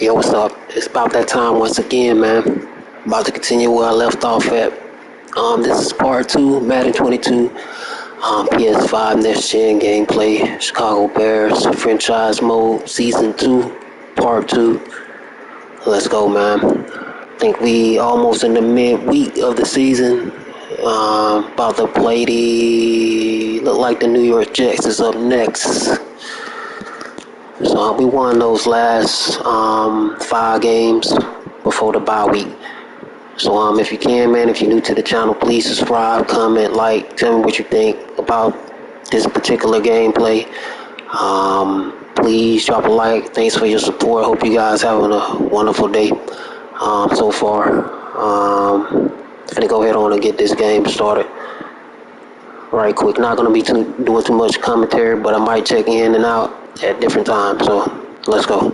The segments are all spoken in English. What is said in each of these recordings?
Yo, what's up? It's about that time once again, man. About to continue where I left off at. This is part 2, Madden 22, PS5 Next Gen gameplay, Chicago Bears, franchise mode, season 2, part 2. Let's go, man. I think we almost in the midweek of the season. About to play look like the New York Jets is up next. So we won those last 5 games before the bye week. So if you can, man, if you're new to the channel, please subscribe, comment, like, tell me what you think about this particular gameplay. Please drop a like. Thanks for your support. Hope you guys having a wonderful day so far. I'm gonna go ahead on and get this game started right quick. Not gonna be doing too much commentary, but I might check in and out at different times. So let's go.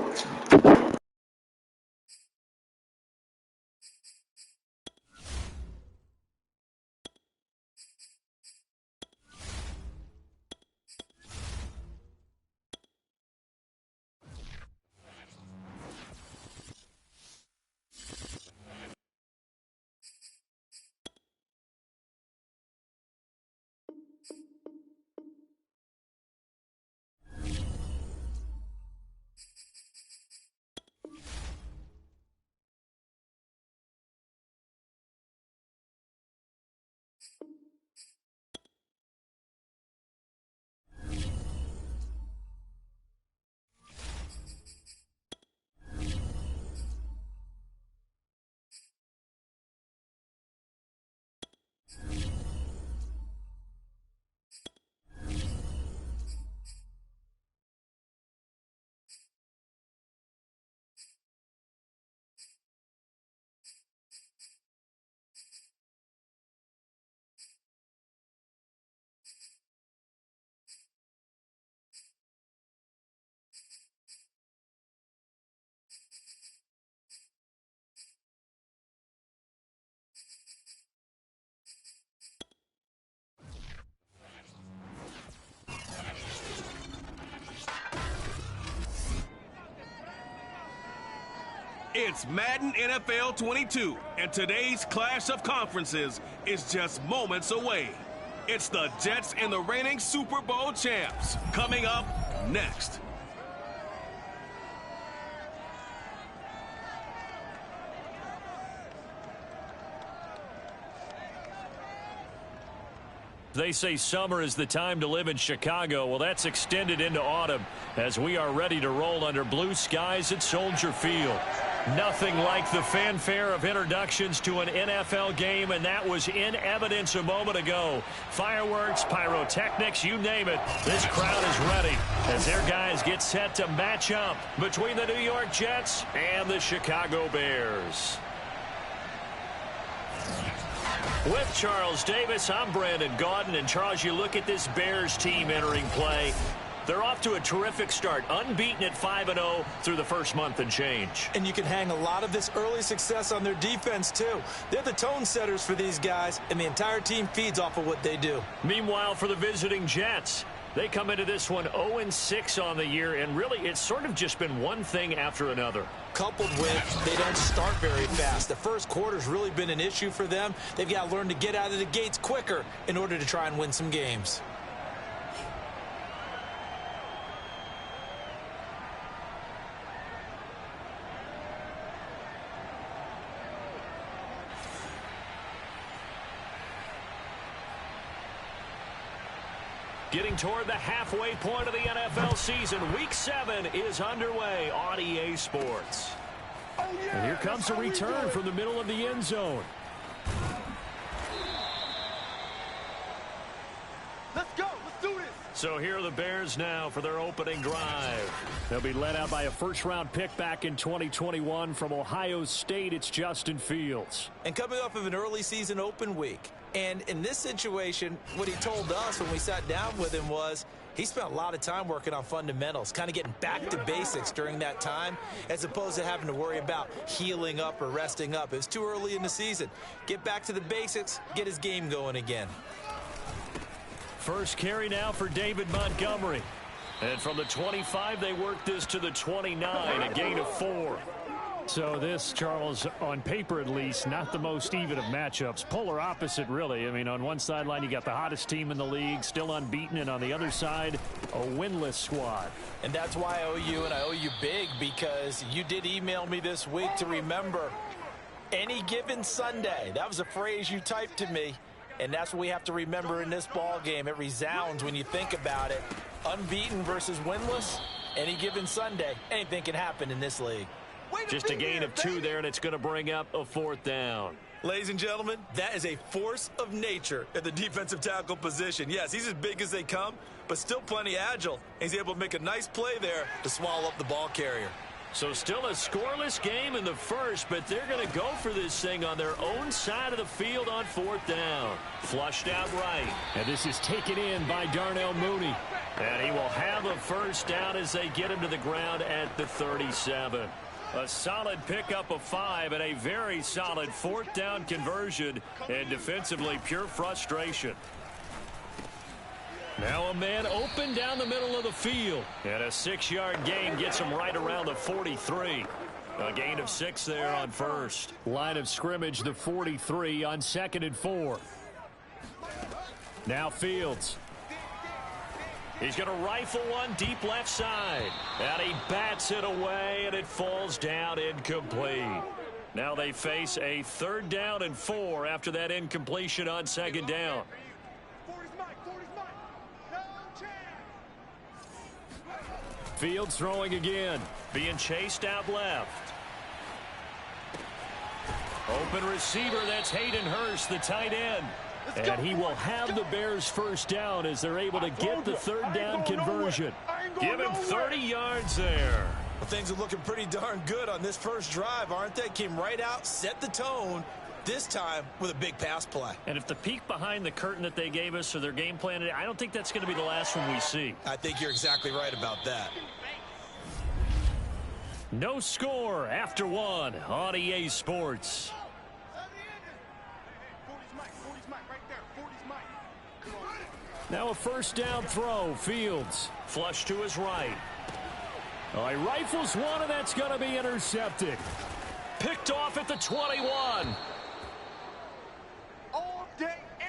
It's Madden NFL 22, and today's clash of conferences is just moments away. It's the Jets and the reigning Super Bowl champs. Coming up next. They say summer is the time to live in Chicago. Well, that's extended into autumn as we are ready to roll under blue skies at Soldier Field. Nothing like the fanfare of introductions to an NFL game, and that was in evidence a moment ago. Fireworks, pyrotechnics, you name it. This crowd is ready as their guys get set to match up between the New York Jets and the Chicago Bears. With Charles Davis, I'm Brandon Gaudin. And Charles, you look at this Bears team entering play. They're off to a terrific start, unbeaten at 5-0 through the first month and change. And you can hang a lot of this early success on their defense, too. They're the tone setters for these guys, and the entire team feeds off of what they do. Meanwhile, for the visiting Jets, they come into this one 0-6 on the year, and really it's sort of just been one thing after another. Coupled with they don't start very fast. The first quarter's really been an issue for them. They've got to learn to get out of the gates quicker in order to try and win some games. Getting toward the halfway point of the NFL season. Week 7 is underway on EA Sports. Oh, yeah, and here comes a return from the middle of the end zone. Let's go. Let's do this. So here are the Bears now for their opening drive. They'll be led out by a first-round pick back in 2021 from Ohio State. It's Justin Fields. And coming off of an early season open week. And in this situation, what he told us when we sat down with him was he spent a lot of time working on fundamentals, kind of getting back to basics during that time, as opposed to having to worry about healing up or resting up. It was too early in the season. Get back to the basics, get his game going again. First carry now for David Montgomery. And from the 25, they work this to the 29, a gain of 4. So this, Charles, on paper at least, not the most even of matchups. Polar opposite, really. I mean, on one sideline, you got the hottest team in the league, still unbeaten, and on the other side, a winless squad. And that's why I owe you, and I owe you big, because you did email me this week to remember any given Sunday. That was a phrase you typed to me, and that's what we have to remember in this ball game. It resounds when you think about it. Unbeaten versus winless, any given Sunday, anything can happen in this league. Just a gain of 2 there, and it's going to bring up a 4th down. Ladies and gentlemen, that is a force of nature at the defensive tackle position. Yes, he's as big as they come, but still plenty agile. He's able to make a nice play there to swallow up the ball carrier. So still a scoreless game in the first, but they're going to go for this thing on their own side of the field on 4th down. Flushed out right. And this is taken in by Darnell Mooney. And he will have a 1st down as they get him to the ground at the 37. A solid pickup of 5 and a very solid 4th down conversion, and defensively pure frustration. Now a man open down the middle of the field, and a 6-yard gain gets him right around the 43. A gain of 6 there on 1st. Line of scrimmage, the 43 on 2nd and 4. Now Fields. He's going to rifle one deep left side. And he bats it away, and it falls down incomplete. Now they face a 3rd down and 4 after that incompletion on 2nd down. Fields throwing again. Being chased out left. Open receiver, that's Hayden Hurst, the tight end. And he will have the Bears 1st down as they're able to get the 3rd down conversion. Give him 30 yards there. Well, things are looking pretty darn good on this first drive, aren't they? Came right out, set the tone, this time with a big pass play. And if the peek behind the curtain that they gave us or their game plan, I don't think that's going to be the last one we see. I think you're exactly right about that. No score after 1 on EA Sports. Now a 1st down throw. Fields. Flush to his right. Oh, he rifles one, and that's going to be intercepted. Picked off at the 21.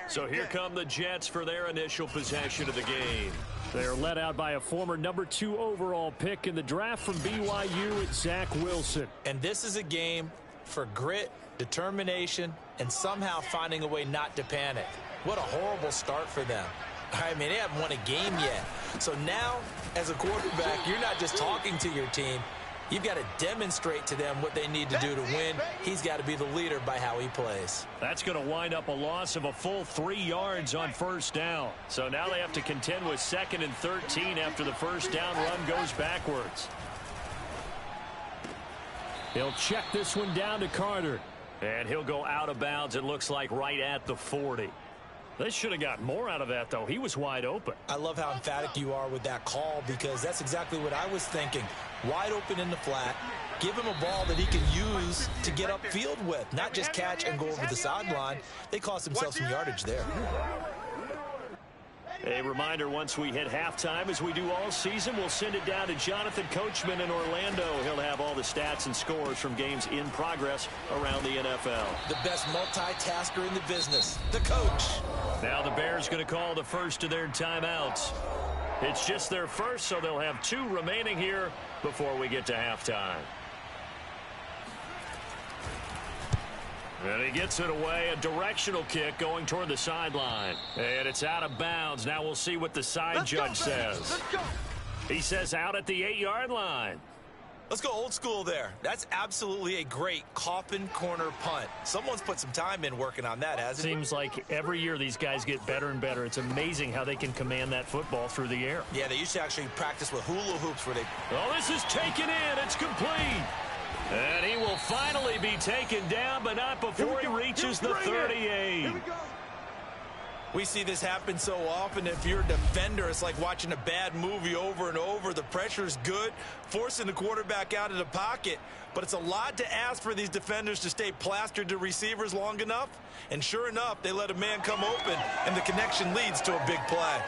So here come the Jets for their initial possession of the game. They're led out by a former number 2 overall pick in the draft from BYU, it's Zach Wilson. And this is a game for grit, determination, and somehow finding a way not to panic. What a horrible start for them. I mean, they haven't won a game yet. So now, as a quarterback, you're not just talking to your team. You've got to demonstrate to them what they need to do to win. He's got to be the leader by how he plays. That's going to wind up a loss of a full 3 yards on 1st down. So now they have to contend with 2nd and 13 after the 1st down run goes backwards. He'll check this one down to Carter. And he'll go out of bounds, it looks like, right at the 40. They should have got more out of that, though. He was wide open. I love how emphatic you are with that call, because that's exactly what I was thinking. Wide open in the flat. Give him a ball that he can use to get upfield with, not just catch and go over the sideline. They cost themselves some yardage there. A reminder, once we hit halftime, as we do all season, we'll send it down to Jonathan Coachman in Orlando. He'll have all the stats and scores from games in progress around the NFL. The best multitasker in the business, the coach. Now the Bears going to call the first of their timeouts. It's just their first, so they'll have 2 remaining here before we get to halftime. And he gets it away, a directional kick going toward the sideline. And it's out of bounds. Now we'll see what the side judge says. He says out at the 8-yard line. Let's go old school there. That's absolutely a great coffin corner punt. Someone's put some time in working on that, hasn't it? Seems like every year these guys get better and better. It's amazing how they can command that football through the air. Yeah, they used to actually practice with hula hoops where they... Oh, this is taken in. It's complete. And he will finally be taken down, but not before he reaches the 38. We see this happen so often. If you're a defender, it's like watching a bad movie over and over. The pressure's good, forcing the quarterback out of the pocket. But it's a lot to ask for these defenders to stay plastered to receivers long enough. And sure enough, they let a man come open, and the connection leads to a big play.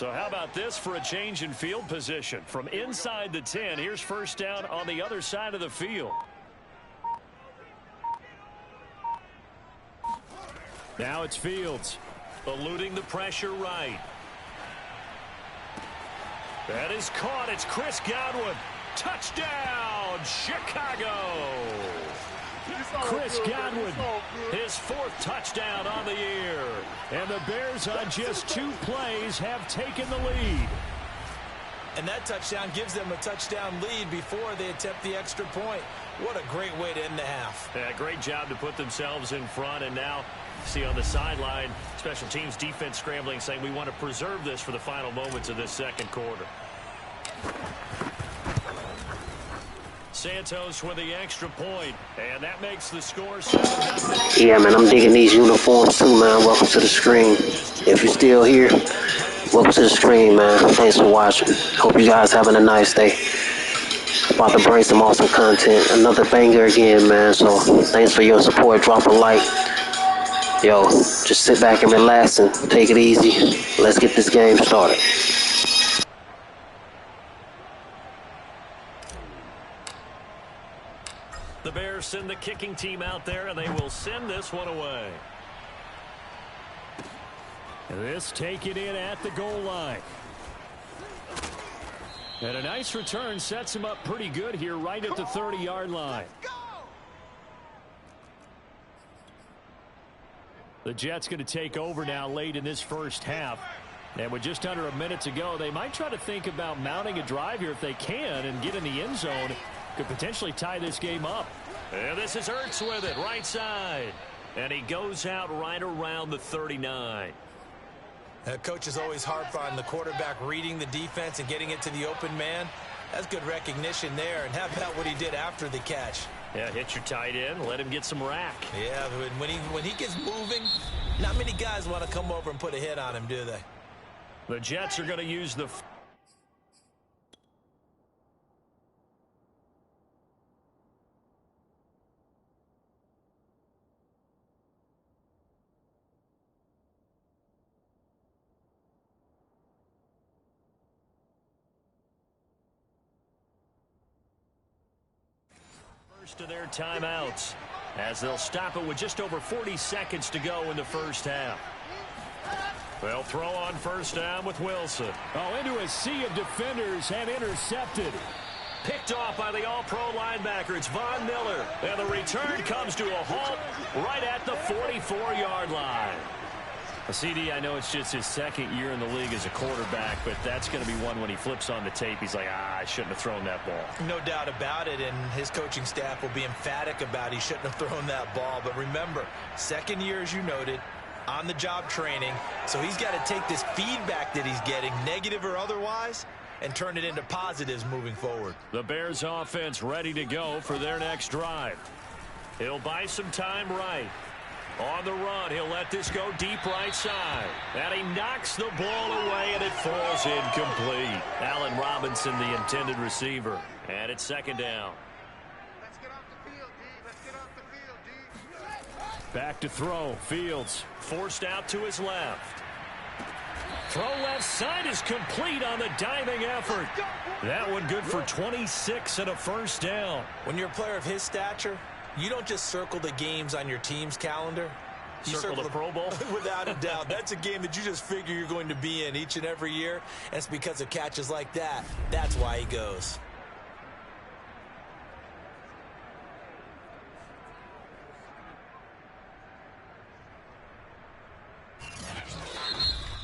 So how about this for a change in field position? From inside the 10, here's first down on the other side of the field. Now it's Fields, eluding the pressure right. That is caught. It's Chris Godwin. Touchdown, Chicago. Chris Godwin, his 4th touchdown on the year. And the Bears on just 2 plays have taken the lead. And that touchdown gives them a touchdown lead before they attempt the extra point. What a great way to end the half. Yeah, great job to put themselves in front. And now, see on the sideline, special teams defense scrambling, saying we want to preserve this for the final moments of this second quarter. Santos with the extra point, and that makes the score 7-0. Yeah, man, I'm digging these uniforms too, man. Welcome to the screen. If you're still here, welcome to the screen, man. Thanks for watching. Hope you guys having a nice day. About to bring some awesome content. Another banger again, man. So thanks for your support. Drop a like. Yo, just sit back and relax and take it easy. Let's get this game started. The Bears send the kicking team out there, and they will send this one away. This taken in at the goal line. And a nice return sets him up pretty good here right at the 30-yard line. The Jets going to take over now late in this first half. And with just under a minute to go, they might try to think about mounting a drive here if they can and get in the end zone. Could potentially tie this game up. And this is Ertz with it, right side. And he goes out right around the 39. Coaches always harp on the quarterback reading the defense and getting it to the open man. That's good recognition there. And how about what he did after the catch? Yeah, hit your tight end, let him get some rack. Yeah, when he gets moving, not many guys want to come over and put a hit on him, do they? The Jets are going to use the... to their timeouts as they'll stop it with just over 40 seconds to go in the first half. They'll throw on first down with Wilson. Oh, into a sea of defenders and intercepted. Picked off by the all-pro linebacker. It's Von Miller. And the return comes to a halt right at the 44-yard line. CD, I know it's just his second year in the league as a quarterback, but that's going to be one when he flips on the tape. He's like, I shouldn't have thrown that ball. No doubt about it, and his coaching staff will be emphatic about he shouldn't have thrown that ball. But remember, second year, as you noted, on-the-job training, so he's got to take this feedback that he's getting, negative or otherwise, and turn it into positives moving forward. The Bears offense ready to go for their next drive. He'll buy some time right. On the run, he'll let this go deep right side. And he knocks the ball away, and it falls incomplete. Allen Robinson, the intended receiver. And it's second down. Let's get off the field, D. Let's get off the field, D. Back to throw. Fields. Forced out to his left. Throw left side is complete on the diving effort. That one good for 26 and a first down. When you're a player of his stature, you don't just circle the games on your team's calendar. You circle the Pro Bowl? Without a doubt. That's a game that you just figure you're going to be in each and every year. And it's because of catches like that. That's why he goes.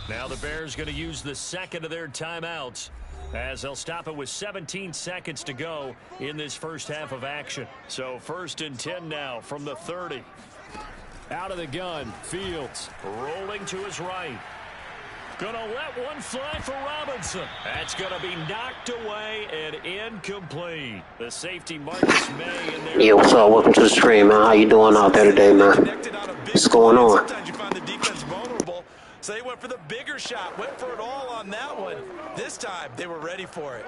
Now the Bears going to use the second of their timeouts as they'll stop it with 17 seconds to go in this first half of action. So 1st and 10 now from the 30. Out of the gun, Fields. Rolling to his right. Gonna let one fly for Robinson. That's gonna be knocked away and incomplete. The safety Marcus May in there. Yeah, what's up? Welcome to the stream, man. How you doing out there today, man? What's going on? Sometimes you find the defense vulnerable, so they went for the bigger shot, went for it all on that one. This time, they were ready for it.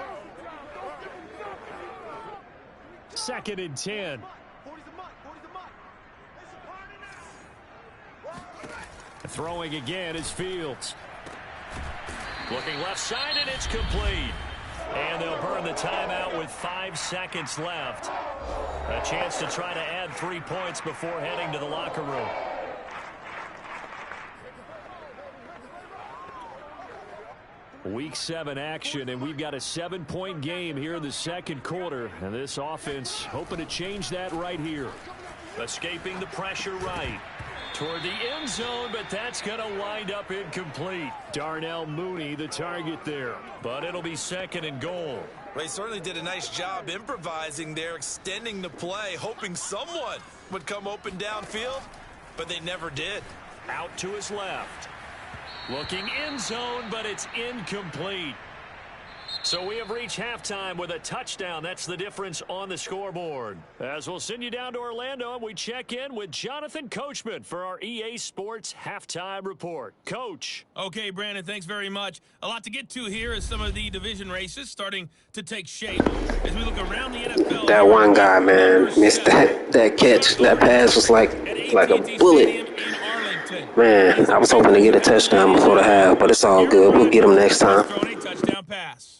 2nd and 10. Throwing again is Fields. Looking left side, and it's complete. And they'll burn the timeout with 5 seconds left. A chance to try to add 3 points before heading to the locker room. Week 7 action, and we've got a 7-point game here in the second quarter. And this offense hoping to change that right here. Escaping the pressure right toward the end zone, but that's going to wind up incomplete. Darnell Mooney, the target there, but it'll be 2nd and goal. Well, he certainly did a nice job improvising there, extending the play, hoping someone would come open downfield, but they never did. Out to his left. Looking end zone, but it's incomplete. So we have reached halftime with a touchdown. That's the difference on the scoreboard. As we'll send you down to Orlando, and we check in with Jonathan Coachman for our EA Sports Halftime Report. Coach. Okay, Brandon, thanks very much. A lot to get to here as some of the division races starting to take shape. As we look around the NFL. That one guy, man, missed that catch. That pass was like a bullet. Man, I was hoping to get a touchdown before the half, but it's all good. We'll get him next time. Touchdown pass.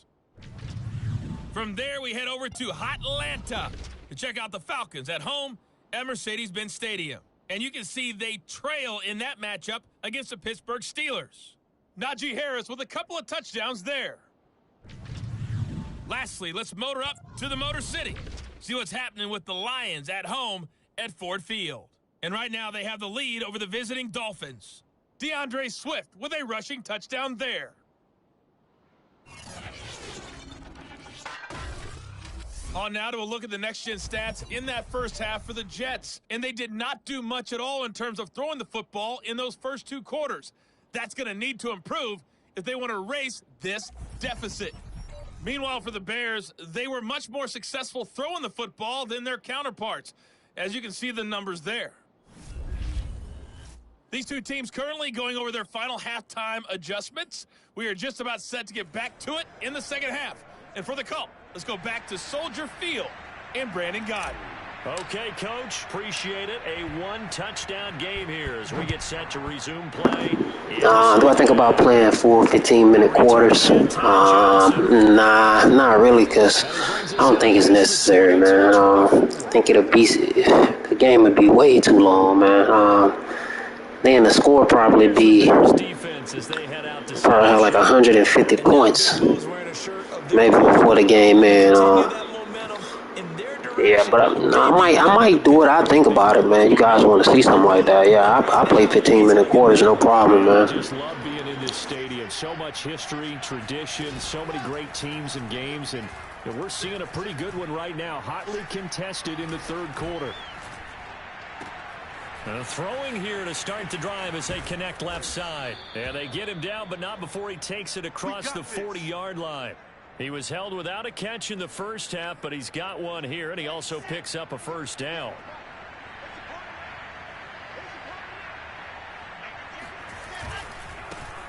From there, we head over to Atlanta to check out the Falcons at home at Mercedes-Benz Stadium. And you can see they trail in that matchup against the Pittsburgh Steelers. Najee Harris with a couple of touchdowns there. Lastly, let's motor up to the Motor City. See what's happening with the Lions at home at Ford Field. And right now they have the lead over the visiting Dolphins. DeAndre Swift with a rushing touchdown there. On now to a look at the next-gen stats in that first half for the Jets. And they did not do much at all in terms of throwing the football in those first 2 quarters. That's going to need to improve if they want to erase this deficit. Meanwhile, for the Bears, they were much more successful throwing the football than their counterparts, as you can see the numbers there. These two teams currently going over their final halftime adjustments. We are just about set to get back to it in the second half. And for the call, let's go back to Soldier Field and Brandon Gaudin. Okay, Coach. Appreciate it. A 1-touchdown game here as we get set to resume play. Do I think about playing full 15-minute quarters? Nah, not really, because I don't think it's necessary, man. I think the game would be way too long, man. Then the score probably be probably have like 150 points, maybe before the game, man. Yeah, but I might do it. I think about it, man. You guys want to see something like that? Yeah, I play 15-minute quarters, no problem, man. Just love being in this stadium. So much history, tradition, so many great teams and games, and we're seeing a pretty good one right now. Hotly contested in the third quarter. Throwing here to start the drive as they connect left side. And they get him down, but not before he takes it across the 40-yard line. He was held without a catch in the first half, but he's got one here, and he also picks up a first down.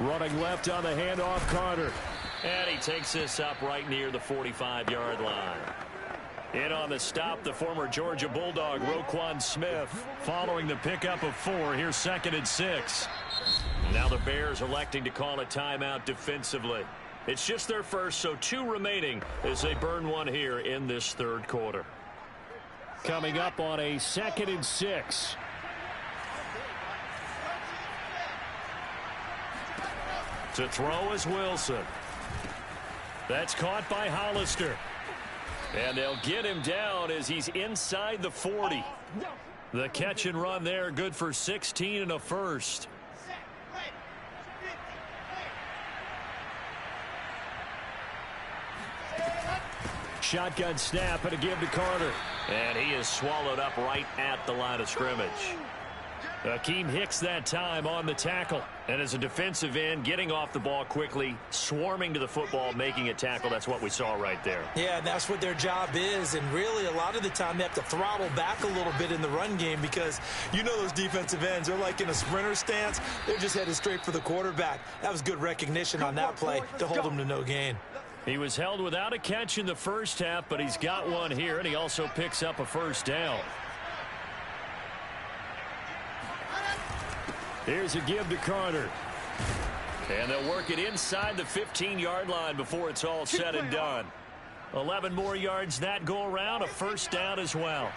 Running left on the handoff, Carter. And he takes this up right near the 45-yard line. In on the stop, the former Georgia Bulldog, Roquan Smith, following the pickup of 4. Here's 2nd and 6. Now the Bears electing to call a timeout defensively. It's just their first, so 2 remaining as they burn one here in this third quarter. Coming up on a 2nd and 6. To throw is Wilson. That's caught by Hollister. And they'll get him down as he's inside the 40. The catch and run there, good for 16 and a first. Shotgun snap and a give to Carter. And he is swallowed up right at the line of scrimmage. Akeem Hicks that time on the tackle. And as a defensive end, getting off the ball quickly, swarming to the football, making a tackle. That's what we saw right there. Yeah, that's what their job is. And really, a lot of the time, they have to throttle back a little bit in the run game because you know those defensive ends, they're like in a sprinter stance. They're just headed straight for the quarterback. That was good recognition on that play to hold them to no gain. He was held without a catch in the first half, but he's got one here, and he also picks up a first down. Here's a give to Carter. And they'll work it inside the 15-yard line before it's all said and done. 11 more yards that go around, a first down as well.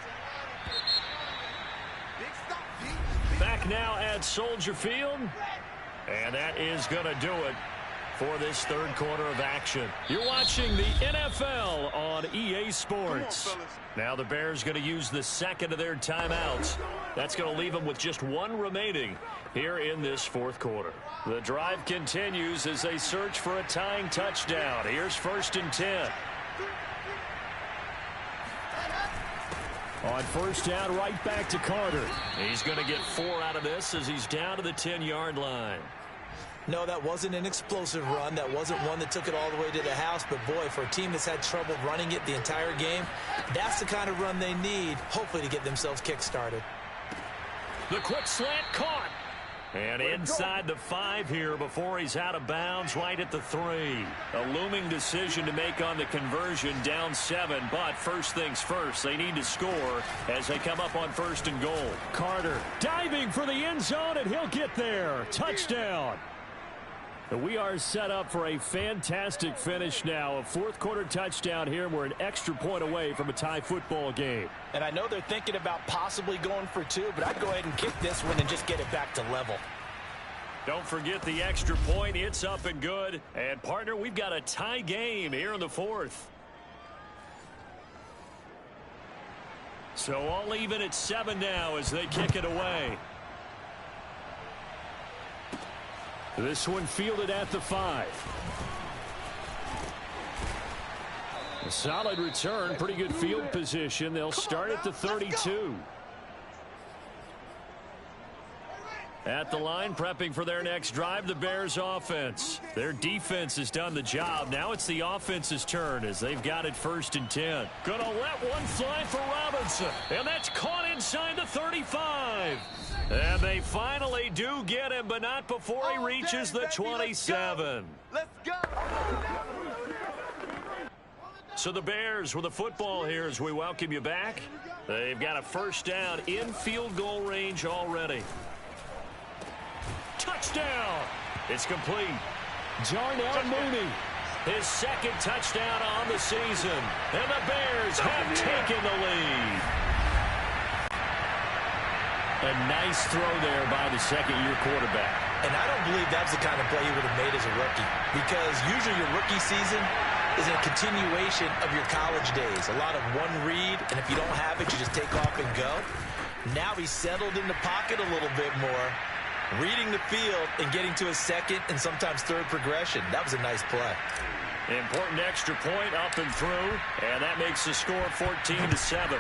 Back now at Soldier Field. And that is going to do it for this third quarter of action. You're watching the NFL on EA Sports. Now the Bears going to use the second of their timeouts. That's going to leave them with just one remaining here in this fourth quarter. The drive continues as they search for a tying touchdown. Here's 1st and 10. On first down, right back to Carter. He's going to get 4 out of this as he's down to the 10-yard line. No, that wasn't an explosive run. That wasn't one that took it all the way to the house. But, boy, for a team that's had trouble running it the entire game, that's the kind of run they need, hopefully, to get themselves kick-started. The quick slant caught. And inside the 5 here before he's out of bounds, right at the 3. A looming decision to make on the conversion, down 7. But first things first, they need to score as they come up on 1st and goal. Carter diving for the end zone, and he'll get there. Touchdown. We are set up for a fantastic finish now. A fourth quarter touchdown here. We're an extra point away from a tie football game. And I know they're thinking about possibly going for 2, but I'd go ahead and kick this one and just get it back to level. Don't forget the extra point. It's up and good. And, partner, we've got a tie game here in the fourth. So all even at 7 now as they kick it away. This one fielded at the 5. A solid return, pretty good field position. They'll start at the 32. At the line, prepping for their next drive, the Bears offense. Their defense has done the job. Now it's the offense's turn as they've got it 1st and 10. Gonna let one fly for Robinson. And that's caught inside the 35. And they finally do get him, but not before he reaches the 27. Let's go. So the Bears with the football here as we welcome you back. They've got a first down in field goal range already. Touchdown! It's complete. Darnell Mooney. His second touchdown on the season. And the Bears have taken the lead. A nice throw there by the second-year quarterback. And I don't believe that's the kind of play he would have made as a rookie, because usually your rookie season is a continuation of your college days. A lot of one read, and if you don't have it, you just take off and go. Now he's settled in the pocket a little bit more, reading the field and getting to a second and sometimes third progression. That was a nice play. Important extra point up and through, and that makes the score 14-7.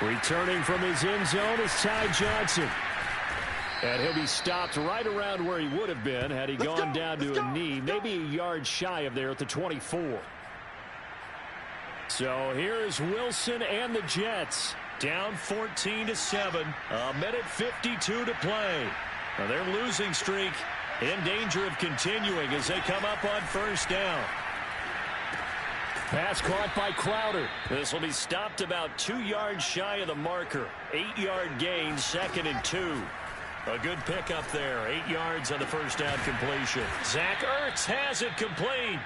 Returning from his end zone is Ty Johnson. And he'll be stopped right around where he would have been had he gone down to a knee, maybe a yard shy of there at the 24. So here is Wilson and the Jets. Down 14-7. A minute 52 to play. Now their losing streak in danger of continuing as they come up on first down. Pass caught by Crowder. This will be stopped about 2 yards shy of the marker. 8-yard gain, 2nd and 2. A good pickup there. 8 yards on the first down completion. Zach Ertz has it complete.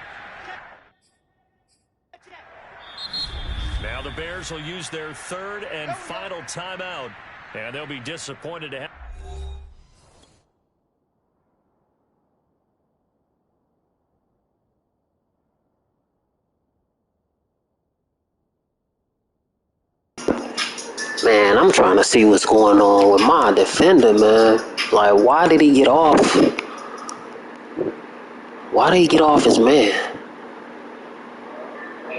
Now the Bears will use their third and final timeout. And they'll be disappointed to have. Man, I'm trying to see what's going on with my defender, man. Like, why did he get off? Why did he get off his man?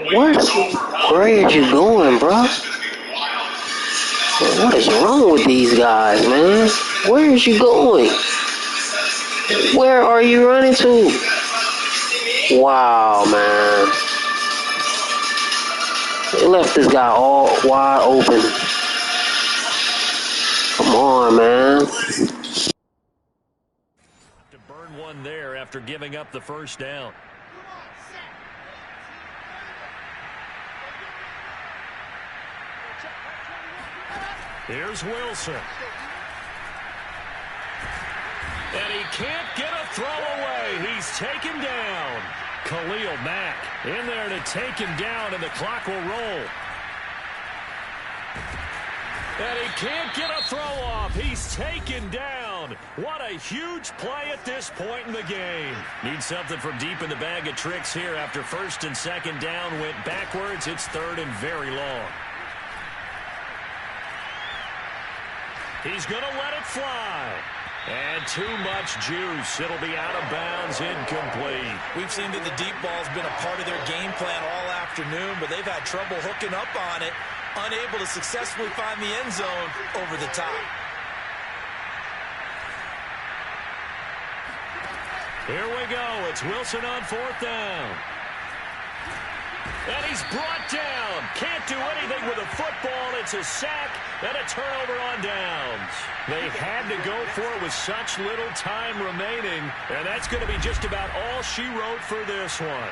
Where are you going, bro? What is wrong with these guys, man? Where is you going? Where are you running to? Wow, man. They left this guy all wide open. Come on, man. To burn one there after giving up the first down. Here's Wilson. And he can't get a throw away. He's taken down. Khalil Mack in there to take him down, and the clock will roll. And he can't get a throw off. He's taken down. What a huge play at this point in the game. Need something from deep in the bag of tricks here after first and second down went backwards. It's third and very long. He's going to let it fly. And too much juice. It'll be out of bounds, incomplete. We've seen that the deep ball's been a part of their game plan all afternoon, but they've had trouble hooking up on it, unable to successfully find the end zone over the top. Here we go. It's Wilson on fourth down. And he's brought down. Can't do anything with a football. It's a sack and a turnover on downs. They had to go for it with such little time remaining, and that's going to be just about all she wrote for this one.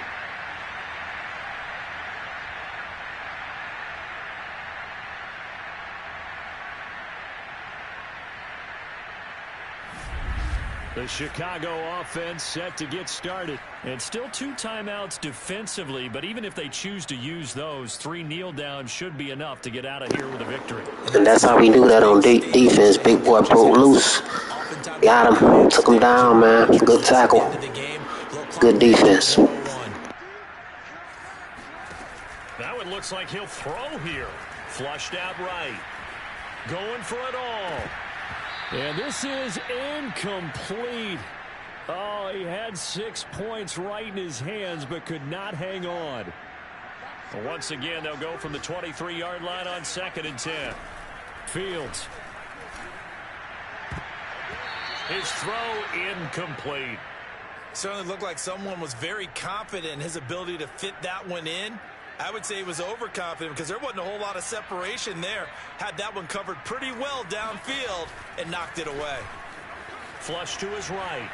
The Chicago offense set to get started. And still 2 timeouts defensively, but even if they choose to use those, 3 kneel downs should be enough to get out of here with a victory. And that's how we do that on defense. Big boy broke loose. Got him. Took him down, man. Good tackle. Good defense. Now it looks like he'll throw here. Flushed out right. Going for it all. And this is incomplete. Oh, he had 6 points right in his hands, but could not hang on. Once again, they'll go from the 23-yard line on 2nd and 10. Fields. His throw incomplete. Certainly looked like someone was very confident in his ability to fit that one in. I would say he was overconfident because there wasn't a whole lot of separation there. Had that one covered pretty well downfield and knocked it away. Flush to his right.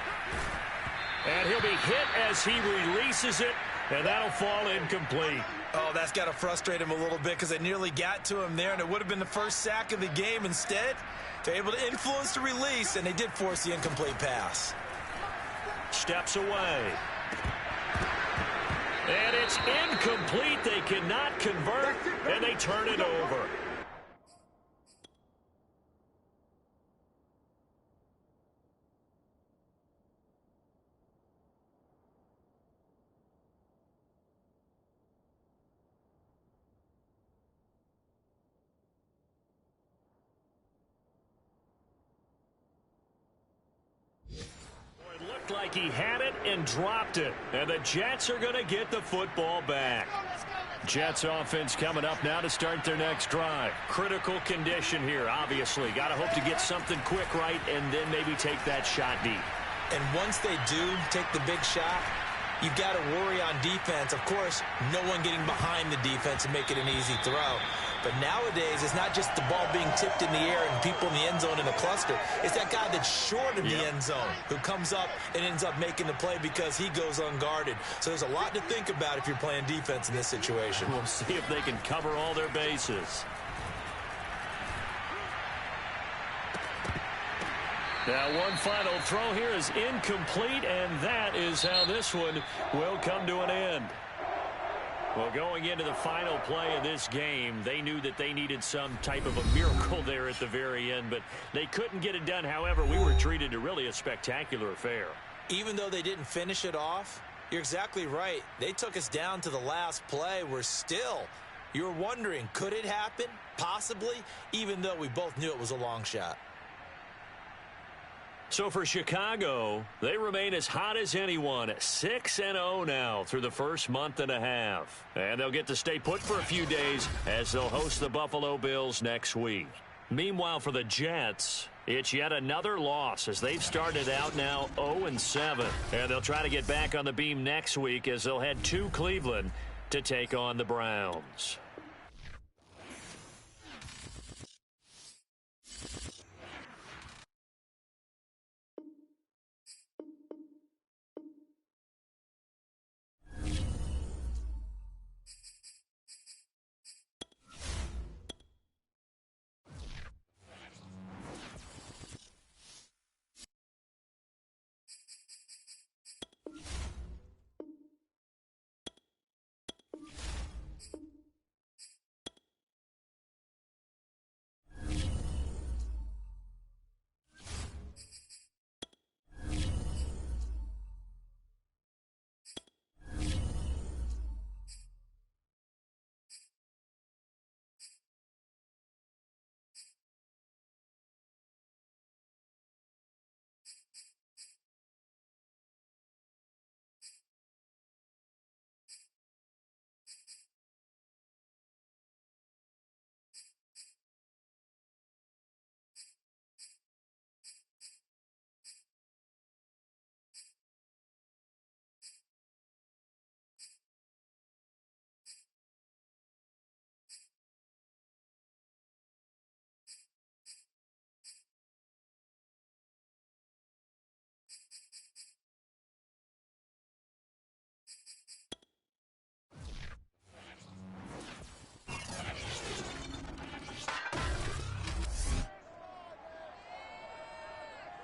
And he'll be hit as he releases it, and that'll fall incomplete. Oh, that's got to frustrate him a little bit because they nearly got to him there, and it would have been the first sack of the game. Instead, they're able to influence the release, and they did force the incomplete pass. Steps away. And it's incomplete. They cannot convert, and they turn it over. Like he had it and dropped it, and the Jets are going to get the football back. Jets offense coming up now to start their next drive. Critical condition here, obviously. Got to hope to get something quick right and then maybe take that shot deep. And once they do take the big shot, you've got to worry on defense. Of course, no one getting behind the defense and making an easy throw. But nowadays, it's not just the ball being tipped in the air and people in the end zone in a cluster. It's that guy that's short of the end zone who comes up and ends up making the play because he goes unguarded. So there's a lot to think about if you're playing defense in this situation. We'll see if they can cover all their bases. Now one final throw here is incomplete, and that is how this one will come to an end. Well, going into the final play of this game, they knew that they needed some type of a miracle there at the very end, but they couldn't get it done. However, we were treated to really a spectacular affair. Even though they didn't finish it off, you're exactly right. They took us down to the last play. We're still, you were wondering, could it happen? Possibly, even though we both knew it was a long shot. So for Chicago, they remain as hot as anyone, 6-0 now through the first month and a half. And they'll get to stay put for a few days as they'll host the Buffalo Bills next week. Meanwhile, for the Jets, it's yet another loss as they've started out now 0-7. And they'll try to get back on the beam next week as they'll head to Cleveland to take on the Browns.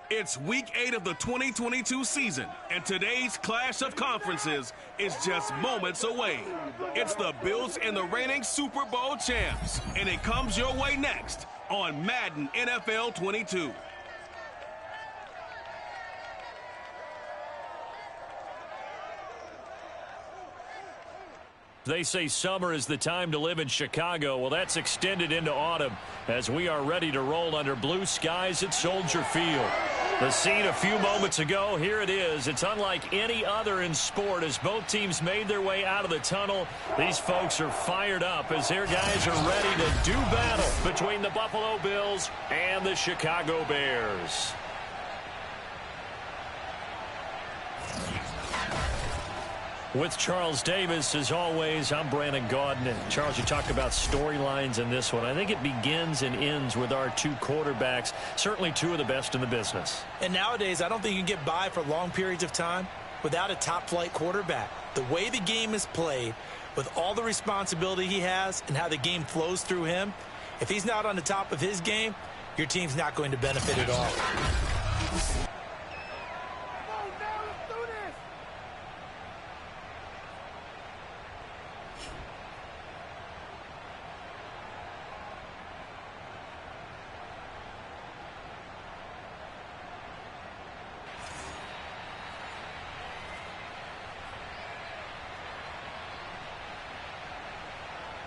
It's Week 8 of the 2022 season, and today's clash of conferences is just moments away. It's the Bills and the reigning Super Bowl champs, and it comes your way next on Madden NFL 22. They say summer is the time to live in Chicago. Well, that's extended into autumn as we are ready to roll under blue skies at Soldier Field. The scene a few moments ago, here it is. It's unlike any other in sport as both teams made their way out of the tunnel. These folks are fired up as their guys are ready to do battle between the Buffalo Bills and the Chicago Bears. With Charles Davis, as always, I'm Brandon Gaudin. And Charles, you talk about storylines in this one. I think it begins and ends with our two quarterbacks, certainly two of the best in the business. And nowadays, I don't think you can get by for long periods of time without a top-flight quarterback. The way the game is played, with all the responsibility he has and how the game flows through him, if he's not on the top of his game, your team's not going to benefit at all.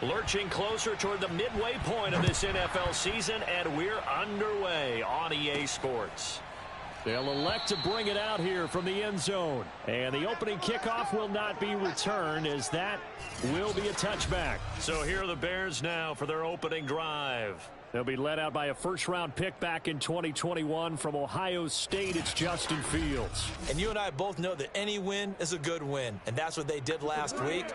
Lurching closer toward the midway point of this NFL season, and we're underway on EA Sports. They'll elect to bring it out here from the end zone. And the opening kickoff will not be returned as that will be a touchback. So here are the Bears now for their opening drive. They'll be led out by a first-round pick back in 2021 from Ohio State. It's Justin Fields. And you and I both know that any win is a good win, and that's what they did last week.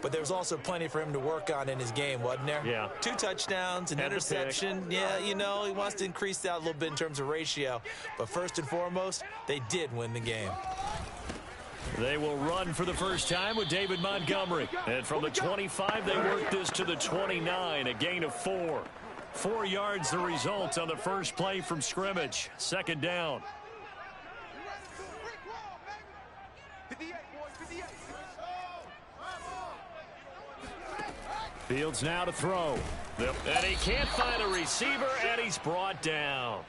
But there's also plenty for him to work on in his game, wasn't there? Yeah. 2 touchdowns, an interception. Yeah, you know, he wants to increase that a little bit in terms of ratio. But first and foremost, they did win the game. They will run for the first time with David Montgomery. And from the 25, they work this to the 29, a gain of 4. 4 yards the result on the first play from scrimmage. Second down. Fields now to throw. And he can't find a receiver, and he's brought down.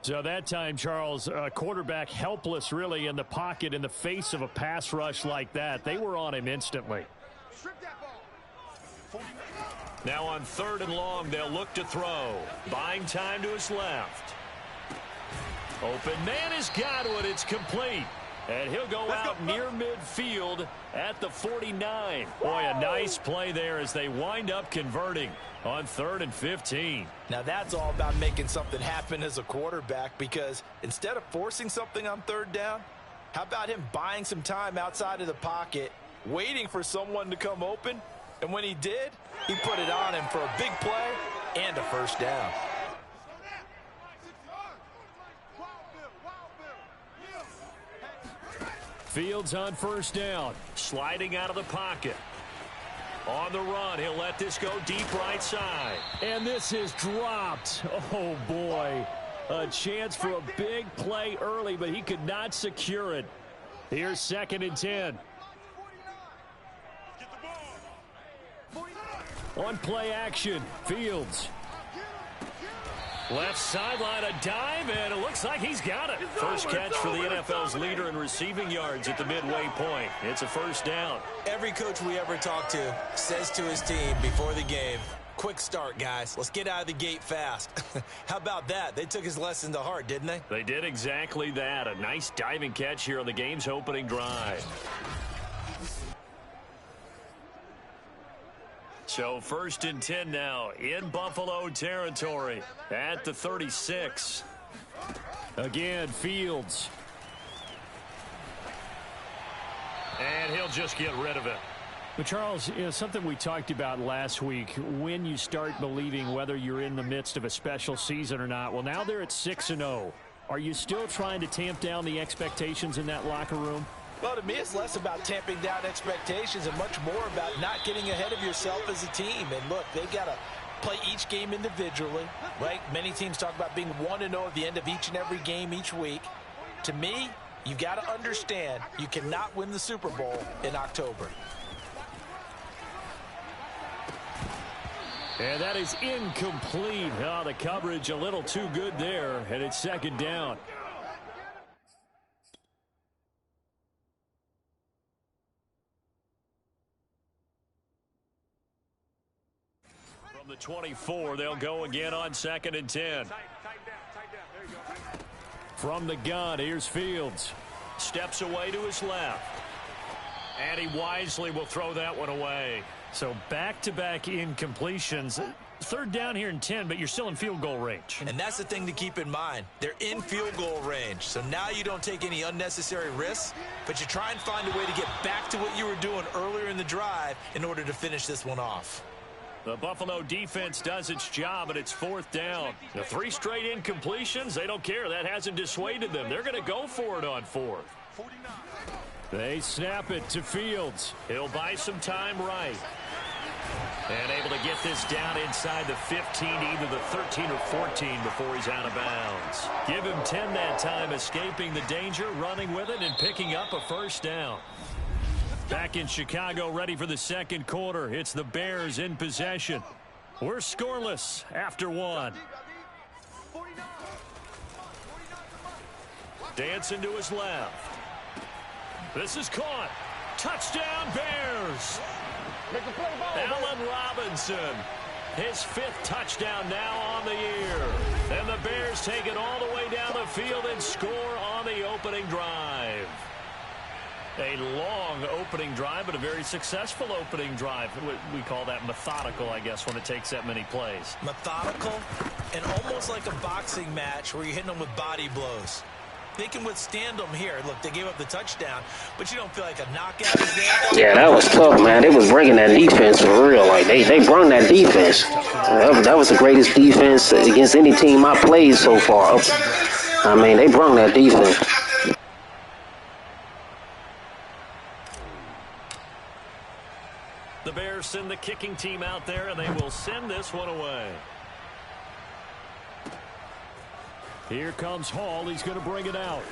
So that time, Charles, quarterback helpless really in the pocket in the face of a pass rush like that. They were on him instantly. Now on 3rd and long, they'll look to throw. Buying time to his left. Open man has got one. It's complete. And he'll go out near midfield at the 49. Boy, a nice play there as they wind up converting on 3rd and 15. Now that's all about making something happen as a quarterback, because instead of forcing something on 3rd down, how about him buying some time outside of the pocket, waiting for someone to come open, and when he did, he put it on him for a big play and a first down. Fields on 1st down. Sliding out of the pocket. On the run, he'll let this go deep right side. And this is dropped. Oh, boy. A chance for a big play early, but he could not secure it. Here's 2nd and 10. On play action, Fields. Left sideline, a dive, and it looks like he's got it. First catch for the NFL's leader in receiving yards at the midway point. It's a first down. Every coach we ever talk to says to his team before the game, quick start, guys. Let's get out of the gate fast. How about that? They took his lesson to heart, didn't they? They did exactly that. A nice diving catch here on the game's opening drive. So 1st and 10 now in Buffalo territory at the 36. Again, Fields. And he'll just get rid of it. But Charles, you know, something we talked about last week, when you start believing whether you're in the midst of a special season or not. Well, now they're at 6-0. Are you still trying to tamp down the expectations in that locker room? Well, to me, it's less about tamping down expectations and much more about not getting ahead of yourself as a team. And look, they got a play each game individually, right? Many teams talk about being 1-0 at the end of each and every game each week. To me, you've got to understand you cannot win the Super Bowl in October. And that is incomplete. Oh, the coverage a little too good there, and it's second down. From the 24, they'll go again on 2nd and 10. From the gun, here's Fields. Steps away to his left. And he wisely will throw that one away. So back-to-back incompletions. 3rd down here and 10, but you're still in field goal range. And that's the thing to keep in mind. They're in field goal range. So now you don't take any unnecessary risks, but you try and find a way to get back to what you were doing earlier in the drive in order to finish this one off. The Buffalo defense does its job, and it's 4th down. The 3 straight incompletions, they don't care. That hasn't dissuaded them. They're going to go for it on 4th. They snap it to Fields. He'll buy some time right. And able to get this down inside the 15, either the 13 or 14 before he's out of bounds. Give him 10 that time, escaping the danger, running with it, and picking up a 1st down. Back in Chicago, ready for the 2nd quarter. It's the Bears in possession. We're scoreless after 1. Dancing to his left. This is caught. Touchdown, Bears. Allen Robinson. His 5th touchdown now on the year. And the Bears take it all the way down the field and score on the opening drive. A long opening drive, but a very successful opening drive. We call that methodical, I guess, when it takes that many plays. Methodical and almost like a boxing match where you're hitting them with body blows. They can withstand them here. Look, they gave up the touchdown, but you don't feel like a knockout is there. Yeah, that was tough, man. They was bringing that defense for real. Like, they brung that defense. That was the greatest defense against any team I played so far. I mean, they brung that defense. The Bears send the kicking team out there, and they will send this one away. Here comes Hall. He's going to bring it out.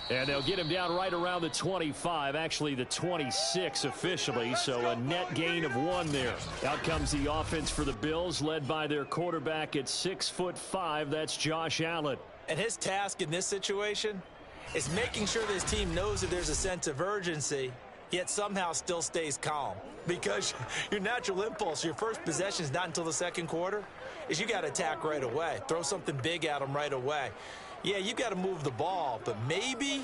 And they'll get him down right around the 25, actually the 26 officially, so a net gain of 1 there. Out comes the offense for the Bills, led by their quarterback at 6'5". That's Josh Allen. And his task in this situation is making sure this team knows that there's a sense of urgency, yet somehow still stays calm. Because your natural impulse, your first possession is not until the 2nd quarter, is you got to attack right away. Throw something big at them right away. Yeah, you got to move the ball, but maybe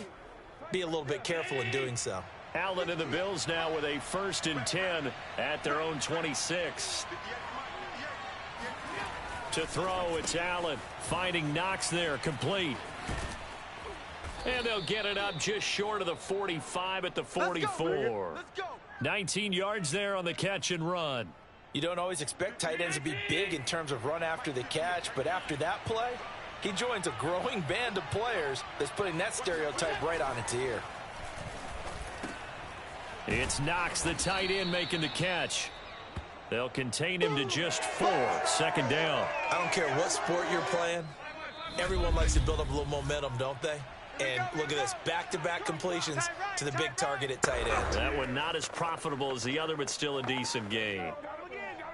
be a little bit careful in doing so. Allen and the Bills now with a 1st and 10 at their own 26. To throw, it's Allen. Finding Knox there, complete. And they'll get it up just short of the 45 at the 44. 19 yards there on the catch and run. You don't always expect tight ends to be big in terms of run after the catch, but after that play, he joins a growing band of players that's putting that stereotype right on its ear. It's Knox, the tight end, making the catch. They'll contain him to just 4. 2nd down. I don't care what sport you're playing. Everyone likes to build up a little momentum, don't they? And look at this, back-to-back completions to the big target at tight end. That one not as profitable as the other, but still a decent gain.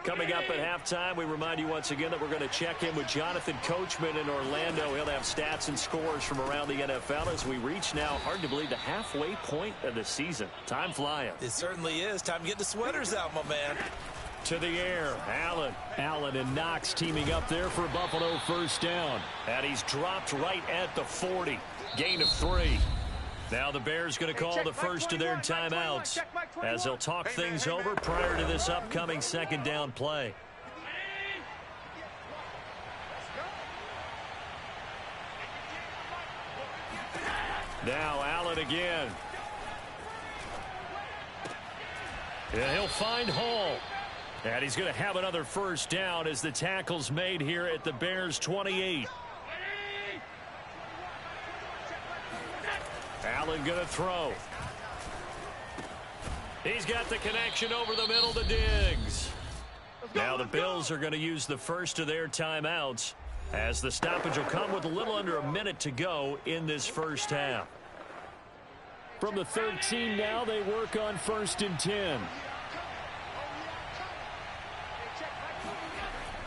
Coming up at halftime, we remind you once again that we're going to check in with Jonathan Coachman in Orlando. He'll have stats and scores from around the NFL as we reach now, hard to believe, the halfway point of the season. Time flying. It certainly is. Time to get the sweaters out, my man. To the air, Allen. Allen and Knox teaming up there for a Buffalo 1st down. And he's dropped right at the 40. Gain of 3. Now the Bears going to call the first of their timeouts as they'll talk things over prior to this upcoming 2nd down play. Now Allen again. And he'll find Hall. And he's going to have another 1st down as the tackle's made here at the Bears 28. Allen going to throw. He's got the connection over the middle to Diggs. Now the Bills are going to use the first of their timeouts as the stoppage will come with a little under a minute to go in this first half. From the 13 now, they work on 1st and 10.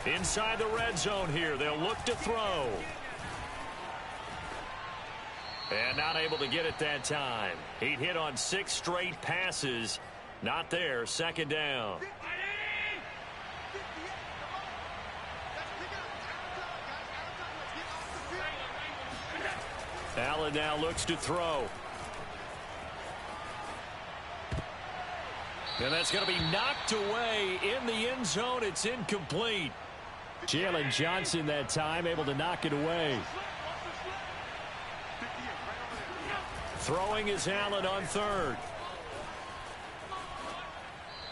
Inside the red zone here, they'll look to throw. And not able to get it that time. He'd hit on 6 straight passes. Not there, 2nd down. Allen now looks to throw. And that's going to be knocked away in the end zone. It's incomplete. Jalen Johnson that time able to knock it away. Throwing is Allen on 3rd.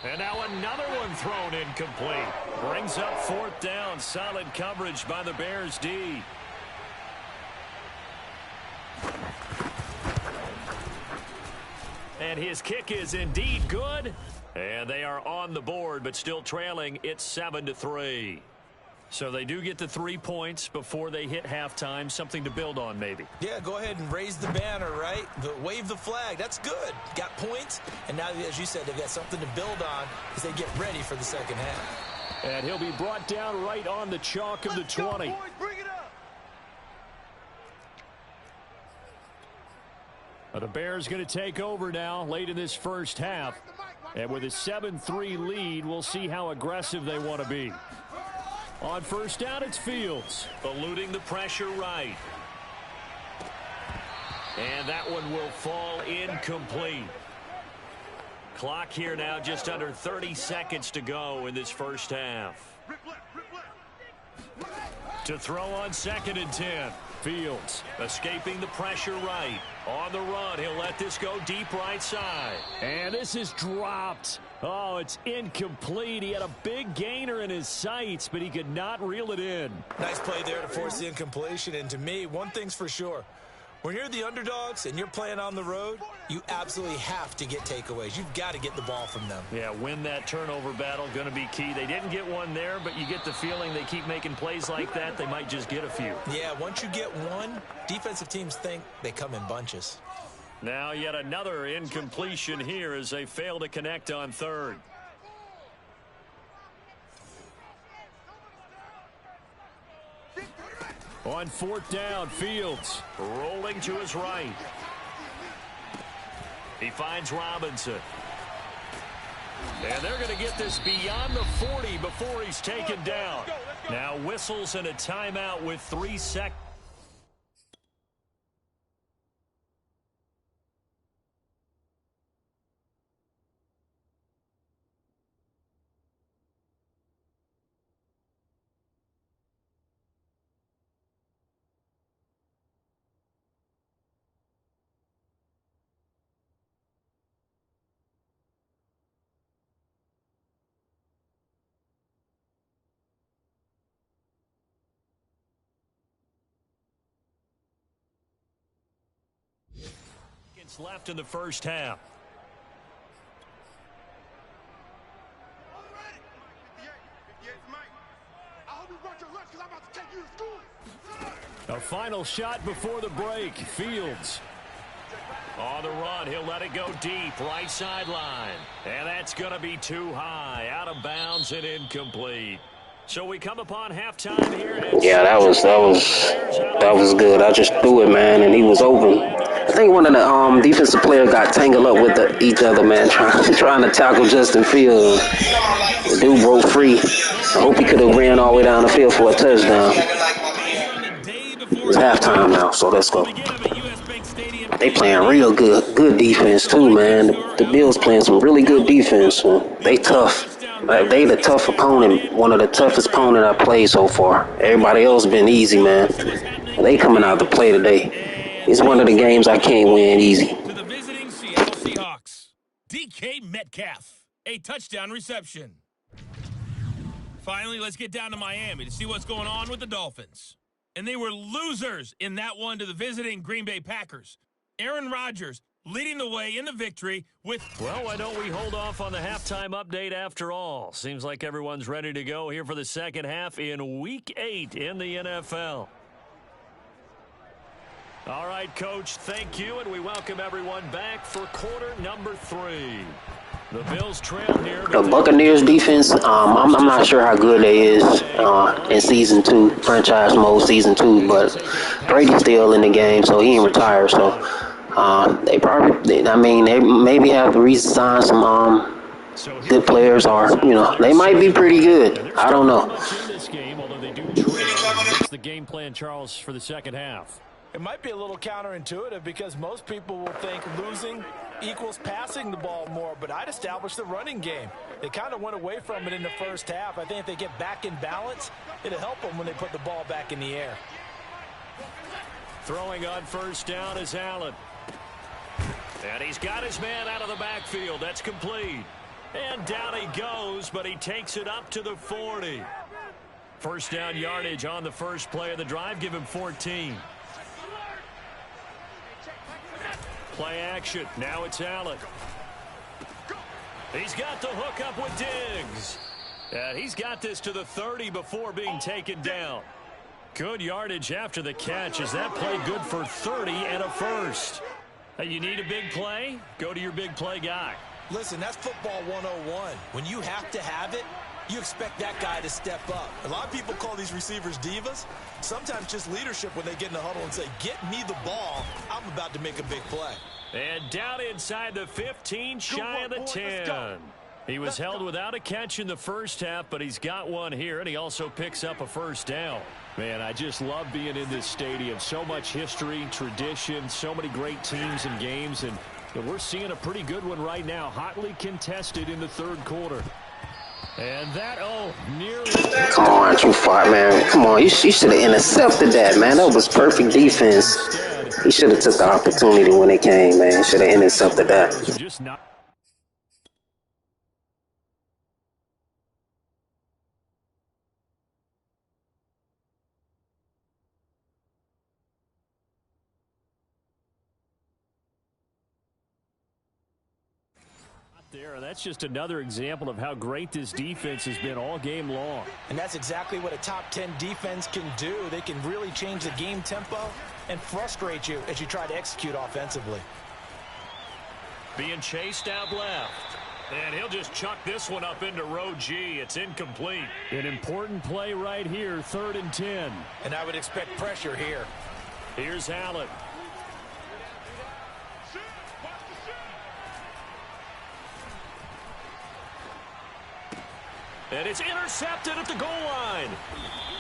And now another one thrown incomplete. Brings up 4th down. Solid coverage by the Bears D. And his kick is indeed good. And they are on the board, but still trailing. It's 7-3. So they do get the 3 points before they hit halftime. Something to build on, maybe. Yeah, go ahead and raise the banner, right? Wave the flag. That's good. Got points. And now, as you said, they've got something to build on as they get ready for the second half. And he'll be brought down right on the chalk of the 20. Boys, bring it up. The Bears going to take over now late in this first half. And with a 7-3 lead, we'll see how aggressive they want to be. On 1st down, it's Fields. Eluding the pressure right. And that one will fall incomplete. Clock here now just under 30 seconds to go in this first half. To throw on 2nd and 10. Fields escaping the pressure right. On the run, he'll let this go deep right side. And this is dropped. Oh, it's incomplete. He had a big gainer in his sights, but he could not reel it in. Nice play there to force the incompletion. And to me, one thing's for sure. When you're the underdogs and you're playing on the road, you absolutely have to get takeaways. You've got to get the ball from them. Yeah, win that turnover battle, going to be key. They didn't get one there, but you get the feeling they keep making plays like that, they might just get a few. Yeah, once you get one, defensive teams think they come in bunches. Now yet another incompletion here as they fail to connect on 3rd. On 4th down, Fields rolling to his right. He finds Robinson. And they're going to get this beyond the 40 before he's taken down. Now whistles and a timeout with 3 seconds. Left in the first half. A final shot before the break. Fields on the run. He'll let it go deep. Right sideline. And that's going to be too high. Out of bounds and incomplete. So we come upon halftime here. Yeah, that was good. I just threw it, man, and he was open. I think one of the defensive players got tangled up with each other, man, trying to tackle Justin Fields. The dude broke free. I hope he could have ran all the way down the field for a touchdown. It's halftime now, so let's go. They playing real good defense too, man. The Bills playing some really good defense. Man. They tough. Like, they the tough opponent, one of the toughest opponents I played so far. Everybody else been easy, man. They coming out to play today. It's one of the games I can't win easy. To the visiting Seattle Seahawks, DK Metcalf, a touchdown reception. Finally, let's get down to Miami to see what's going on with the And they were losers in that one to the visiting Green Bay Packers. Aaron Rodgers leading the way in the victory with... Well, why don't we hold off on the halftime update after all? Seems like everyone's ready to go here for the second half in Week 8 in the NFL. All right, Coach, thank you, and we welcome everyone back for quarter number 3. The Bills trail here. The Buccaneers defense, I'm not sure how good they is in Season 2, franchise mode Season 2, but Brady's still in the game, so he ain't retired, so they probably, they maybe have to re-sign some good players, or, they might be pretty good. I don't know. What's the game plan, Charles, for the second half? It might be a little counterintuitive because most people will think losing equals passing the ball more, but I'd establish the running game. They kind of went away from it in the first half. I think if they get back in balance, it'll help them when they put the ball back in the air. Throwing on first down is Allen. And he's got his man out of the backfield. That's complete. And down he goes, but he takes it up to the 40. First down yardage on the first play of the drive. Give him 14. Play action. Now it's Allen. He's got the hook up with Diggs. And he's got this to the 30 before being taken down. Good yardage after the catch. Is that play good for 30 and a first? Hey, you need a big play? Go to your big play guy. Listen, that's football 101. When you have to have it, you expect that guy to step up. A lot of people call these receivers divas. Sometimes just leadership when they get in the huddle and say, get me the ball. I'm about to make a big play. And down inside the 15, shy of the 10. He was held without a catch in the first half, but he's got one here, and he also picks up a first down. Man, I just love being in this stadium. So much history, tradition, so many great teams and games, and we're seeing a pretty good one right now, hotly contested in the third quarter. And that, nearly... Come on, too far, man. Come on, you should have intercepted that, man. That was perfect defense. He should have took the opportunity when it came, man. Should have intercepted that. Just not... there. That's just another example of how great this defense has been all game long. And that's exactly what a top 10 defense can do. They can really change the game tempo and frustrate you as you try to execute offensively. Being chased out left. And he'll just chuck this one up into row G. It's incomplete. An important play right here, 3rd and 10. And I would expect pressure here. Here's Allen. And it's intercepted at the goal line.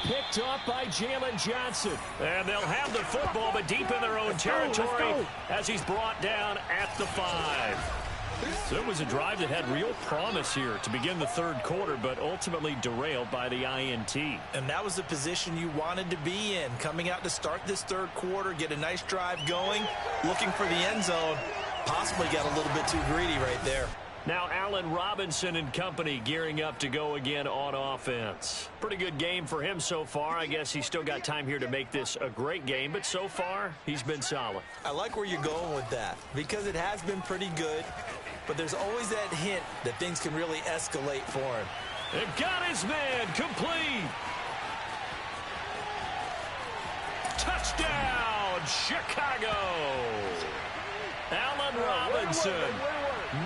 Picked off by Jalen Johnson. And they'll have the football, but deep in their own territory as he's brought down at the 5. So it was a drive that had real promise here to begin the third quarter, but ultimately derailed by the INT. And that was the position you wanted to be in. Coming out to start this third quarter, get a nice drive going, looking for the end zone. Possibly got a little bit too greedy right there. Now Allen Robinson and company gearing up to go again on offense. Pretty good game for him so far. I guess he's still got time here to make this a great game, but so far he's been solid. I like where you're going with that because it has been pretty good, but there's always that hint that things can really escalate for him. And got his man complete. Touchdown, Chicago. Allen Robinson.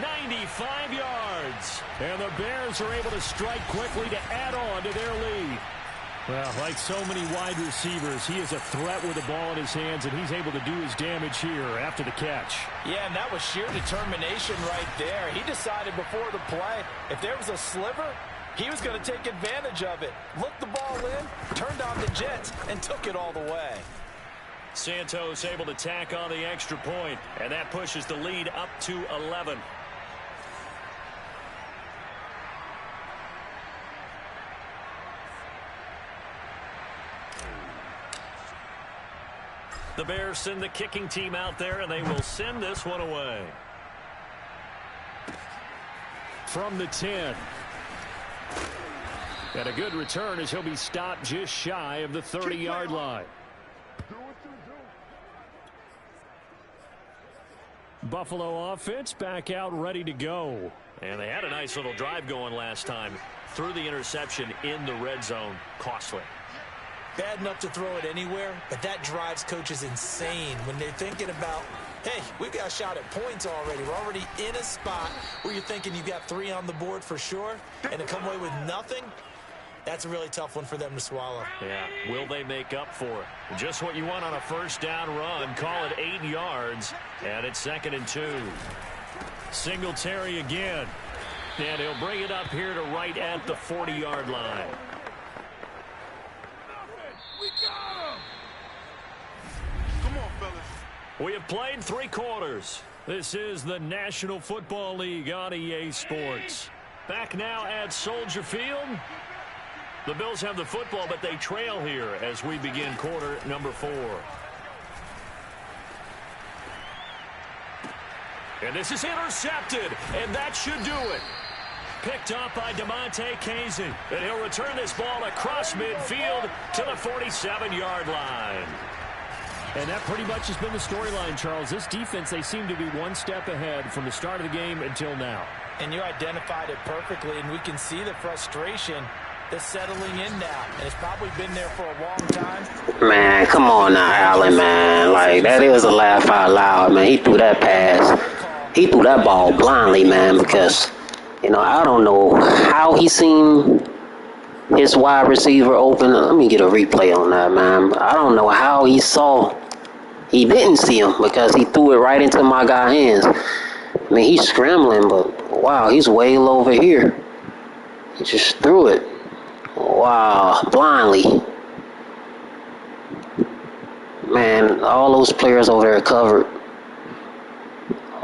95 yards. And the Bears are able to strike quickly to add on to their lead. Well, like so many wide receivers, he is a threat with the ball in his hands, and he's able to do his damage here after the catch. Yeah, and that was sheer determination right there. He decided before the play, if there was a sliver, he was going to take advantage of it. Looked the ball in, turned on the Jets, and took it all the way. Santos able to tack on the extra point, and that pushes the lead up to 11. The Bears send the kicking team out there, and they will send this one away. From the 10. And a good return as he'll be stopped just shy of the 30-yard line. Buffalo offense back out ready to go. And they had a nice little drive going last time. Threw the interception in the red zone. Costly. Bad enough to throw it anywhere, but that drives coaches insane when they're thinking about, hey, we've got a shot at points already. We're already in a spot where you're thinking you've got 3 on the board for sure, and to come away with nothing, that's a really tough one for them to swallow. Yeah, will they make up for it? Just what you want on a first down run. Call it 8 yards, and it's 2nd and 2. Singletary again, and he'll bring it up here to right at the 40-yard line. We got him! Come on, fellas. We have played 3 quarters. This is the National Football League on EA Sports. Back now at Soldier Field. The Bills have the football, but they trail here as we begin quarter number 4. And this is intercepted, and that should do it. Picked up by DeMonte Casey, and he'll return this ball across midfield to the 47-yard line. And that pretty much has been the storyline, Charles. This defense, they seem to be one step ahead from the start of the game until now. And you identified it perfectly, and we can see the frustration that's settling in now. And it's probably been there for a long time. Man, come on now, Allen, man. Like, that is a laugh out loud, man. He threw that pass. He threw that ball blindly, man, because, you know, I don't know how he seen his wide receiver open. Let me get a replay on that, man. I don't know how he saw. He didn't see him because he threw it right into my guy's hands. I mean, he's scrambling, but, wow, he's way low over here. He just threw it. Wow, blindly. Man, all those players over there covered.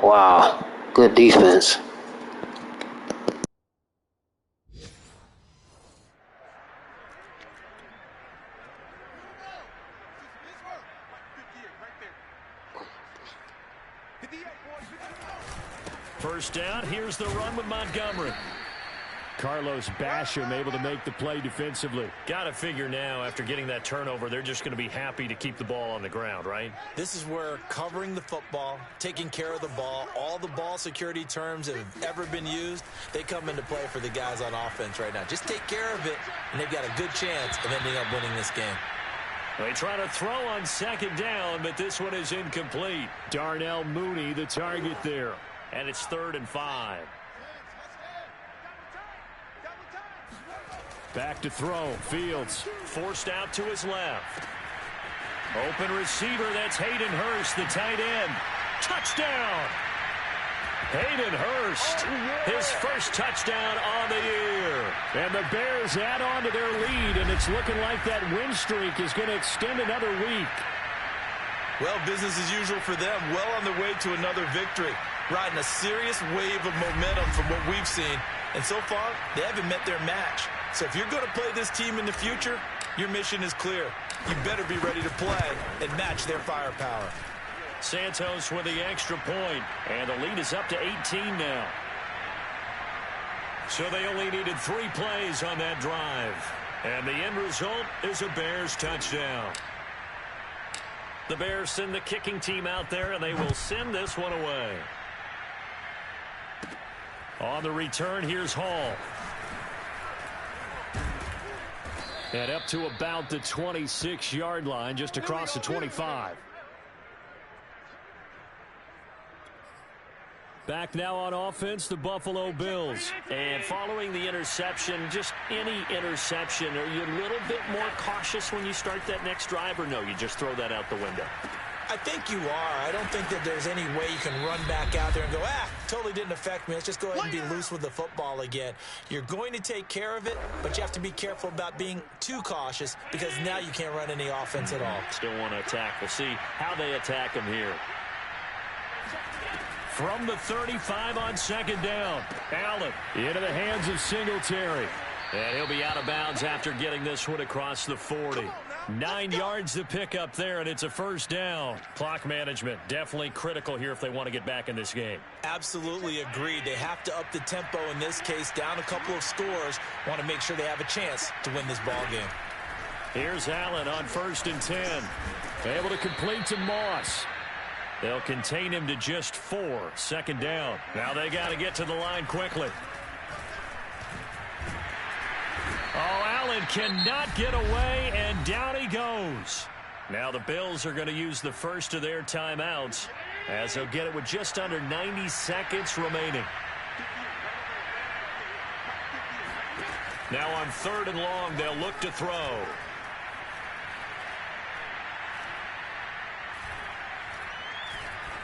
Wow, good defense. First down, here's the run with Montgomery. Carlos Basham able to make the play defensively. Got to figure now, after getting that turnover, they're just going to be happy to keep the ball on the ground, right? This is where covering the football, taking care of the ball, all the ball security terms that have ever been used, they come into play for the guys on offense right now. Just take care of it, and they've got a good chance of ending up winning this game. They try to throw on 2nd down, but this one is incomplete. Darnell Mooney, the target there. And it's 3rd and 5. Back to throw. Fields. Forced out to his left. Open receiver. That's Hayden Hurst, the tight end. Touchdown. Hayden Hurst. His first touchdown on the year. And the Bears add on to their lead, and it's looking like that win streak is going to extend another week. Well, business as usual for them. Well on their way to another victory. Riding a serious wave of momentum from what we've seen. And so far, they haven't met their match. So if you're going to play this team in the future, your mission is clear. You better be ready to play and match their firepower. Santos with the extra point, and the lead is up to 18 now. So they only needed 3 plays on that drive. And the end result is a Bears touchdown. The Bears send the kicking team out there, and they will send this one away. On the return, here's Hall. And up to about the 26-yard line, just across the 25. Back now on offense, the Buffalo Bills. And following the interception, just any interception, are you a little bit more cautious when you start that next drive, or no, you just throw that out the window? I think you are. I don't think that there's any way you can run back out there and go, totally didn't affect me. Let's just go ahead and be loose with the football again. You're going to take care of it, but you have to be careful about being too cautious because now you can't run any offense at all. Still want to attack. We'll see how they attack him here. From the 35 on 2nd down, Allen into the hands of Singletary. And he'll be out of bounds after getting this one across the 40. 9 yards to pick up there, and it's a first down. Clock management definitely critical here if they want to get back in this game. Absolutely agreed. They have to up the tempo in this case, down a couple of scores. Want to make sure they have a chance to win this ball game. Here's Allen on 1st and 10. Able to complete to Moss. They'll contain him to just 4. Second down. Now they got to get to the line quickly. Oh, Allen cannot get away, and down he goes. Now the Bills are going to use the first of their timeouts as they'll get it with just under 90 seconds remaining. Now on 3rd and long, they'll look to throw.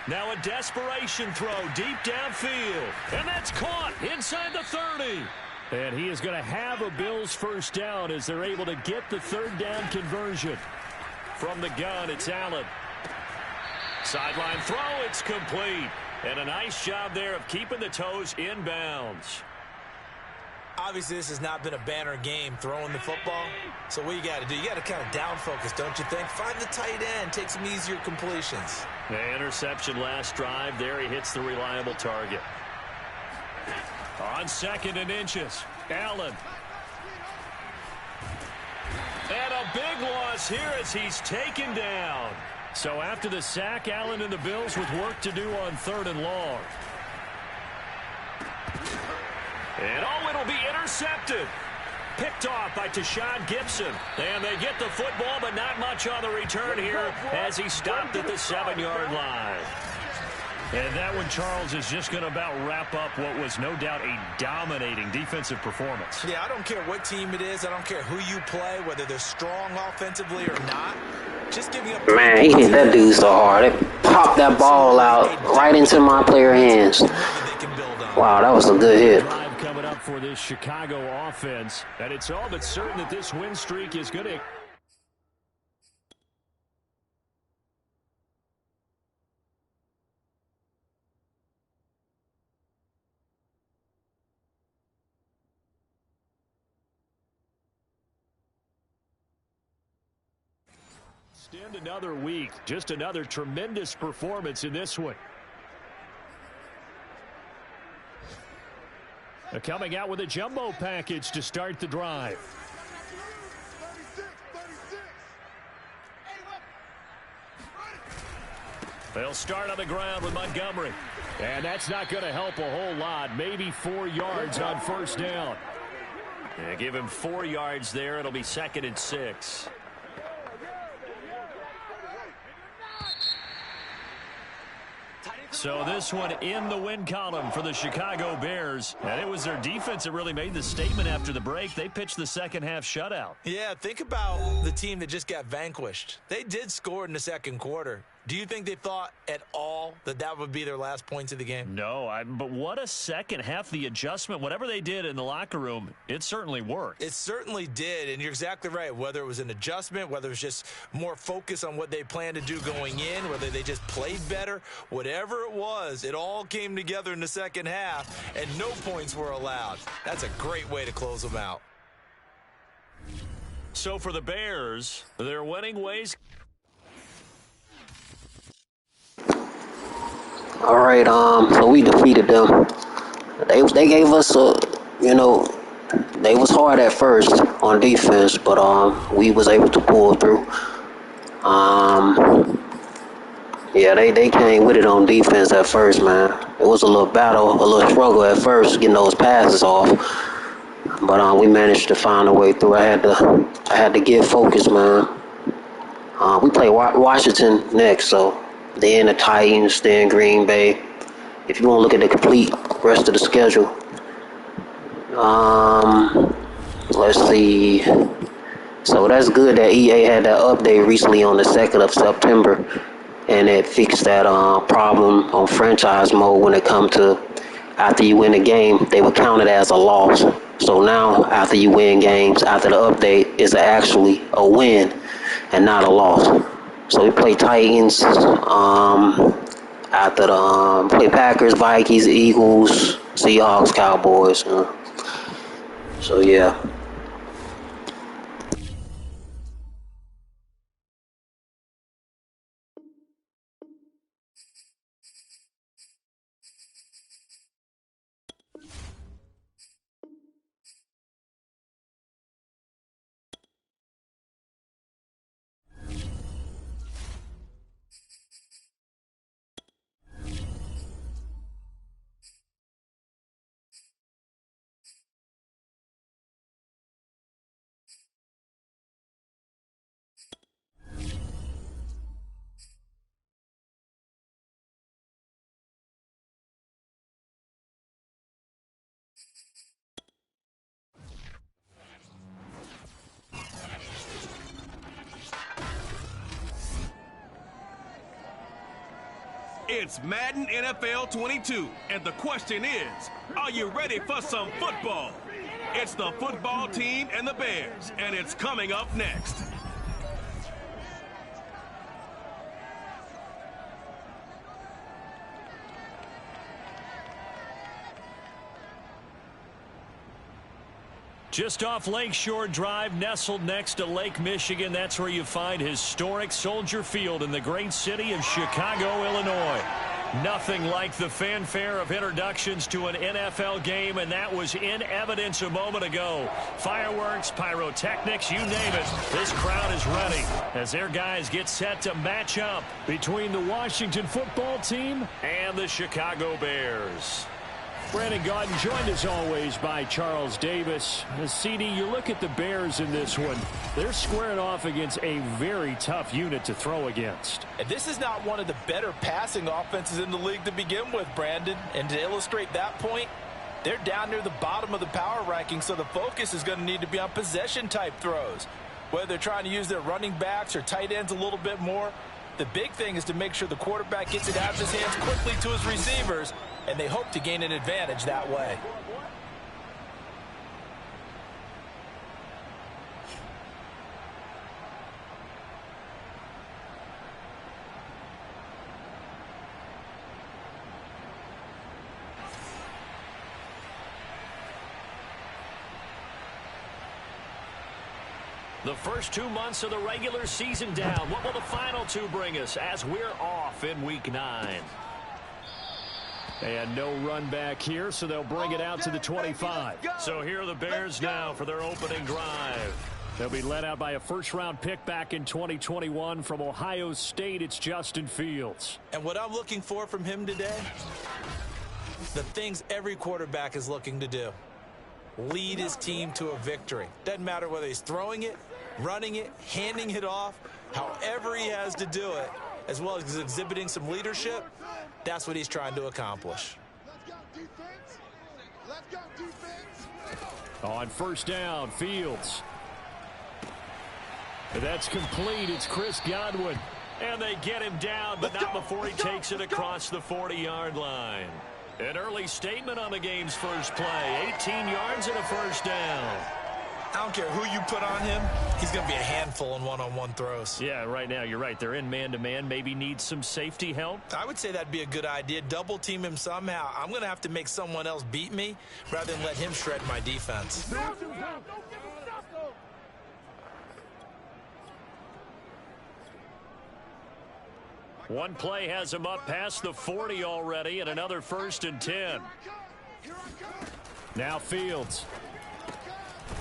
Now a desperation throw deep downfield. And that's caught inside the 30. And he is going to have a Bills first down as they're able to get the 3rd down conversion. From the gun, it's Allen. Sideline throw, it's complete. And a nice job there of keeping the toes in bounds. Obviously, this has not been a banner game throwing the football. So what you got to do, you got to kind of down focus, don't you think? Find the tight end, take some easier completions. The interception last drive. There he hits the reliable target. On 2nd and inches, Allen. And a big loss here as he's taken down. So after the sack, Allen and the Bills with work to do on 3rd and long. And oh, it'll be intercepted. Picked off by Tashawn Gibson. And they get the football, but not much on the return here as he stopped at the 7-yard line. And that one, Charles, is just going to about wrap up what was no doubt a dominating defensive performance. Yeah, I don't care what team it is. I don't care who you play, whether they're strong offensively or not. Just giving up. Man, he hit that dude so hard. It popped that ball out right into my player hands. Wow, that was a good hit. Coming up for this Chicago offense, and it's all but certain that this win streak is going to... Extend another week. Just another tremendous performance in this one. They're coming out with a jumbo package to start the drive. They'll start on the ground with Montgomery. And that's not going to help a whole lot. Maybe 4 yards on 1st down. Yeah, give him 4 yards there. It'll be 2nd and 6. So this one in the win column for the Chicago Bears. And it was their defense that really made the statement after the break. They pitched the second half shutout. Yeah, think about the team that just got vanquished. They did score in the 2nd quarter. Do you think they thought at all that that would be their last points of the game? No, but what a second half. The adjustment, whatever they did in the locker room, it certainly worked. It certainly did, and you're exactly right. Whether it was an adjustment, whether it was just more focus on what they planned to do going in, whether they just played better, whatever it was, it all came together in the second half, and no points were allowed. That's a great way to close them out. So for the Bears, their winning ways... All right, so we defeated them. They gave us they was hard at first on defense, but we was able to pull through. Yeah, they came with it on defense at first, man. It was a little battle, a little struggle at first getting those passes off, but we managed to find a way through. I had to get focused, man. We play Washington next, so. Then the Titans, then Green Bay. If you want to look at the complete rest of the schedule, let's see. So that's good that EA had that update recently on the 2nd of September, and it fixed that problem on franchise mode when it comes to after you win a game, they would count it as a loss. So now after you win games, after the update, it's actually a win and not a loss. So we play Titans, after play Packers, Vikings, Eagles, Seahawks, Cowboys. So yeah. It's Madden NFL 22, and the question is, are you ready for some football? It's the football team and the Bears, and it's coming up next. Just off Lakeshore Drive, nestled next to Lake Michigan. That's where you find historic Soldier Field in the great city of Chicago, Illinois. Nothing like the fanfare of introductions to an NFL game, and that was in evidence a moment ago. Fireworks, pyrotechnics, you name it. This crowd is ready as their guys get set to match up between the Washington football team and the Chicago Bears. Brandon Gaudin joined as always by Charles Davis. CD, you look at the Bears in this one. They're squaring off against a very tough unit to throw against. And this is not one of the better passing offenses in the league to begin with, Brandon. And to illustrate that point, they're down near the bottom of the power ranking, so the focus is going to need to be on possession-type throws. Whether they're trying to use their running backs or tight ends a little bit more, the big thing is to make sure the quarterback gets it out of his hands quickly to his receivers, and they hope to gain an advantage that way. The first 2 months of the regular season down. What will the final two bring us as we're off in Week 9? And no run back here, so they'll bring it out to the 25. So here are the Bears now for their opening drive. They'll be led out by a first-round pick back in 2021 from Ohio State. It's Justin Fields. And what I'm looking for from him today, the things every quarterback is looking to do. Lead his team to a victory. Doesn't matter whether he's throwing it, running it, handing it off, however he has to do it, as well as exhibiting some leadership, that's what he's trying to accomplish. Let's go, defense. Let's go, defense. On first down, Fields. And that's complete. It's Chris Godwin. And they get him down, but not before he takes it across the 40-yard line. An early statement on the game's first play. 18 yards and a first down. I don't care who you put on him. He's going to be a handful in one-on-one throws. Yeah, right now, you're right. They're in man-to-man. Maybe needs some safety help. I would say that'd be a good idea. Double team him somehow. I'm going to have to make someone else beat me rather than let him shred my defense. One play has him up past the 40 already, and another 1st and 10. Now Fields.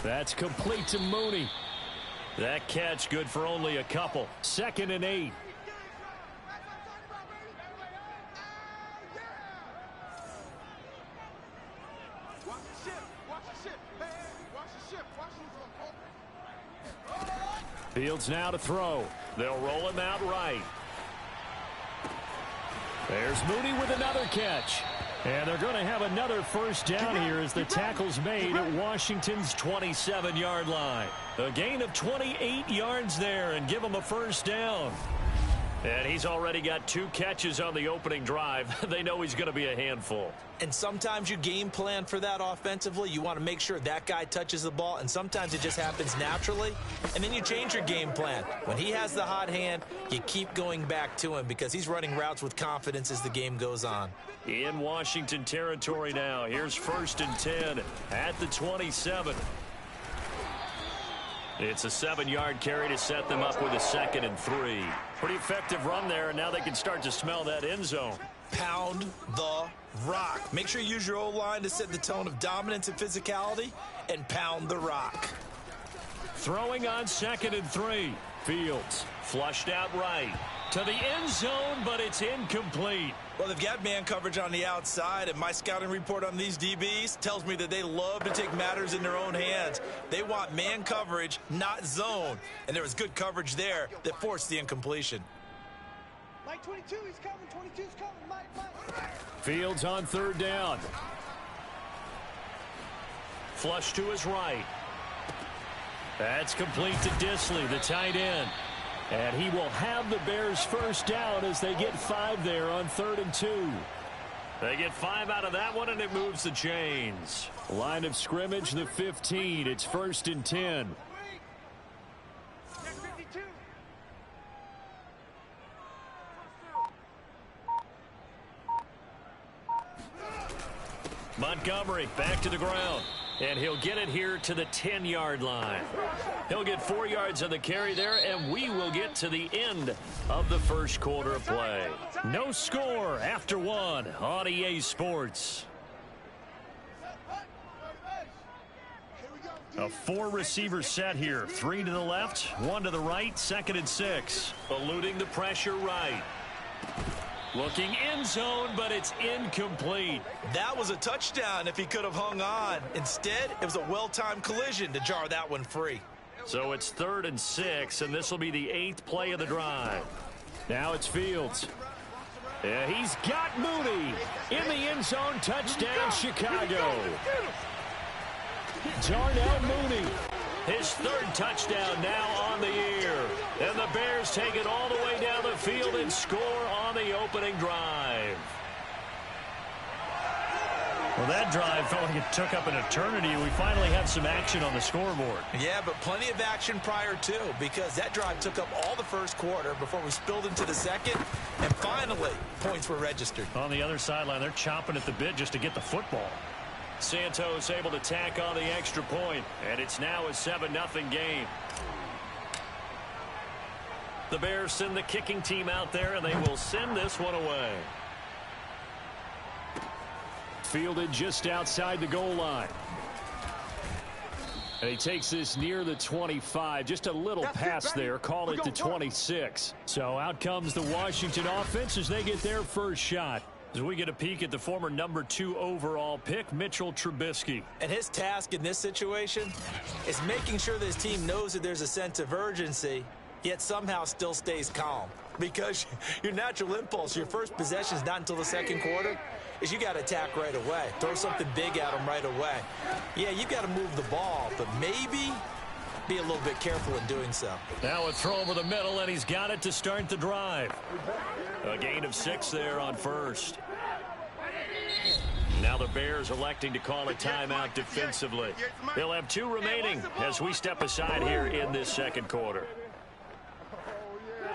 That's complete to Mooney. That catch good for only a couple. 2nd and 8. Fields now to throw. They'll roll him out right. There's Mooney with another catch. And they're going to have another first down here as the tackle's made at Washington's 27-yard line. A gain of 28 yards there and give him a first down. And he's already got 2 catches on the opening drive. They know he's going to be a handful. And sometimes you game plan for that offensively. You want to make sure that guy touches the ball, and sometimes it just happens naturally. And then you change your game plan. When he has the hot hand, you keep going back to him because he's running routes with confidence as the game goes on. In Washington territory now. Here's 1st and 10 at the 27. It's a 7-yard carry to set them up with a 2nd and 3. Pretty effective run there, and now they can start to smell that end zone. Pound the rock. Make sure you use your O-line to set the tone of dominance and physicality, and pound the rock. Throwing on 2nd and 3. Fields flushed out right to the end zone, but it's incomplete. Well, they've got man coverage on the outside, and my scouting report on these DBs tells me that they love to take matters in their own hands. They want man coverage, not zone. And there was good coverage there that forced the incompletion. Mike 22, he's coming. 22's coming. Mike. Fields on 3rd down. Flush to his right. That's complete to Disley, the tight end. And he will have the Bears first down as they get 5 there on 3rd and 2. They get 5 out of that one, and it moves the chains. Line of scrimmage, the 15. It's 1st and 10. Montgomery back to the ground. And he'll get it here to the 10-yard line. He'll get 4 yards on the carry there, and we will get to the end of the first quarter of play. No score after 1 on EA Sports. A 4-receiver set here. 3 to the left, 1 to the right, 2nd and 6. Eluding the pressure right. Looking end zone, but it's incomplete. That was a touchdown if he could have hung on. Instead, it was a well-timed collision to jar that one free. So it's 3rd and 6, and this will be the 8th play of the drive. Now it's Fields. Yeah, he's got Mooney in the end zone. Touchdown, Chicago. Darnell Mooney. His 3rd touchdown now on the year. And the Bears take it all the way down the field and score on the opening drive. Well, that drive felt like it took up an eternity. We finally had some action on the scoreboard. Yeah, but plenty of action prior to, because that drive took up all the first quarter before we spilled into the second, and finally, points were registered. On the other sideline, they're chomping at the bit just to get the football. Santos able to tack on the extra point, and it's now a 7-0 game. The Bears send the kicking team out there, and they will send this one away. Fielded just outside the goal line. And he takes this near the 25. Just a little pass there. Call it the 26. So out comes the Washington offense as they get their first shot. As we get a peek at the former number 2 overall pick, Mitchell Trubisky. And his task in this situation is making sure that his team knows that there's a sense of urgency, yet somehow still stays calm. Because your natural impulse, your first possession is not until the second quarter, is you got to attack right away. Throw something big at them right away. Yeah, you've got to move the ball, but maybe be a little bit careful in doing so. Now a throw over the middle, and he's got it to start the drive. A gain of 6 there on first. Now the Bears electing to call a timeout defensively. They'll have 2 remaining as we step aside here in this second quarter.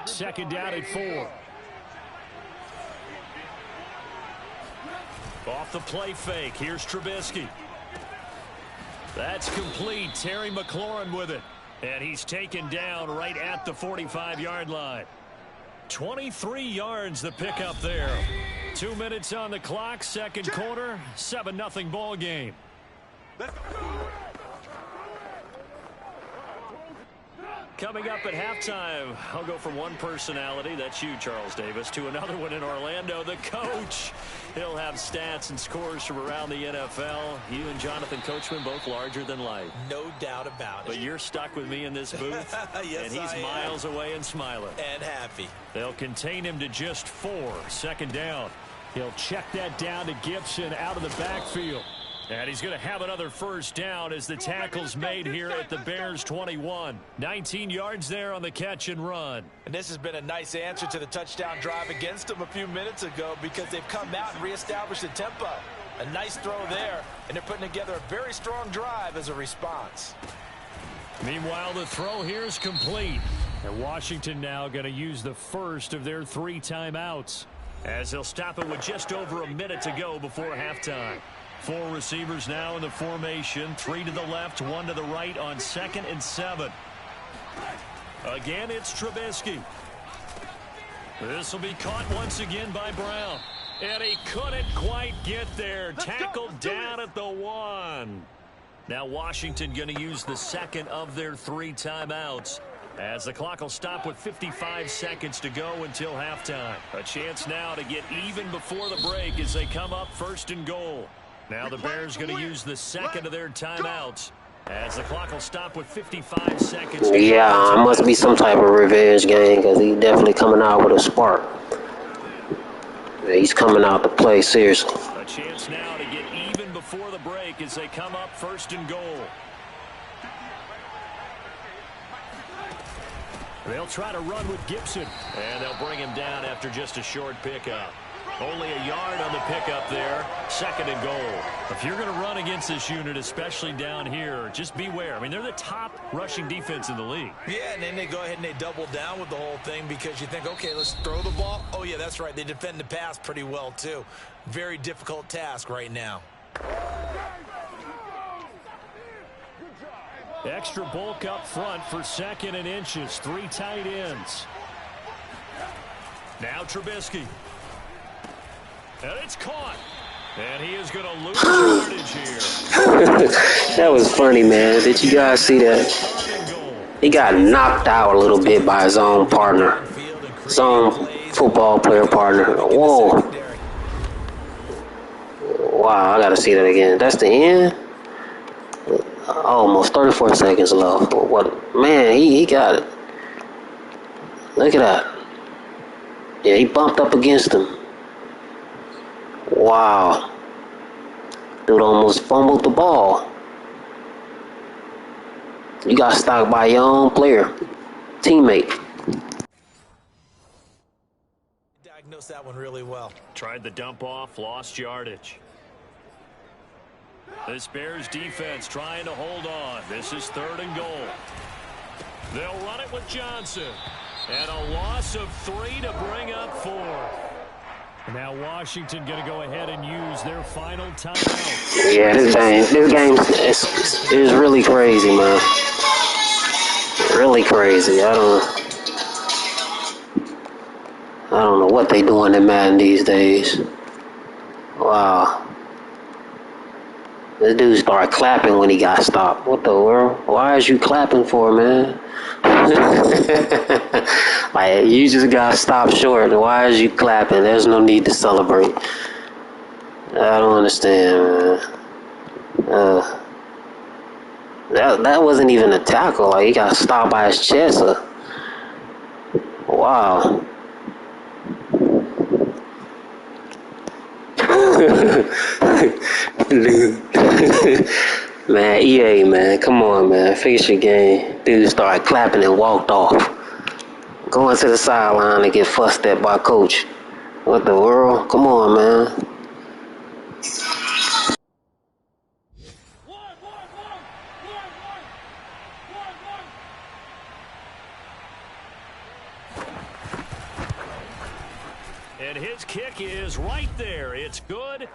2nd down at 4. Off the play fake. Here's Trubisky. That's complete. Terry McLaurin with it. And he's taken down right at the 45-yard line. 23 yards the pickup there. 2 minutes on the clock, second quarter, 7-0 ball game. Coming up at halftime, I'll go from one personality, that's you, Charles Davis, to another one in Orlando, the coach. He'll have stats and scores from around the NFL. You and Jonathan Coachman both larger than life. No doubt about it. But you're stuck with me in this booth, yes, and he's miles away and smiling. And happy. They'll contain him to just 4, 2nd down. He'll check that down to Gibson out of the backfield. And he's going to have another first down as the tackle's made here at the Bears 21. 19 yards there on the catch and run. And this has been a nice answer to the touchdown drive against them a few minutes ago because they've come out and reestablished the tempo. A nice throw there, and they're putting together a very strong drive as a response. Meanwhile, the throw here is complete. And Washington now going to use the first of their 3 timeouts. As they'll stop it with just over a minute to go before halftime. 4 receivers now in the formation. 3 to the left, 1 to the right on 2nd and 7. Again, it's Trubisky. This will be caught once again by Brown. And he couldn't quite get there. Tackled down at the 1. Now Washington going to use the second of their 3 timeouts. As the clock will stop with 55 seconds to go until halftime. A chance now to get even before the break as they come up 1st and goal. Now the Bears going to use the second of their timeouts as the clock will stop with 55 seconds. Yeah, it must be some type of revenge game because he's definitely coming out with a spark. Yeah, he's coming out to play seriously. A chance now to get even before the break as they come up 1st and goal. They'll try to run with Gibson. And they'll bring him down after just a short pickup. Only a yard on the pickup there. 2nd and goal. If you're going to run against this unit, especially down here, just beware. I mean, they're the top rushing defense in the league. Yeah, and then they go ahead and they double down with the whole thing because you think, okay, let's throw the ball. Oh, yeah, that's right. They defend the pass pretty well, too. Very difficult task right now. Extra bulk up front for 2nd and inches. 3 tight ends. Now Trubisky. And it's caught. And he is going to lose yardage here. That was funny, man. Did you guys see that? He got knocked out a little bit by his own partner. His own football player partner. Whoa. Wow, I got to see that again. That's the end? Almost 34 seconds left. What? Man, he got it. Look at that. Yeah, he bumped up against him. Wow. Dude almost fumbled the ball. You got stopped by your own player, teammate. Diagnosed that one really well. Tried the dump off, lost yardage. This Bears defense trying to hold on. This is 3rd and goal. They'll run it with Johnson. And a loss of 3 to bring up 4. Now Washington going to go ahead and use their final timeout. Yeah, this game is really crazy, man. Really crazy. I don't know what they doing in Madden these days. Wow. This dude started clapping when he got stopped. What the world? Why is you clapping for, man? Like, you just got stopped short. Why is you clapping? There's no need to celebrate. I don't understand, man. That wasn't even a tackle. Like, he got stopped by his chest. Wow. Man, EA, man, come on, man, fix your game. Dude started clapping and walked off. Going to the sideline and get fussed at by coach. What the world? Come on, man. And his kick is right there. It's good.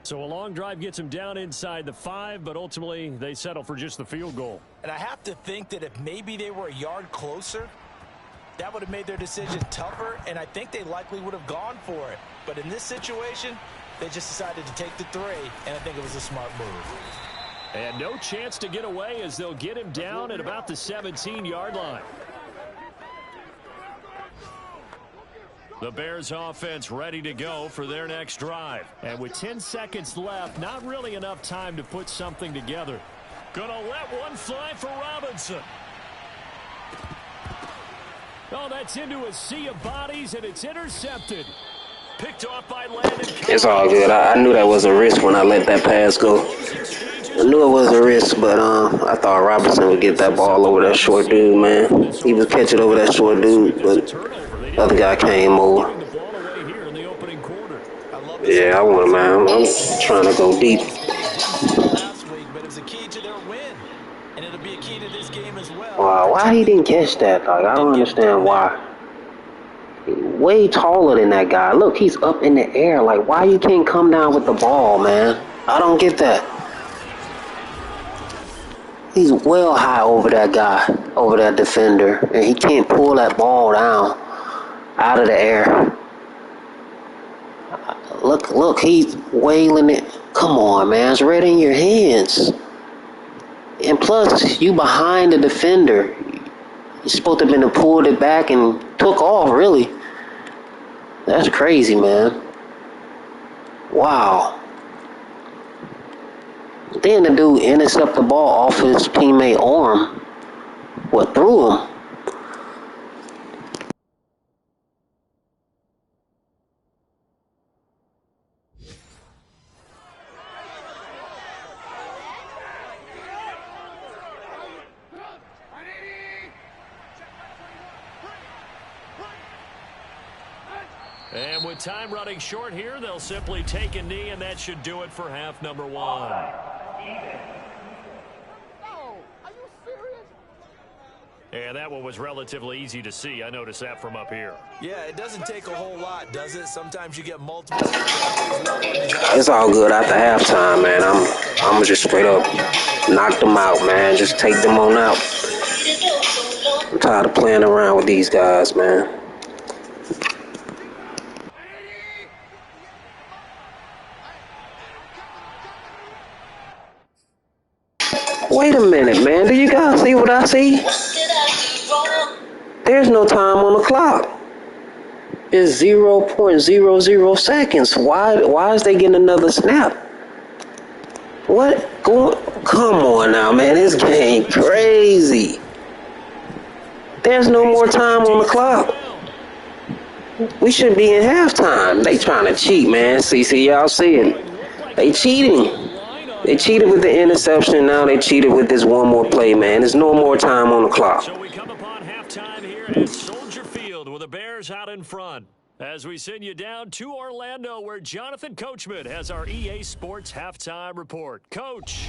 So a long drive gets him down inside the 5, but ultimately they settle for just the field goal. And I have to think that if maybe they were a yard closer, that would have made their decision tougher, and I think they likely would have gone for it. But in this situation, they just decided to take the 3, and I think it was a smart move. And no chance to get away as they'll get him down at about the 17-yard line. The Bears offense ready to go for their next drive. And with 10 seconds left, not really enough time to put something together. Gonna let one fly for Robinson. Oh, that's into a sea of bodies, and it's intercepted. Picked off by Landon. It's all good. I knew that was a risk when I let that pass go. I knew it was a risk, but I thought Robinson would get that ball over that short dude, man. He was catching over that short dude, but the other guy came over. Yeah, I want, man. I'm trying to go deep. But it was a key to their win, and it'll be a key to this game as well. Wow, why he didn't catch that? Like, I don't understand why. Way taller than that guy. Look, he's up in the air. Like, why you can't come down with the ball, man? I don't get that. He's well high over that guy, over that defender, and he can't pull that ball down out of the air. Look, he's wailing it. Come on, man, it's right in your hands. And plus, you behind the defender. You're supposed to have been pulled it back and took off, really. That's crazy, man. Wow. Then the dude intercepted the ball off his teammate arm. What, threw him? And with time running short here, they'll simply take a knee, and that should do it for half number one. Yeah, that one was relatively easy to see. I noticed that from up here. Yeah, it doesn't take a whole lot, does it? Sometimes you get multiple. It's all good after halftime, man. I'm just straight up knock them out, man. Just take them on out. I'm tired of playing around with these guys, man. Wait a minute, man. Do you guys see what I see? There's no time on the clock. It's 0.00 seconds. Why is they getting another snap? What? Come on now, man. This game crazy. There's no more time on the clock. We should be in halftime. They trying to cheat, man. See, y'all see it. They cheating. They cheated with the interception. Now they cheated with this one more play, man. There's no more time on the clock. So we come upon halftime here at Soldier Field with the Bears out in front. As we send you down to Orlando, where Jonathan Coachman has our EA Sports halftime report. Coach.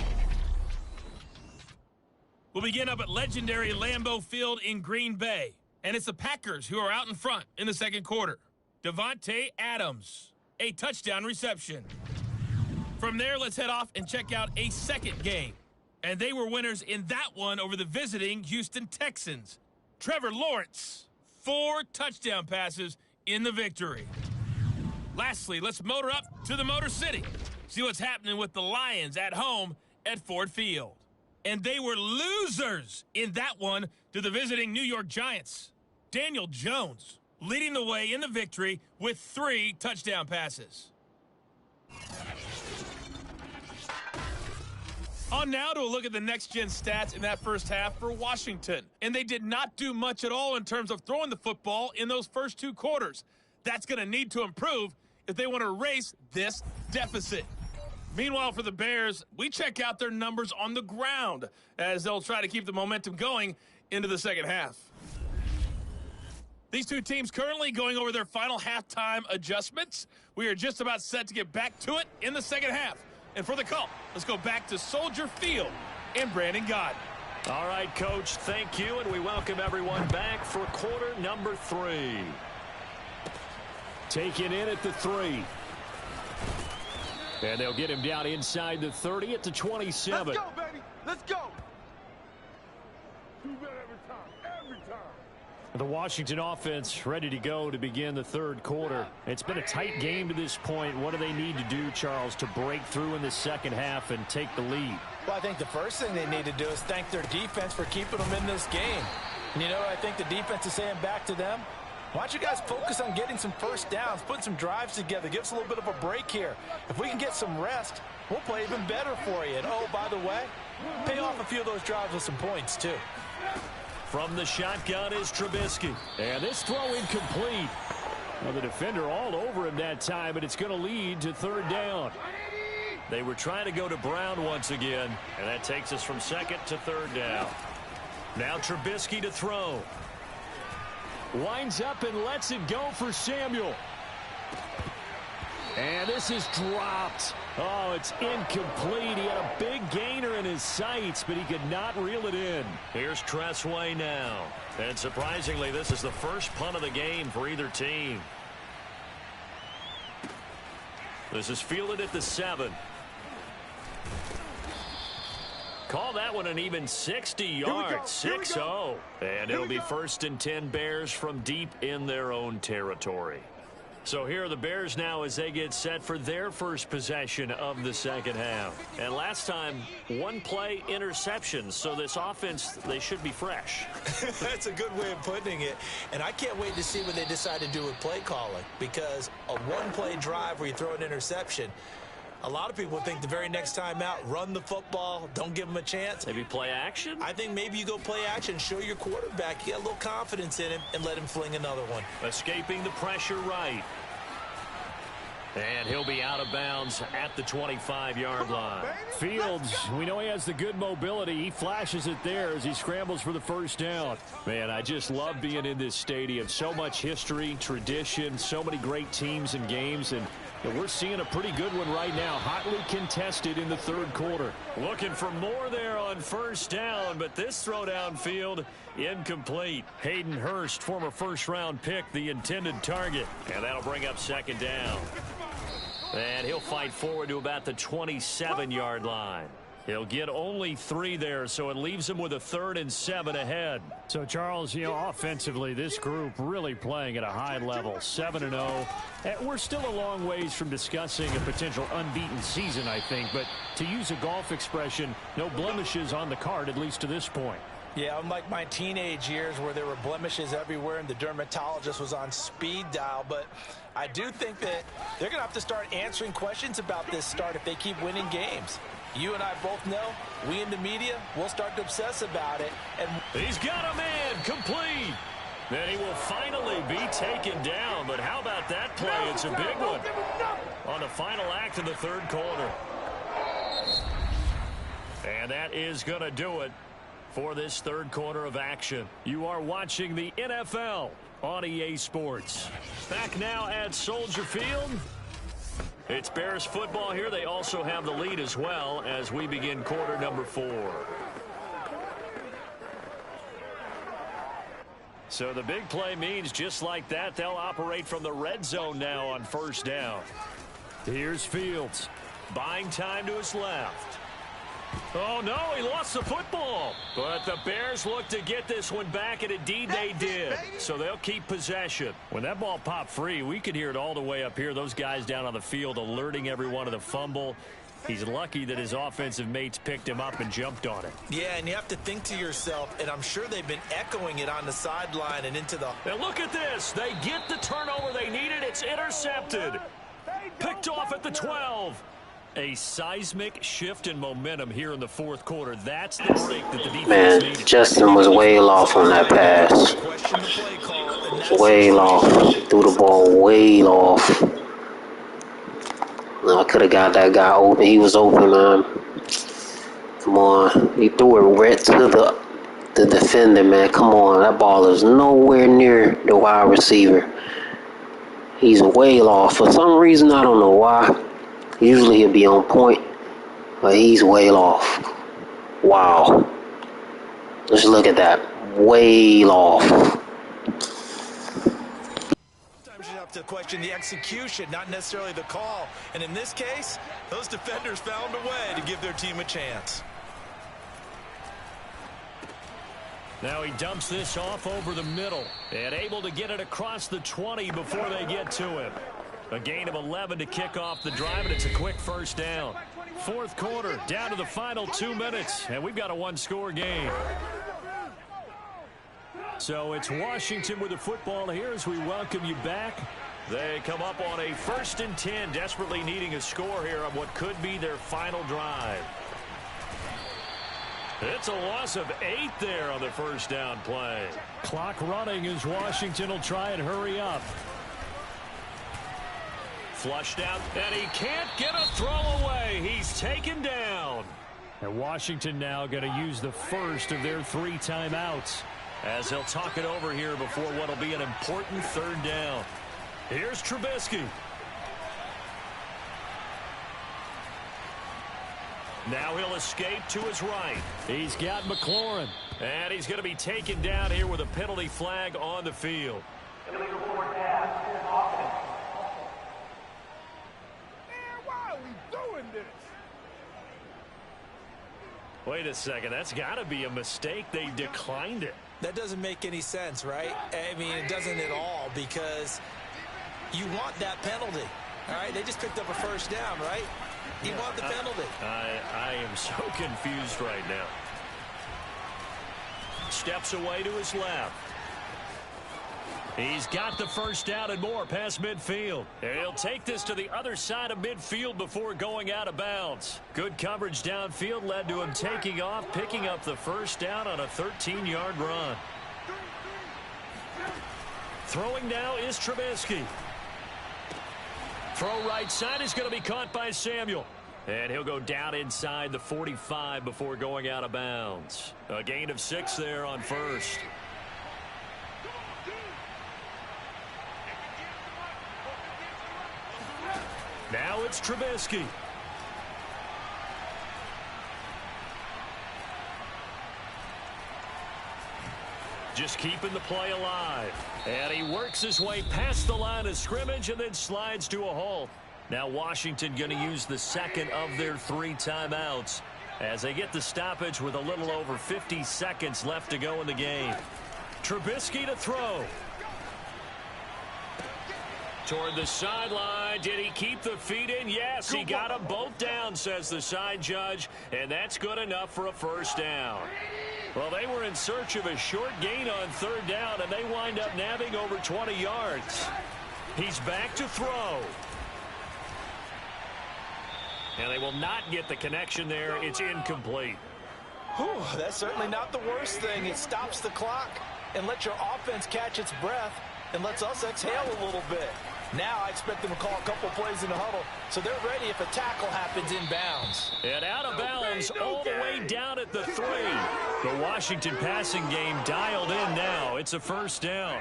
We'll begin up at legendary Lambeau Field in Green Bay. And it's the Packers who are out in front in the second quarter. Devontae Adams, a touchdown reception. From there, let's head off and check out a second game. And they were winners in that one over the visiting Houston Texans. Trevor Lawrence, 4 touchdown passes in the victory. Lastly, let's motor up to the Motor City. See what's happening with the Lions at home at Ford Field. And they were losers in that one to the visiting New York Giants. Daniel Jones leading the way in the victory with 3 touchdown passes. On now to a look at the next-gen stats in that first half for Washington. And they did not do much at all in terms of throwing the football in those first 2 quarters. That's going to need to improve if they want to erase this deficit. Meanwhile, for the Bears, we check out their numbers on the ground as they'll try to keep the momentum going into the second half. These two teams currently going over their final halftime adjustments. We are just about set to get back to it in the second half. And for the call, let's go back to Soldier Field and Brandon Gott. All right, Coach, thank you, and we welcome everyone back for quarter number 3. Taken in at the 3. And they'll get him down inside the 30 at the 27. Let's go, baby. Let's go. Do that every time. The Washington offense ready to go to begin the third quarter. It's been a tight game to this point. What do they need to do, Charles, to break through in the second half and take the lead? Well, I think the first thing they need to do is thank their defense for keeping them in this game. And you know what I think the defense is saying back to them? Why don't you guys focus on getting some first downs, putting some drives together, give us a little bit of a break here. If we can get some rest, we'll play even better for you. And, oh, by the way, pay off a few of those drives with some points, too. From the shotgun is Trubisky. And this throw incomplete. Well, the defender all over him that time, but it's going to lead to third down. They were trying to go to Brown once again, and that takes us from second to third down. Now Trubisky to throw. Winds up and lets it go for Samuel. And this is dropped. Oh, it's incomplete. He had a big gainer in his sights, but he could not reel it in. Here's Tressway now. And surprisingly, this is the first punt of the game for either team. This is fielded at the 7. Call that one an even 60 yards, 6-0. And it'll be 1st and 10 Bears from deep in their own territory. So here are the Bears now as they get set for their first possession of the second half. And last time, 1-play interception. So this offense, they should be fresh. That's a good way of putting it. And I can't wait to see what they decide to do with play calling. Because a 1-play drive where you throw an interception, a lot of people think the very next time out, run the football, don't give them a chance. Maybe play action? I think maybe you go play action, show your quarterback you got a little confidence in him, and let him fling another one. Escaping the pressure right. And he'll be out of bounds at the 25-yard line. Fields, we know he has the good mobility. He flashes it there as he scrambles for the first down. Man, I just love being in this stadium. So much history, tradition, so many great teams and games, and we're seeing a pretty good one right now, hotly contested in the third quarter. Looking for more there on first down, but this throw downfield incomplete. Hayden Hurst, former first-round pick, the intended target, and that'll bring up second down. And he'll fight forward to about the 27-yard line. He'll get only 3 there, so it leaves him with a 3rd and 7 ahead. So, Charles, offensively, this group really playing at a high level, 7-0. We're still a long ways from discussing a potential unbeaten season, I think. But to use a golf expression, no blemishes on the card, at least to this point. Yeah, unlike my teenage years where there were blemishes everywhere and the dermatologist was on speed dial. But I do think that they're going to have to start answering questions about this start if they keep winning games. You and I both know, we in the media, we'll start to obsess about it. And he's got a man complete. Then he will finally be taken down. But how about that play? It's a big one on the final act of the third quarter. And that is going to do it for this third quarter of action. You are watching the NFL on EA Sports. Back now at Soldier Field. It's Bears football here. They also have the lead as well as we begin quarter number 4. So the big play means just like that, they'll operate from the red zone now on first down. Here's Fields. Buying time to his left. Oh, no, he lost the football. But the Bears look to get this one back, and indeed they did. So they'll keep possession. When that ball popped free, we could hear it all the way up here. Those guys down on the field alerting everyone of the fumble. He's lucky that his offensive mates picked him up and jumped on it. Yeah, and you have to think to yourself, and I'm sure they've been echoing it on the sideline and into the... And look at this. They get the turnover they needed. It's intercepted. Picked off at the 12. A seismic shift in momentum here in the fourth quarter. That's the break that the defense needed. Justin was way off on that pass. Way off. Threw the ball way off. I could have got that guy open. He was open, man. Come on. He threw it right to the defender, man. Come on. That ball is nowhere near the wide receiver. He's way off. For some reason, I don't know why. Usually he'll be on point, but he's way off. Wow. Let's look at that. Way off. Sometimes you have to question the execution, not necessarily the call. And in this case, those defenders found a way to give their team a chance. Now he dumps this off over the middle and able to get it across the 20 before they get to him. A gain of 11 to kick off the drive, and it's a quick first down. Fourth quarter, down to the final 2 minutes, and we've got a one-score game. So it's Washington with the football here as we welcome you back. They come up on a 1st and 10, desperately needing a score here on what could be their final drive. It's a loss of 8 there on the first down play. Clock running as Washington will try and hurry up. Flushed out, and he can't get a throw away. He's taken down. And Washington now going to use the first of their 3 timeouts as they'll talk it over here before what will be an important third down. Here's Trubisky. Now he'll escape to his right. He's got McLaurin. And he's going to be taken down here with a penalty flag on the field. Wait a second. That's got to be a mistake. They declined it. That doesn't make any sense, right? I mean, it doesn't at all because you want that penalty. All right, they just picked up a first down, right? You want the penalty. I am so confused right now. Steps away to his left. He's got the first down and more past midfield. He'll take this to the other side of midfield before going out of bounds. Good coverage downfield led to him taking off, picking up the first down on a 13-yard run. Throwing now is Trubisky. Throw right side is going to be caught by Samuel. And he'll go down inside the 45 before going out of bounds. A gain of 6 there on first. Now it's Trubisky. Just keeping the play alive. And he works his way past the line of scrimmage and then slides to a halt. Now Washington going to use the second of their 3 timeouts as they get the stoppage with a little over 50 seconds left to go in the game. Trubisky to throw. Toward the sideline. Did he keep the feet in? Yes, he got them both down, says the side judge, and that's good enough for a first down. Well, they were in search of a short gain on 3rd down, and they wind up nabbing over 20 yards. He's back to throw. And they will not get the connection there. It's incomplete. Whew, that's certainly not the worst thing. It stops the clock and lets your offense catch its breath and lets us exhale a little bit. Now I expect them to call a couple plays in the huddle, so they're ready if a tackle happens in bounds. And out of bounds all the way down at the 3. The Washington passing game dialed in now. It's a first down.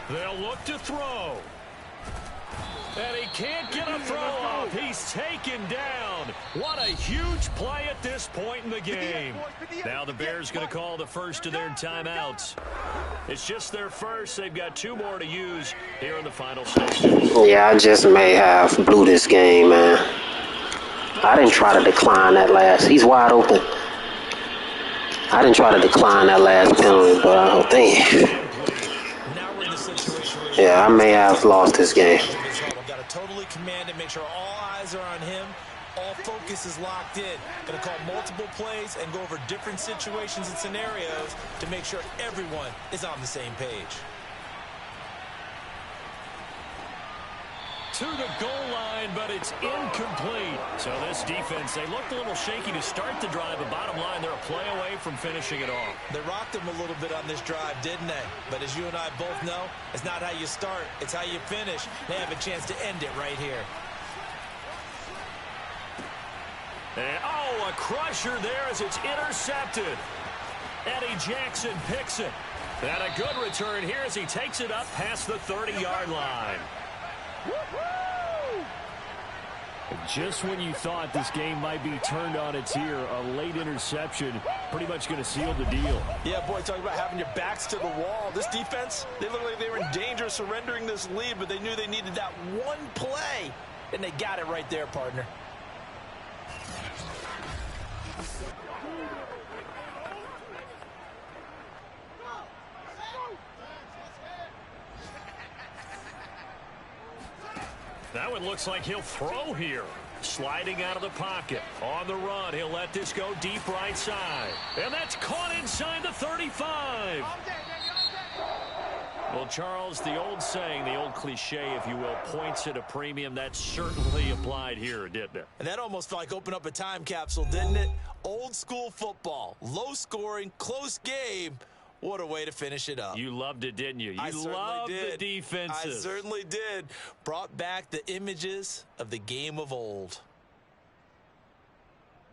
They'll look to throw. And he can't get a throw off. He's taken down. What a huge play at this point in the game. Now the Bears going to call the first of their timeouts. It's just their first. They've got 2 more to use here in the final stages. Yeah, I just may have blew this game, man. I didn't try to decline that last. He's wide open. I didn't try to decline that last penalty, but I don't think. Yeah, I may have lost this game. Got to totally command it, make sure all eyes are on him. All focus is locked in. Going to call multiple plays and go over different situations and scenarios to make sure everyone is on the same page. To the goal line, but it's incomplete. So this defense, they looked a little shaky to start the drive, but bottom line, they're a play away from finishing it off. They rocked him a little bit on this drive, didn't they? But as you and I both know, it's not how you start, it's how you finish. They have a chance to end it right here. And, oh, a crusher there as it's intercepted. Eddie Jackson picks it. And a good return here as he takes it up past the 30-yard line. Just when you thought this game might be turned on its ear, a late interception pretty much going to seal the deal. Yeah, boy, talking about having your backs to the wall. This defense, they look like they were in danger of surrendering this lead, but they knew they needed that one play, and they got it right there, partner. Now it looks like he'll throw here. Sliding out of the pocket. On the run, he'll let this go deep right side. And that's caught inside the 35. Well, Charles, the old saying, the old cliche, if you will, points at a premium. That certainly applied here, didn't it? And that almost felt like open up a time capsule, didn't it? Old school football. Low scoring, close game. What a way to finish it up. You loved it, didn't you? You loved the defenses. I certainly did. Brought back the images of the game of old.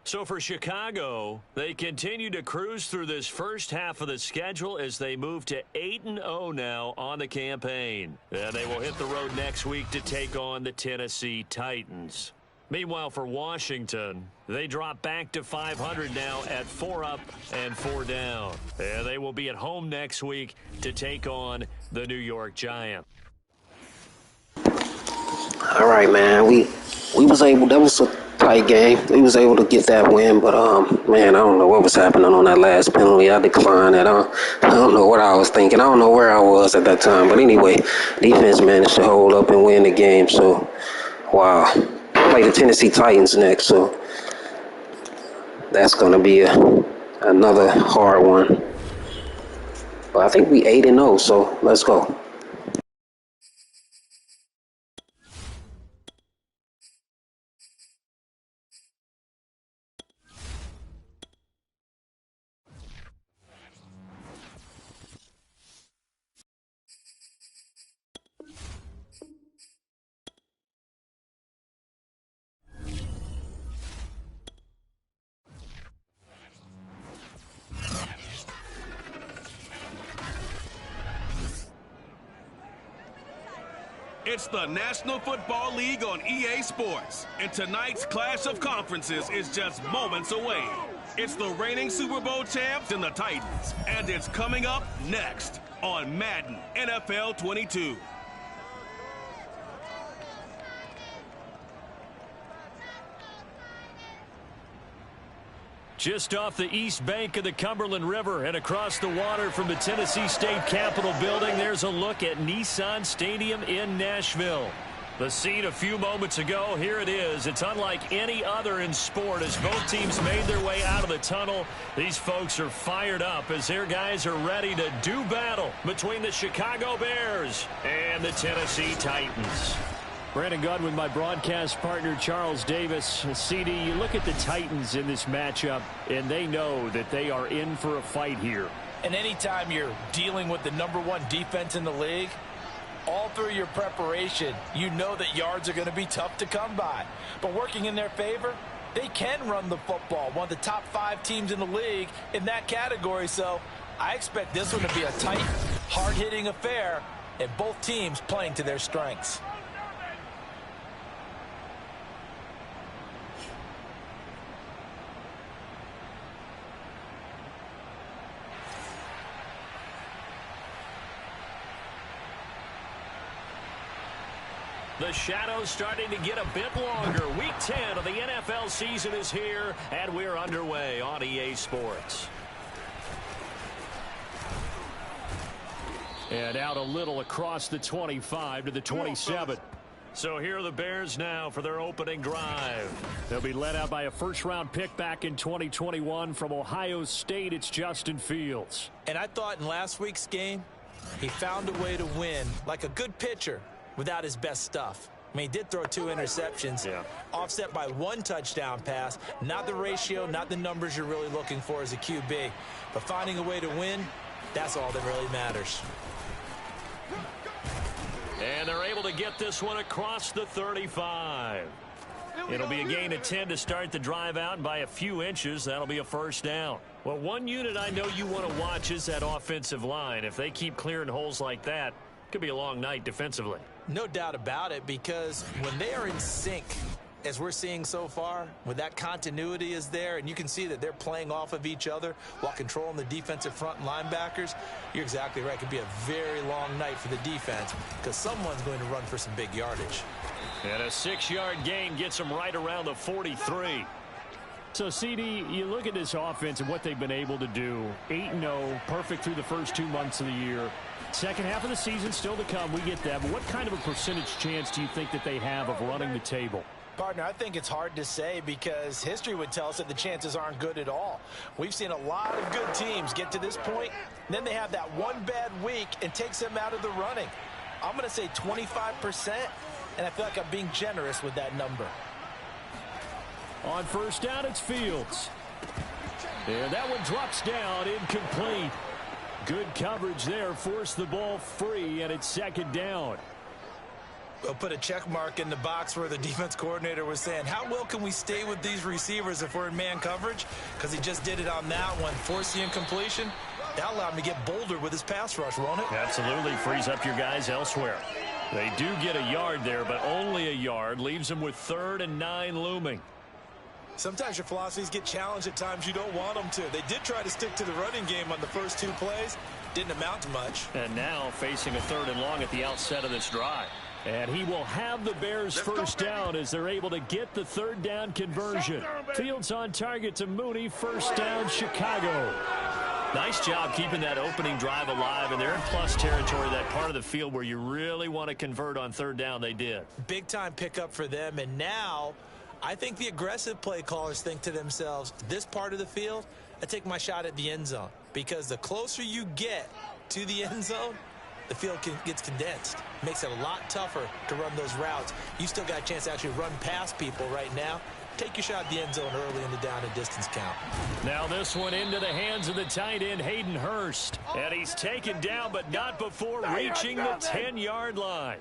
So for Chicago, they continue to cruise through this first half of the schedule as they move to 8-0 now on the campaign. And they will hit the road next week to take on the Tennessee Titans. Meanwhile, for Washington, they drop back to 500 now at 4 up and 4 down. And they will be at home next week to take on the New York Giants. All right, man. We was able. That was a tight game. We was able to get that win, but man, I don't know what was happening on that last penalty. I declined it. I don't know what I was thinking. I don't know where I was at that time. But anyway, defense managed to hold up and win the game. So, wow. Play the Tennessee Titans next, so that's going to be another hard one. But I think we 8-0, so let's go. It's the National Football League on EA Sports, and tonight's clash of conferences is just moments away. It's the reigning Super Bowl champs and the Titans, and it's coming up next on Madden NFL 22. Just off the east bank of the Cumberland River and across the water from the Tennessee State Capitol building, there's a look at Nissan Stadium in Nashville. The scene a few moments ago, here it is. It's unlike any other in sport as both teams made their way out of the tunnel. These folks are fired up as their guys are ready to do battle between the Chicago Bears and the Tennessee Titans. Brandon Gunn with my broadcast partner Charles Davis. CD, you look at the Titans in this matchup, and they know that they are in for a fight here. And anytime you're dealing with the #1 defense in the league, all through your preparation, you know that yards are going to be tough to come by. But working in their favor, they can run the football. One of the top 5 teams in the league in that category. So I expect this one to be a tight, hard-hitting affair, and both teams playing to their strengths. The shadow's starting to get a bit longer. Week 10 of the NFL season is here, and we're underway on EA Sports. And out a little across the 25 to the 27. So here are the Bears now for their opening drive. They'll be led out by a first-round pick back in 2021 from Ohio State. It's Justin Fields. And I thought in last week's game, he found a way to win like a good pitcher without his best stuff. I mean, he did throw 2 interceptions, offset by 1 touchdown pass. Not the ratio, not the numbers you're really looking for as a QB. But finding a way to win, that's all that really matters. And they're able to get this one across the 35. It'll be a gain of 10 to start the drive out, and by a few inches, that'll be a first down. Well, one unit I know you want to watch is that offensive line. If they keep clearing holes like that, it could be a long night defensively. No doubt about it, because when they are in sync, as we're seeing so far, when that continuity is there, and you can see that they're playing off of each other while controlling the defensive front and linebackers, you're exactly right. It could be a very long night for the defense because someone's going to run for some big yardage. And a 6-yard gain gets them right around the 43. So, CD, you look at this offense and what they've been able to do. 8-0, perfect through the first 2 months of the year. Second half of the season still to come. We get that. But what kind of a percentage chance do you think that they have of running the table? Partner, I think it's hard to say because history would tell us that the chances aren't good at all. We've seen a lot of good teams get to this point, and then they have that one bad week and takes them out of the running. I'm going to say 25%, and I feel like I'm being generous with that number. On first down, it's Fields. And that one drops down, incomplete. Good coverage there, forced the ball free, and it's second down. We'll put a check mark in the box where the defense coordinator was saying, how well can we stay with these receivers if we're in man coverage? Because he just did it on that one, forced the incompletion. That allowed him to get bolder with his pass rush, won't it? Absolutely, frees up your guys elsewhere. They do get a yard there, but only a yard. Leaves them with 3rd and 9 looming. Sometimes your philosophies get challenged at times you don't want them to. They did try to stick to the running game on the first 2 plays. Didn't amount to much. And now facing a 3rd and long at the outset of this drive. And he will have the Bears first down as they're able to get the 3rd down conversion. Fields on target to Mooney. First down, Chicago. Nice job keeping that opening drive alive, and they're in plus territory, that part of the field where you really want to convert on 3rd down. They did. Big time pickup for them, and now I think the aggressive play callers think to themselves, this part of the field, I take my shot at the end zone. Because the closer you get to the end zone, the field gets condensed. Makes it a lot tougher to run those routes. You still got a chance to actually run past people right now. Take your shot at the end zone early in the down and distance count. Now this one into the hands of the tight end, Hayden Hurst. And he's taken down, but not before reaching the 10-yard line.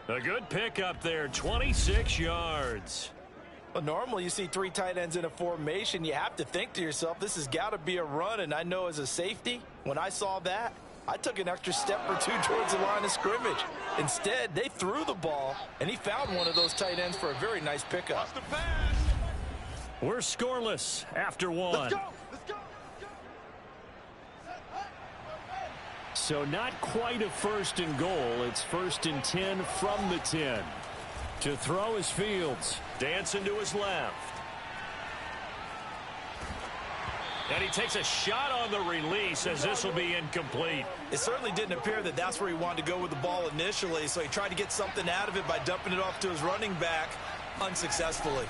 A good pickup there, 26 yards. Well, normally you see 3 tight ends in a formation. You have to think to yourself, this has got to be a run. And I know as a safety, when I saw that, I took an extra step or two towards the line of scrimmage. Instead, they threw the ball, and he found one of those tight ends for a very nice pickup. We're scoreless after one. Let's go. Let's go. So not quite a 1st and goal. It's 1st and 10 from the 10. To throw is Fields. Dancing to his left. And he takes a shot on the release as this will be incomplete. It certainly didn't appear that that's where he wanted to go with the ball initially, so he tried to get something out of it by dumping it off to his running back unsuccessfully.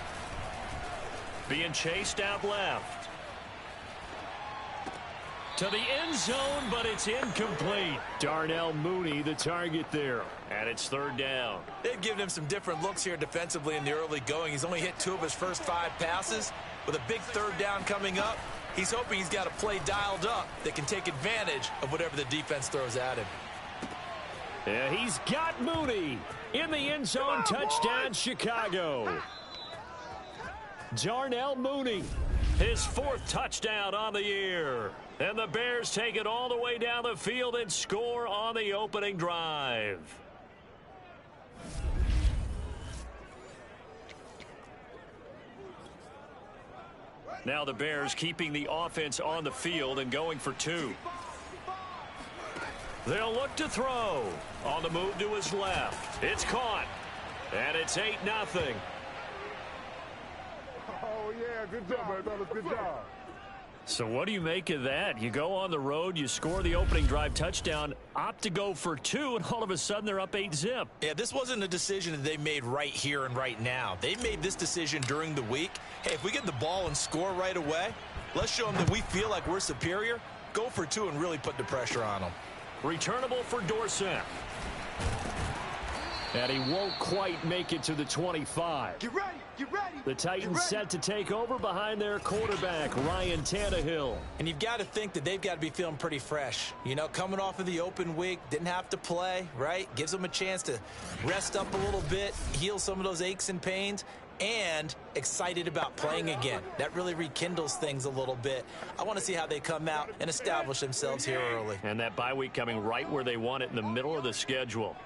Being chased out left. To the end zone, but it's incomplete. Darnell Mooney, the target there. And it's 3rd down. They've given him some different looks here defensively in the early going. He's only hit 2 of his first 5 passes. With a big 3rd down coming up, he's hoping he's got a play dialed up that can take advantage of whatever the defense throws at him. Yeah, he's got Mooney in the end zone. Touchdown, Chicago. Darnell Mooney. His 4th touchdown on the year. And the Bears take it all the way down the field and score on the opening drive. Now the Bears keeping the offense on the field and going for 2. They'll look to throw. On the move to his left. It's caught. And it's 8-0. Oh, yeah. Good job, man, fellas. Good job. So what do you make of that? You go on the road, you score the opening drive touchdown, opt to go for 2, and all of a sudden they're up 8-zip. Yeah, this wasn't a decision that they made right here and right now. They made this decision during the week. Hey, if we get the ball and score right away, let's show them that we feel like we're superior. Go for 2 and really put the pressure on them. Returnable for Dorsett. And he won't quite make it to the 25. Get ready. Get ready. The Titans set to take over behind their quarterback, Ryan Tannehill. And you've got to think that they've got to be feeling pretty fresh. You know, coming off of the open week, didn't have to play, right? Gives them a chance to rest up a little bit, heal some of those aches and pains, and excited about playing again. That really rekindles things a little bit. I want to see how they come out and establish themselves here early. And that bye week coming right where they want it in the middle of the schedule.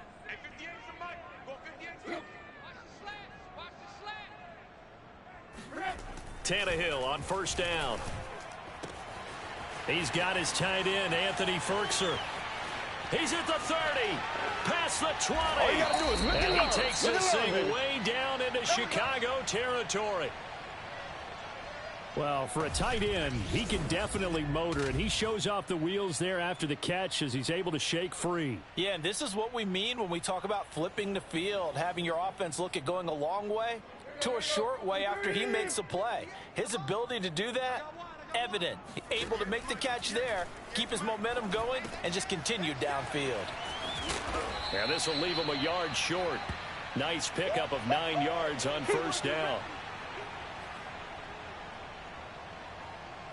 Tannehill on 1st down. He's got his tight end, Anthony Ferkser. He's at the 30, past the 20. All you gotta do is look and it he up. takes Look this it up, thing baby. way down into Chicago territory. Well, for a tight end, he can definitely motor, and he shows off the wheels there after the catch as he's able to shake free. Yeah, and this is what we mean when we talk about flipping the field, having your offense look at going a long way to a short way after he makes a play. His ability to do that, evident. Able to make the catch there, keep his momentum going, and just continue downfield. And this will leave him a yard short. Nice pickup of 9 yards on 1st down.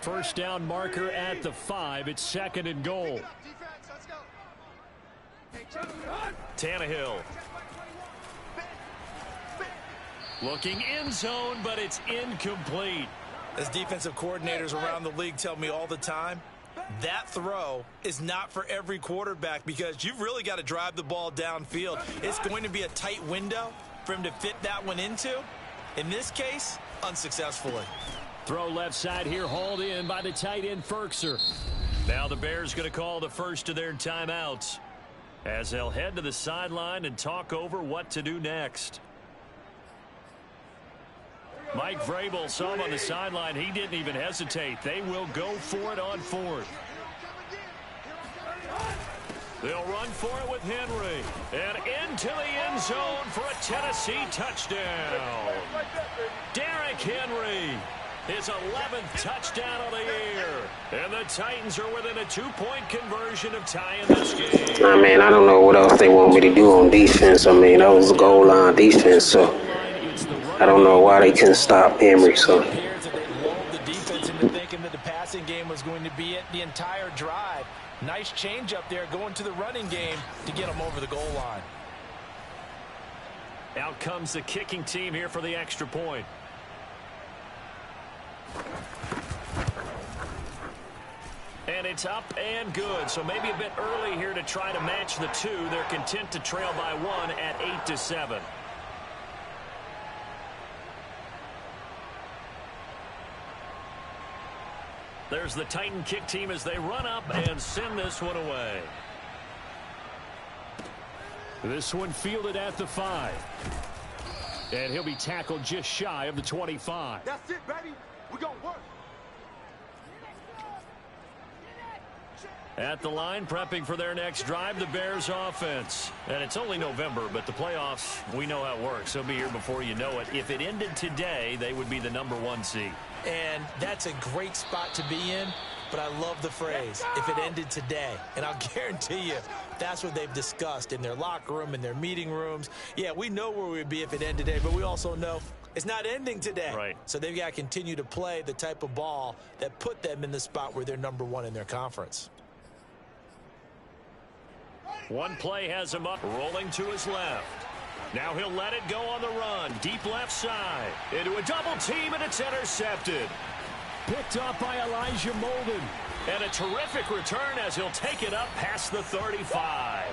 1st down marker at the 5. It's 2nd and goal. Tannehill. Looking end zone, but it's incomplete. As defensive coordinators around the league tell me all the time, that throw is not for every quarterback because you've really got to drive the ball downfield. It's going to be a tight window for him to fit that one into. In this case, unsuccessfully. Throw left side here, hauled in by the tight end Ferkser. Now the Bears going to call the first of their timeouts as they'll head to the sideline and talk over what to do next. Mike Vrabel saw him on the sideline. He didn't even hesitate. They will go for it on 4th. They'll run for it with Henry. And into the end zone for a Tennessee touchdown. Derrick Henry. His 11th touchdown of the year. And the Titans are within a 2-point conversion of tying this game. I mean, I don't know what else they want me to do on defense. I mean, that was goal line defense, so I don't know why they couldn't stop Henry. So It appears that they lulled the defense into thinking that the passing game was going to be it the entire drive. Nice change up there going to the running game to get them over the goal line. Out comes the kicking team here for the extra point. And it's up and good. So maybe a bit early here to try to match the two. They're content to trail by 1 at 8-7. There's the Titan kick team as they run up and send this one away. This one fielded at the 5. And he'll be tackled just shy of the 25. That's it, baby. We're going to work. At the line, prepping for their next drive, the Bears offense. And it's only November, but the playoffs, we know how it works. They'll be here before you know it. If it ended today, they would be the #1 seed. And that's a great spot to be in, but I love the phrase, if it ended today. And I'll guarantee you, that's what they've discussed in their locker room, in their meeting rooms. Yeah, we know where we'd be if it ended today, but we also know it's not ending today. Right. So they've got to continue to play the type of ball that put them in the spot where they're #1 in their conference. One play has him up, rolling to his left. Now he'll let it go on the run. Deep left side. Into a double team, and it's intercepted. Picked up by Elijah Molden. And a terrific return as he'll take it up past the 35.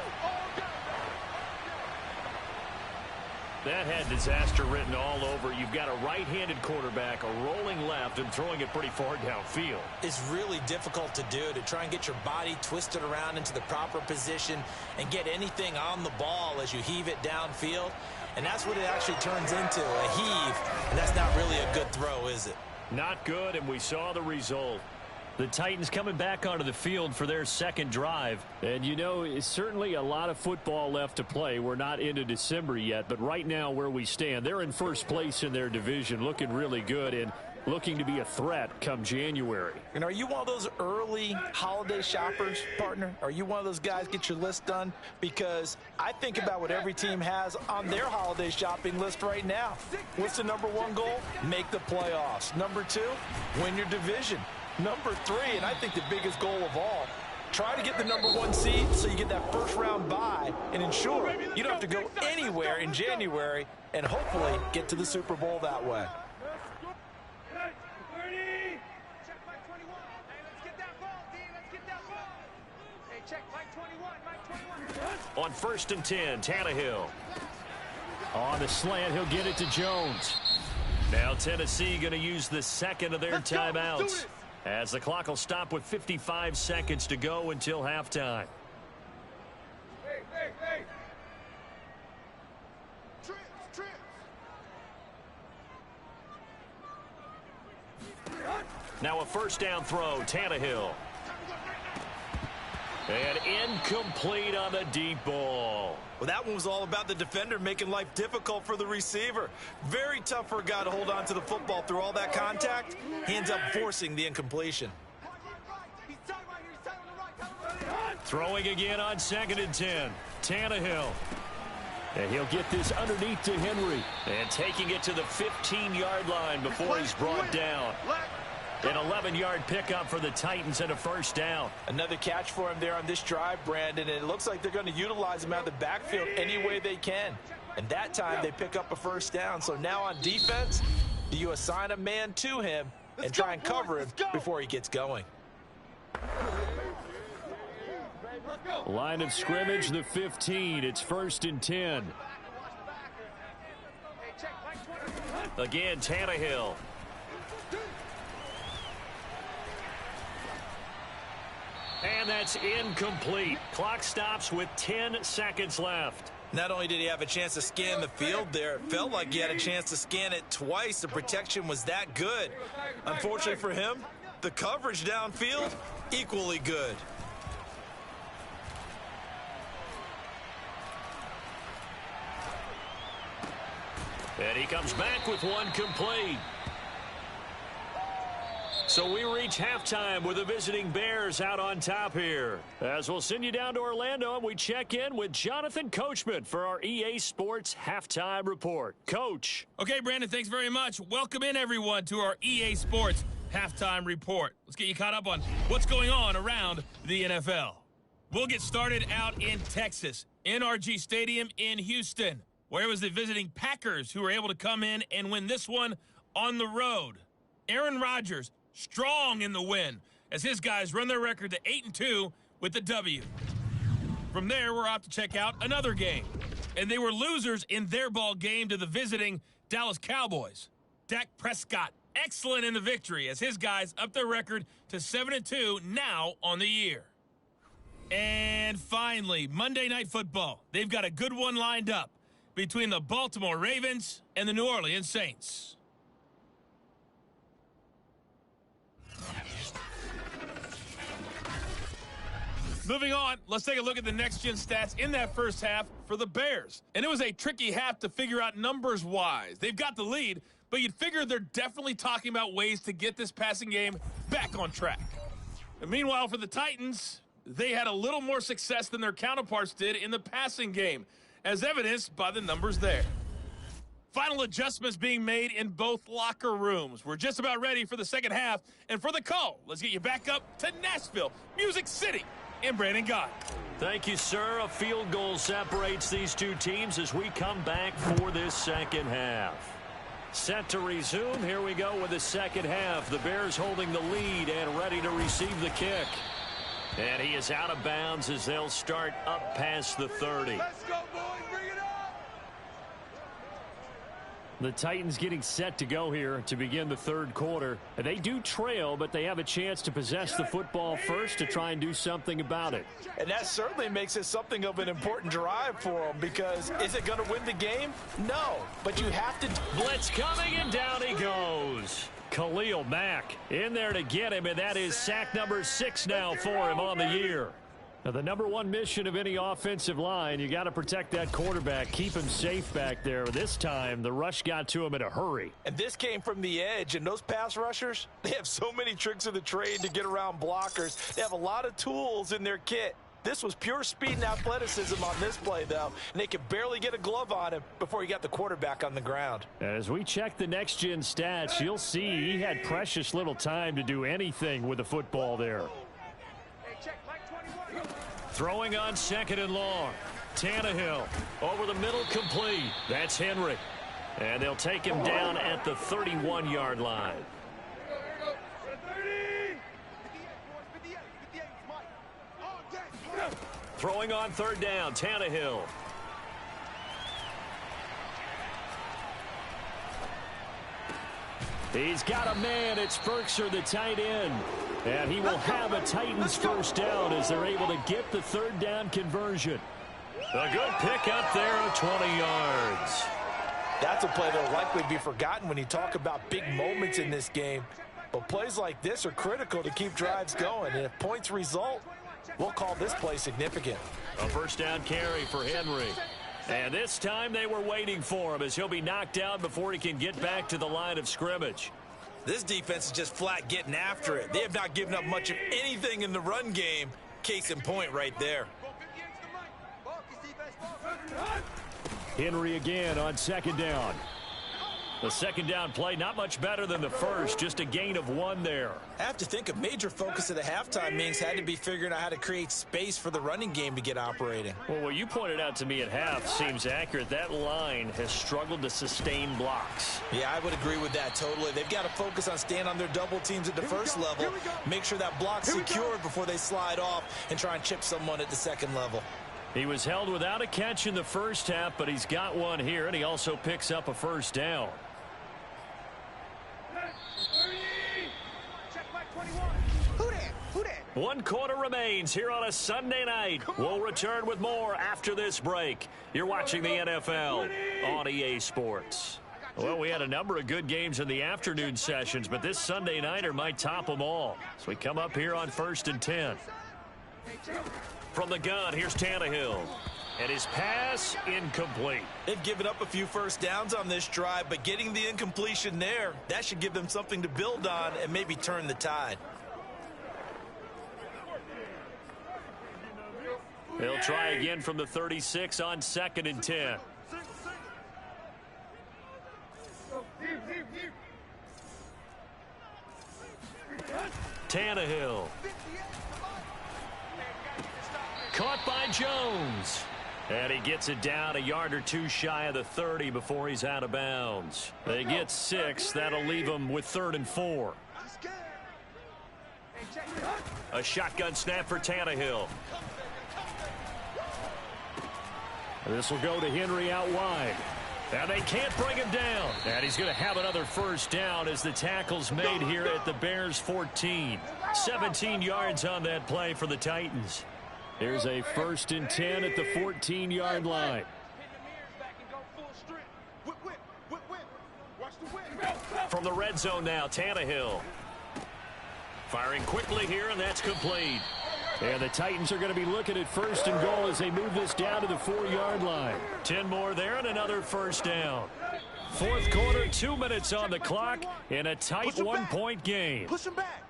That had disaster written all over. You've got a right-handed quarterback, a rolling left, and throwing it pretty far downfield. It's really difficult to do, to try and get your body twisted around into the proper position and get anything on the ball as you heave it downfield. And that's what it actually turns into, a heave. And that's not really a good throw, is it? Not good, and we saw the result. The Titans coming back onto the field for their second drive. And, you know, it's certainly a lot of football left to play. We're not into December yet, but right now where we stand, they're in first place in their division, looking really good and looking to be a threat come January. And are you one of those early holiday shoppers, partner? Are you one of those guys get your list done? Because I think about what every team has on their holiday shopping list right now. What's the #1 goal? Make the playoffs. #2, win your division. #3, and I think the biggest goal of all, try to get the #1 seed so you get that first round bye and ensure you don't have to go anywhere in January and hopefully get to the Super Bowl that way. On 1st and 10, Tannehill. On the slant, he'll get it to Jones. Now Tennessee going to use the second of their timeouts, as the clock will stop with 55 seconds to go until halftime. Hey. Trips. Now a first down throw, Tannehill. And incomplete on the deep ball. Well, that one was all about the defender making life difficult for the receiver. Very tough for a guy to hold on to the football through all that contact. He ends up forcing the incompletion. Throwing again on 2nd and 10. Tannehill. And he'll get this underneath to Henry. And taking it to the 15-yard line before he's brought down. An 11-yard pickup for the Titans and a first down. Another catch for him there on this drive, Brandon, and it looks like they're going to utilize him out of the backfield any way they can. And that time they pick up a first down. So now on defense, do you assign a man to him and try and cover him before he gets going? Line of scrimmage, the 15. It's 1st and 10. Again, Tannehill. And that's incomplete. Clock stops with 10 seconds left. Not only did he have a chance to scan the field there, it felt like he had a chance to scan it twice. The protection was that good. Unfortunately for him, the coverage downfield, equally good. And he comes back with one complete. So we reach halftime with the visiting Bears out on top here. As we'll send you down to Orlando, and we check in with Jonathan Coachman for our EA Sports Halftime Report. Coach. Okay, Brandon, thanks very much. Welcome in, everyone, to our EA Sports Halftime Report. Let's get you caught up on what's going on around the NFL. We'll get started out in Texas, NRG Stadium in Houston, where it was the visiting Packers who were able to come in and win this one on the road. Aaron Rodgers strong in the win as his guys run their record to 8-2 with the W. From there, we're off to check out another game. And they were losers in their ball game to the visiting Dallas Cowboys. Dak Prescott, excellent in the victory as his guys up their record to 7-2 now on the year. And finally, Monday Night Football. They've got a good one lined up between the Baltimore Ravens and the New Orleans Saints. Moving on, let's take a look at the next-gen stats in that first half for the Bears. And it was a tricky half to figure out numbers-wise. They've got the lead, but you'd figure they're definitely talking about ways to get this passing game back on track. And meanwhile, for the Titans, they had a little more success than their counterparts did in the passing game, as evidenced by the numbers there. Final adjustments being made in both locker rooms. We're just about ready for the second half. And for the call, let's get you back up to Nashville, Music City, and Brandon Gott. Thank you, sir. A field goal separates these two teams as we come back for this second half. Set to resume. Here we go with the second half. The Bears holding the lead and ready to receive the kick. And he is out of bounds as they'll start up past the 30. Let's go, boys. Bring it up. The Titans getting set to go here to begin the third quarter. They do trail, but they have a chance to possess the football first to try and do something about it. And that certainly makes it something of an important drive for them, because is it going to win the game? No, but you have to. Blitz coming, and down he goes. Khalil Mack in there to get him, and that is sack number 6 now for him on the year. Now, the number one mission of any offensive line, you got to protect that quarterback, keep him safe back there. This time, the rush got to him in a hurry. And this came from the edge, and those pass rushers, they have so many tricks of the trade to get around blockers. They have a lot of tools in their kit. This was pure speed and athleticism on this play, though, and they could barely get a glove on him before he got the quarterback on the ground. As we check the next-gen stats, you'll see he had precious little time to do anything with the football there. Throwing on second and long. Tannehill over the middle, complete. That's Henry. And they'll take him down at the 31-yard line. Throwing on third down, Tannehill. He's got a man. It's Berkshire, the tight end. And he will have a Titans first down as they're able to get the third down conversion. A good pickup there of 20 yards. That's a play that will likely be forgotten when you talk about big moments in this game. But plays like this are critical to keep drives going. And if points result, we'll call this play significant. A first down carry for Henry. And this time they were waiting for him as he'll be knocked out before he can get back to the line of scrimmage. This defense is just flat getting after it. They have not given up much of anything in the run game. Case in point right there. Henry again on second down. The second down play not much better than the first, just a gain of 1 there. I have to think a major focus of the halftime means had to be figuring out how to create space for the running game to get operating. Well, what you pointed out to me at half seems accurate. That line has struggled to sustain blocks. Yeah, I would agree with that totally. They've got to focus on staying on their double teams at the first level, make sure that block's secured before they slide off and try and chip someone at the second level. He was held without a catch in the first half, but he's got one here, and he also picks up a first down. One quarter remains here on a Sunday night. We'll return with more after this break. You're watching the NFL on EA Sports. Well, we had a number of good games in the afternoon sessions, but this Sunday nighter might top them all. So we come up here on 1st and 10. From the gun, here's Tannehill. And his pass incomplete. They've given up a few first downs on this drive, but getting the incompletion there, that should give them something to build on and maybe turn the tide. They'll try again from the 36 on 2nd and 10. Tannehill. Caught by Jones. And he gets it down a yard or two shy of the 30 before he's out of bounds. They get 6. That'll leave them with 3rd and 4. A shotgun snap for Tannehill. This will go to Henry out wide. And they can't bring him down. And he's going to have another first down as the tackle's made here at the Bears 14. 17 yards on that play for the Titans. There's a 1st and 10 at the 14-yard line. From the red zone now, Tannehill. Firing quickly here, and that's complete. And the Titans are going to be looking at 1st and goal as they move this down to the 4-yard line. 10 more there and another first down. 4th quarter, 2 minutes on the clock in a tight 1-point game. Push him back.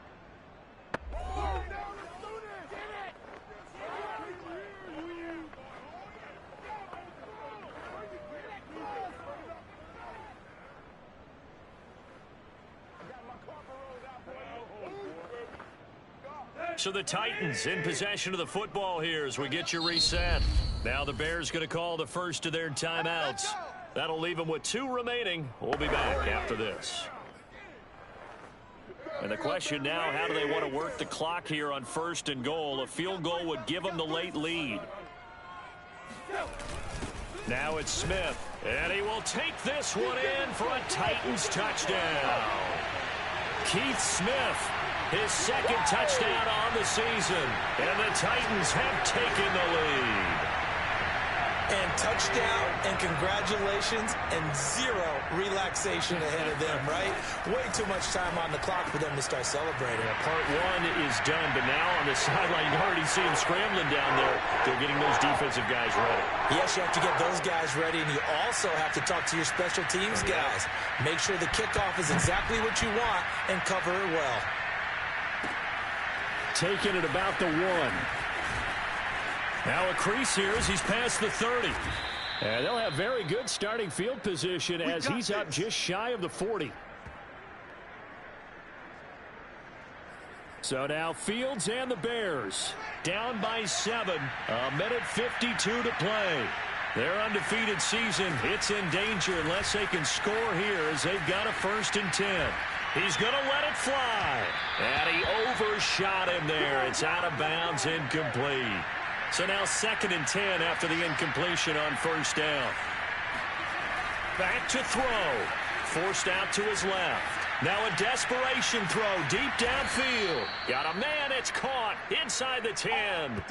So the Titans in possession of the football here as we get you reset. Now the Bears going to call the first of their timeouts. That'll leave them with 2 remaining. We'll be back after this. And the question now, how do they want to work the clock here on 1st and goal? A field goal would give them the late lead. Now it's Smith. And he will take this one in for a Titans touchdown. Keith Smith. His 2nd touchdown on the season. And the Titans have taken the lead. And touchdown and congratulations and 0 relaxation ahead of them, right? Way too much time on the clock for them to start celebrating. Part 1 is done, but now on the sideline, you already see them scrambling down there. They're getting those defensive guys ready. Yes, you have to get those guys ready, and you also have to talk to your special teams guys. Make sure the kickoff is exactly what you want and cover it well. Taking it about the 1. Now a crease here as he's past the 30. And they'll have very good starting field position as he's up just shy of the 40. So now Fields and the Bears down by 7. 1:52 to play. Their undefeated season, it's in danger unless they can score here as they've got a 1st and 10. He's going to let it fly. And he overshot him there. It's out of bounds, incomplete. So now 2nd and 10 after the incompletion on 1st down. Back to throw. Forced out to his left. Now a desperation throw deep downfield. Got a man, it's caught inside the 10.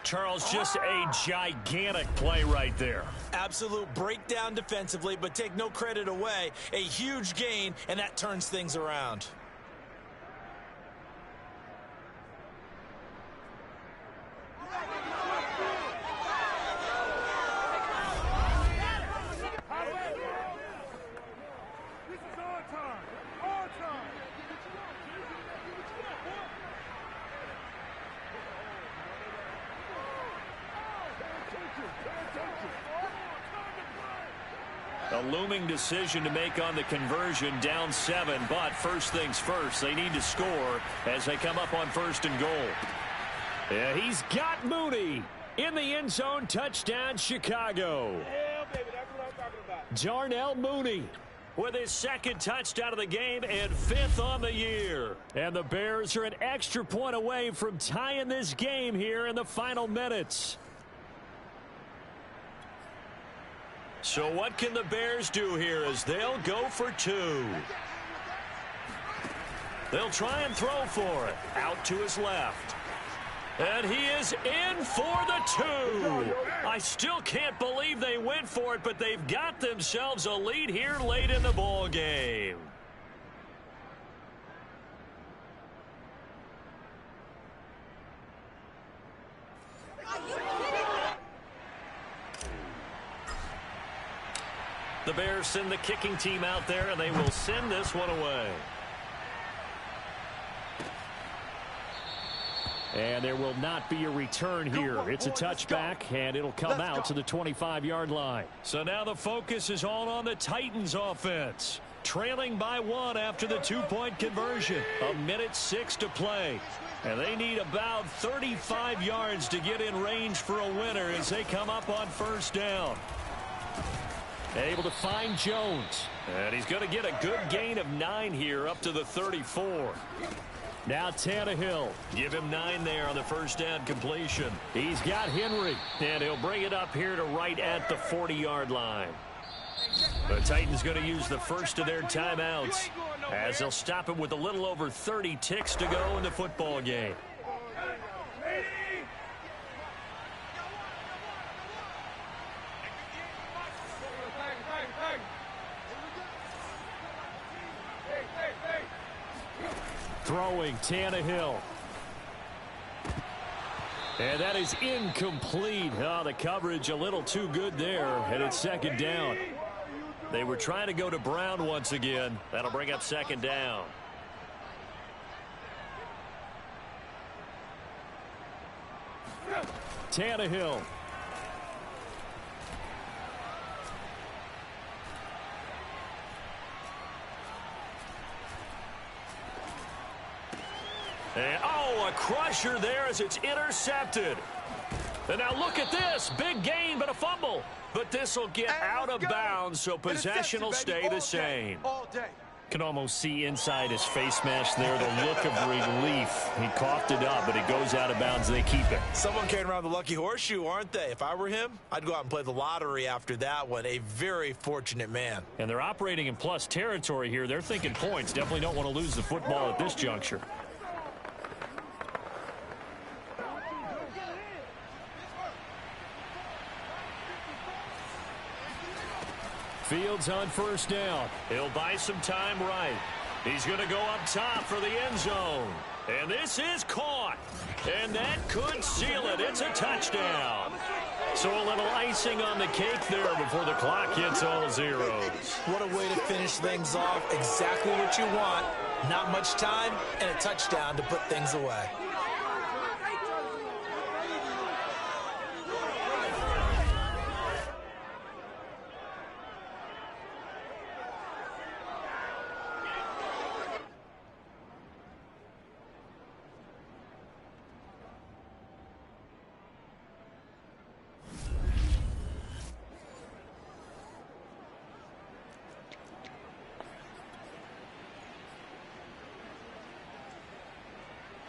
Charles, just a gigantic play right there. Absolute breakdown defensively, but take no credit away. A huge gain, and that turns things around. A looming decision to make on the conversion, down 7, but first things first, they need to score as they come up on 1st and goal. Yeah, he's got Mooney in the end zone, touchdown Chicago. Yeah, baby, that's what I'm talking about. Darnell Mooney with his 2nd touchdown of the game and 5th on the year. And the Bears are an extra point away from tying this game here in the final minutes. So what can the Bears do here as they'll go for 2? They'll try and throw for it. Out to his left. And he is in for the 2. I still can't believe they went for it, but they've got themselves a lead here late in the ball game. The Bears send the kicking team out there, and they will send this one away. And there will not be a return here. It's a touchback, and it'll come out to the 25-yard line. So now the focus is all on the Titans offense. Trailing by 1 after the 2-point conversion. 1:06 to play. And they need about 35 yards to get in range for a winner as they come up on 1st down. Able to find Jones. And he's going to get a good gain of 9 here up to the 34. Now Tannehill. Give him 9 there on the first down completion. He's got Henry, and he'll bring it up here to right at the 40-yard line. The Titans going to use the first of their timeouts as they'll stop him with a little over 30 ticks to go in the football game. Throwing Tannehill. And that is incomplete. Oh, the coverage a little too good there, and it's second down. They were trying to go to Brown once again. That'll bring up second down. Tannehill. And, a crusher there as it's intercepted. And now look at this. Big gain, but a fumble. But this will get out of bounds, so possession will stay the same. All day. Can almost see inside his face mask there the look of relief. He coughed it up, but it goes out of bounds. They keep it. Someone carrying around the lucky horseshoe, aren't they? If I were him, I'd go out and play the lottery after that one. A very fortunate man. And they're operating in plus territory here. They're thinking points. Definitely don't want to lose the football at this juncture. Fields on first down. He'll buy some time right. He's going to go up top for the end zone. And this is caught. And that could seal it. It's a touchdown. So a little icing on the cake there before the clock hits all zeros. What a way to finish things off. Exactly what you want. Not much time and a touchdown to put things away.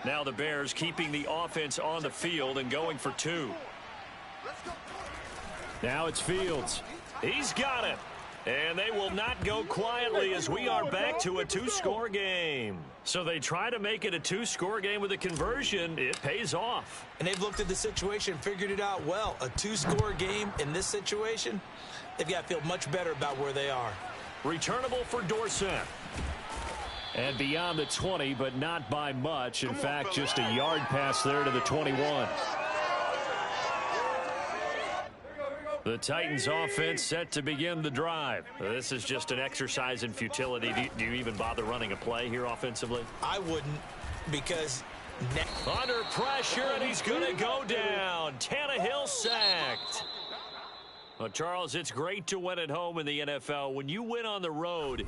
Now the Bears keeping the offense on the field and going for 2. Now it's Fields. He's got it. And they will not go quietly as we are back to a 2-score game. So they try to make it a 2-score game with a conversion. It pays off. And they've looked at the situation, figured it out well. A 2-score game in this situation, they've got to feel much better about where they are. Returnable for Dorsett. And beyond the 20, but not by much. In fact, just a yard pass there to the 21. The Titans offense set to begin the drive. This is just an exercise in futility. Do you even bother running a play here offensively? I wouldn't, because under pressure, and he's going to go down. Tannehill sacked. Well, Charles, it's great to win at home in the NFL. When you win on the road,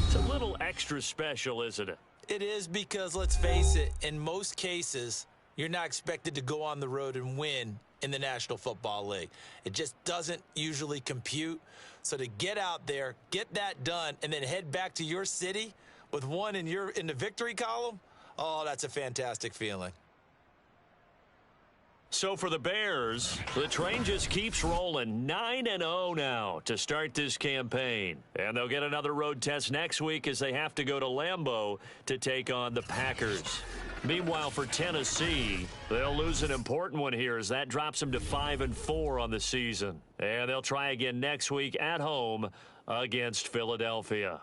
it's a little extra special, isn't it? It is, because let's face it, in most cases, you're not expected to go on the road and win in the National Football League. It just doesn't usually compute. So to get out there, get that done, and then head back to your city with one in the victory column, oh, that's a fantastic feeling. So for the Bears, the train just keeps rolling. 9-0 now to start this campaign. And they'll get another road test next week as they have to go to Lambeau to take on the Packers. Meanwhile, for Tennessee, they'll lose an important one here as that drops them to 5-4 on the season. And they'll try again next week at home against Philadelphia.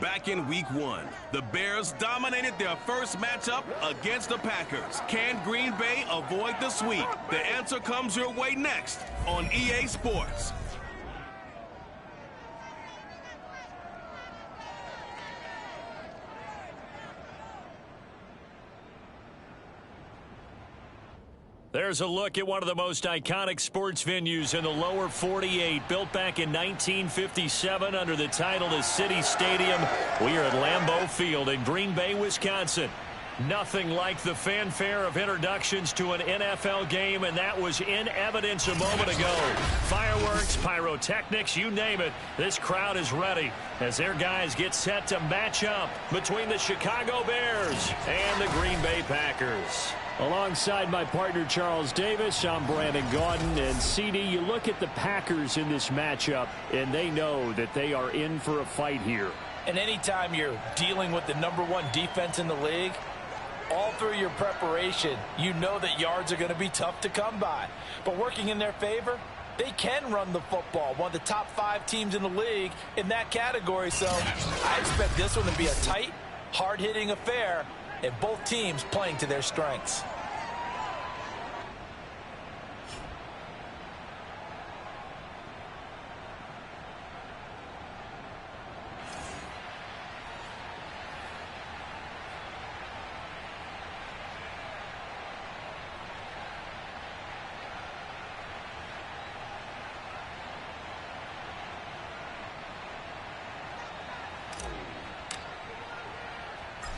Back in week 1, the Bears dominated their first matchup against the Packers. Can Green Bay avoid the sweep? The answer comes your way next on EA Sports. There's a look at one of the most iconic sports venues in the lower 48, built back in 1957 under the title of City Stadium. We are at Lambeau Field in Green Bay, Wisconsin. Nothing like the fanfare of introductions to an NFL game, and that was in evidence a moment ago. Fireworks, pyrotechnics, you name it. This crowd is ready as their guys get set to match up between the Chicago Bears and the Green Bay Packers. Alongside my partner Charles Davis, I'm Brandon Gaudin. And CD, you look at the Packers in this matchup, and they know that they are in for a fight here. And anytime you're dealing with the #1 defense in the league, all through your preparation, you know that yards are going to be tough to come by. But working in their favor, they can run the football. One of the top 5 teams in the league in that category. So I expect this one to be a tight, hard-hitting affair, and both teams playing to their strengths.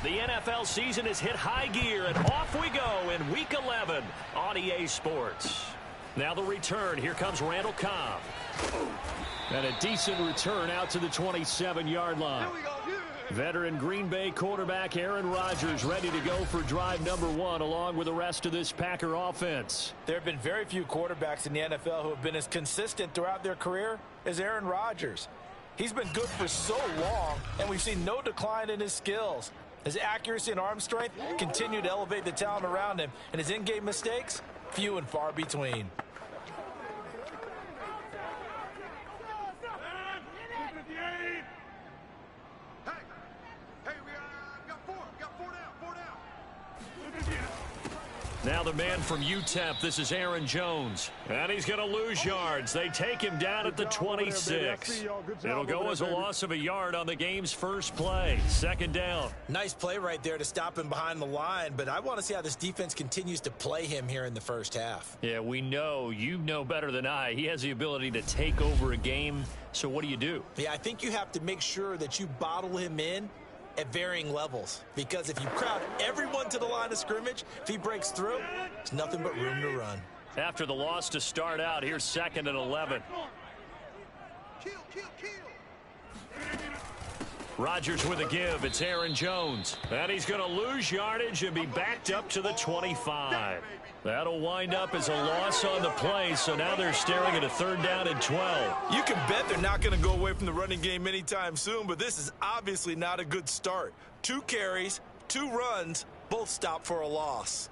The NFL season has hit high gear, and off we go in Week 11 on EA Sports. Now the return. Here comes Randall Cobb. And a decent return out to the 27-yard line. Veteran Green Bay quarterback Aaron Rodgers ready to go for drive #1 along with the rest of this Packer offense. There have been very few quarterbacks in the NFL who have been as consistent throughout their career as Aaron Rodgers. He's been good for so long, and we've seen no decline in his skills. His accuracy and arm strength continue to elevate the talent around him, and his in-game mistakes, few and far between. Now the man from UTEP, this is Aaron Jones. And he's going to lose yards. They take him down at the 26. It'll go as a loss of a yard on the game's first play. Second down. Nice play right there to stop him behind the line, but I want to see how this defense continues to play him here in the first half. Yeah, we know. You know better than I. He has the ability to take over a game. So what do? Yeah, I think you have to make sure that you bottle him in at varying levels, because if you crowd everyone to the line of scrimmage, if he breaks through, there's nothing but room to run. After the loss to start out, here's 2nd and 11. Rodgers with a give. It's Aaron Jones. And he's going to lose yardage and be backed up to the 25. That'll wind up as a loss on the play, so now they're staring at a 3rd down and 12. You can bet they're not going to go away from the running game anytime soon, but this is obviously not a good start. 2 carries, 2 runs, both stopped for a loss.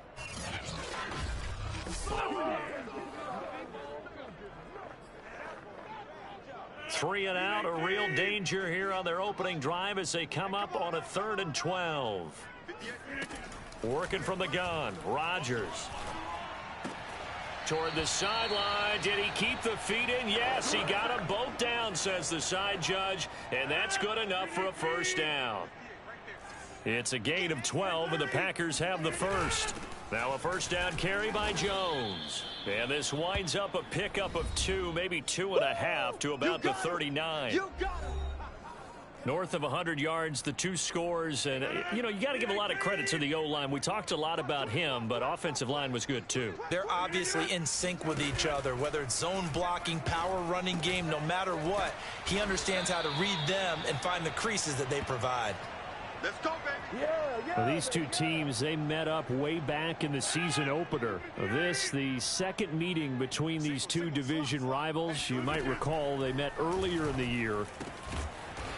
Three and out, a real danger here on their opening drive as they come up on a 3rd and 12. Working from the gun, Rodgers. Toward the sideline. Did he keep the feet in? Yes, he got them both down, says the side judge, and that's good enough for a first down. It's a gain of 12, and the Packers have the first. Now a first down carry by Jones. And this winds up a pickup of 2, maybe 2.5 to about the 39. North of 100 yards, the 2 scores, and, you know, you got to give a lot of credit to the O-line. We talked a lot about him, but offensive line was good, too. They're obviously in sync with each other, whether it's zone blocking, power running game, no matter what. He understands how to read them and find the creases that they provide. Let's go, baby. Well, these two teams, they met up way back in the season opener. This, the second meeting between these two division rivals. You might recall they met earlier in the year.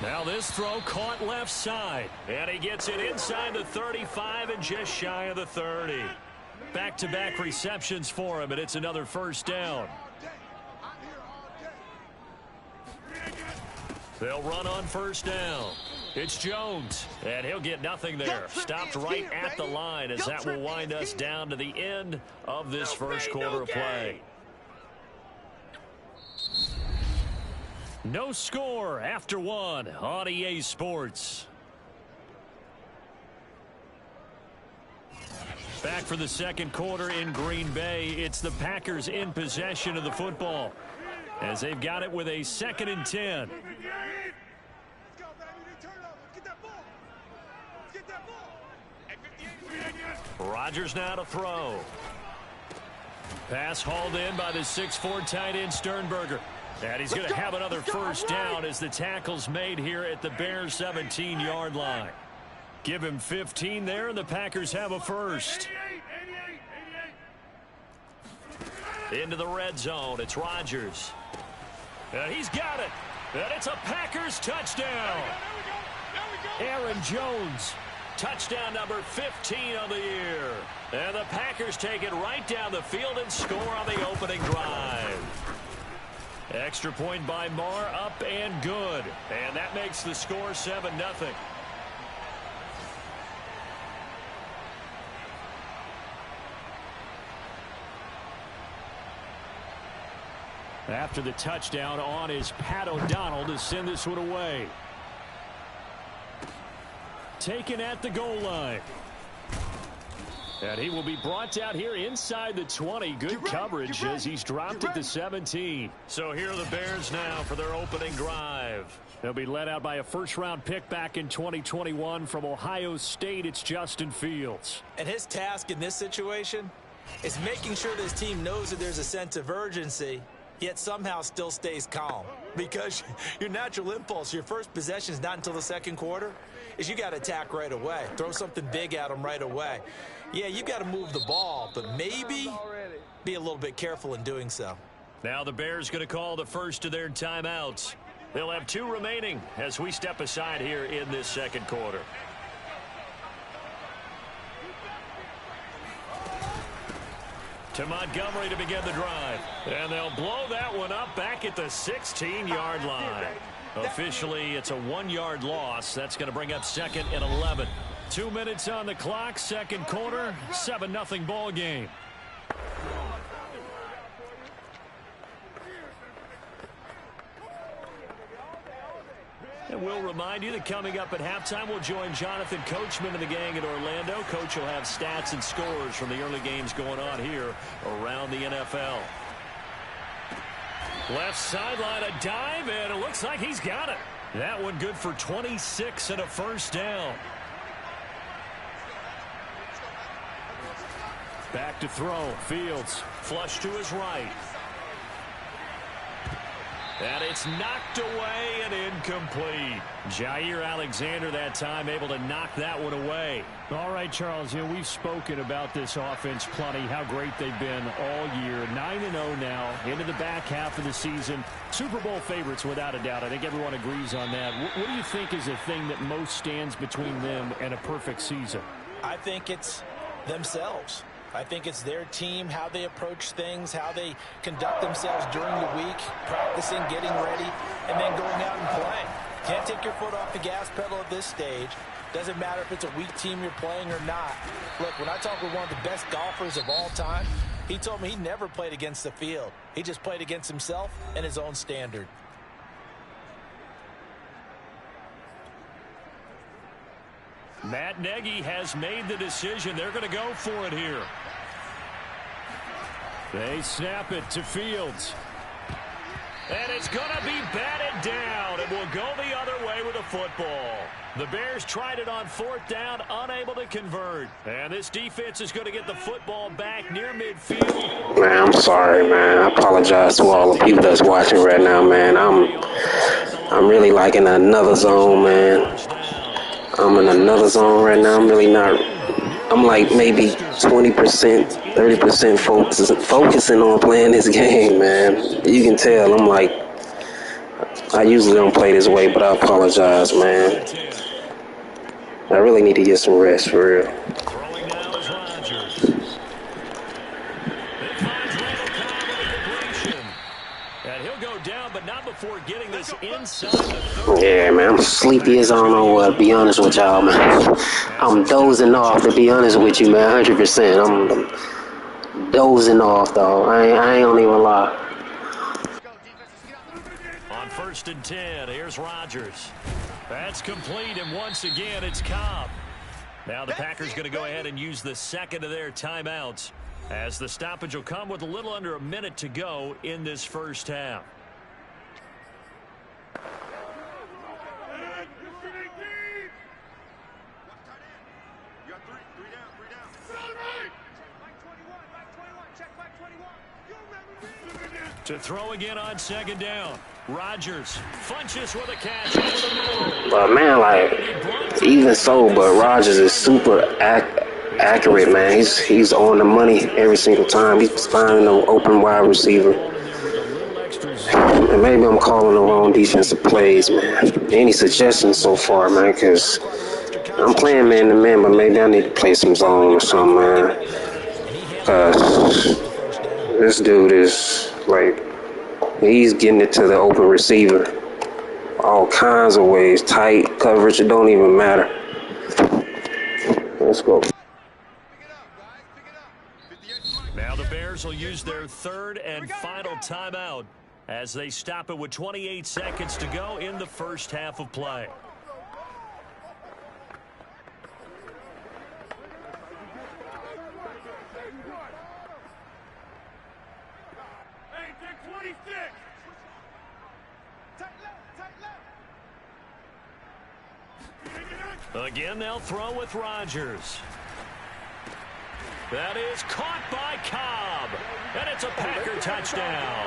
Now this throw caught left side, and he gets it inside the 35 and just shy of the 30. Back-to-back receptions for him, and it's another first down. They'll run on first down. It's Jones, and he'll get nothing there. Stopped right at the line as that will wind us down to the end of this first quarter of play. No score after one on EA Sports. Back for the second quarter in Green Bay. It's the Packers in possession of the football as they've got it with a 2nd and 10. Rodgers now to throw. Pass hauled in by the 6'4" tight end Sternberger. And he's going to have another first down as the tackle's made here at the Bears 17-yard line. Give him 15 there, and the Packers have a first. Into the red zone. It's Rodgers. And he's got it. And it's a Packers touchdown. Aaron Jones. Touchdown number 15 on the year. And the Packers take it right down the field and score on the opening drive. Extra point by Marr, up and good. And that makes the score 7-0. After the touchdown, on is Pat O'Donnell to send this one away. Taken at the goal line. And he will be brought out here inside the 20. Good coverage as he's dropped at the 17. So here are the Bears now for their opening drive. They'll be led out by a first-round pick back in 2021 from Ohio State. It's Justin Fields. And his task in this situation is making sure this team knows that there's a sense of urgency, yet somehow still stays calm. Because your natural impulse, your first possession is not until the second quarter, is you got to attack right away. Throw something big at them right away. Yeah, you got to move the ball, but maybe be a little bit careful in doing so. Now the Bears going to call the first of their timeouts. They'll have 2 remaining as we step aside here in this second quarter. To Montgomery to begin the drive. And they'll blow that one up back at the 16-yard line. Officially, it's a 1-yard loss. That's going to bring up 2nd and 11. 2 minutes on the clock, second quarter, 7-0 ball game. And we'll remind you that coming up at halftime, we'll join Jonathan Coachman and the gang in Orlando. Coach will have stats and scores from the early games going on here around the NFL. Left sideline, a dive, and it looks like he's got it. That one good for 26 and a first down. Back to throw. Fields flush to his right. And it's knocked away and incomplete. Jair Alexander that time able to knock that one away. All right, Charles, we've spoken about this offense plenty, how great they've been all year. 9-0 now, into the back half of the season. Super Bowl favorites without a doubt. I think everyone agrees on that. What do you think is the thing that most stands between them and a perfect season? I think it's themselves. I think it's their team, how they approach things, how they conduct themselves during the week, practicing, getting ready, and then going out and playing. Can't take your foot off the gas pedal at this stage. Doesn't matter if it's a weak team you're playing or not. Look, when I talk with one of the best golfers of all time, he told me he never played against the field. He just played against himself and his own standard. Matt Nagy has made the decision. They're going to go for it here. They snap it to Fields. And it's going to be batted down. It will go the other way with the football. The Bears tried it on 4th down, unable to convert. And this defense is going to get the football back near midfield. Man, I'm sorry, man. I apologize to all the people that's watching right now, man. I'm really like in another zone, man. I'm in another zone right now. I'm really not. I'm like maybe 20%, 30% focusing on playing this game, man. You can tell. I'm like, I usually don't play this way, but I apologize, man. I really need to get some rest, for real. Throwing now is Rodgers. It finds Randall Cobb with a completion. And he'll go down, but not before getting the is inside the 30. Yeah, man, I'm sleepy as I don't know what, to be honest with y'all, man. I'm dozing off, to be honest with you, man, 100%. I'm dozing off, dog. I ain't gonna even lie. On 1st and 10, here's Rodgers. That's complete, and once again, it's Cobb. Now the Packers going to go ahead and use the second of their timeouts, as the stoppage will come with a little under a minute to go in this first half. To throw again on 2nd down. Rodgers punches with a catch over the middle. But man, like, even so, but Rodgers is super accurate, man. He's on the money every single time. He's finding an open wide receiver. And maybe I'm calling the wrong defensive plays, man. Any suggestions so far, man? Because I'm playing man to man, but maybe I need to play some zone or something, man. Because this dude is like, he's getting it to the open receiver all kinds of ways. Tight coverage, it don't even matter. Let's go. Now the Bears will use their third and final timeout as they stop it with 28 seconds to go in the first half of play. Again, they'll throw with Rodgers. That is caught by Cobb. And it's a Packer touchdown.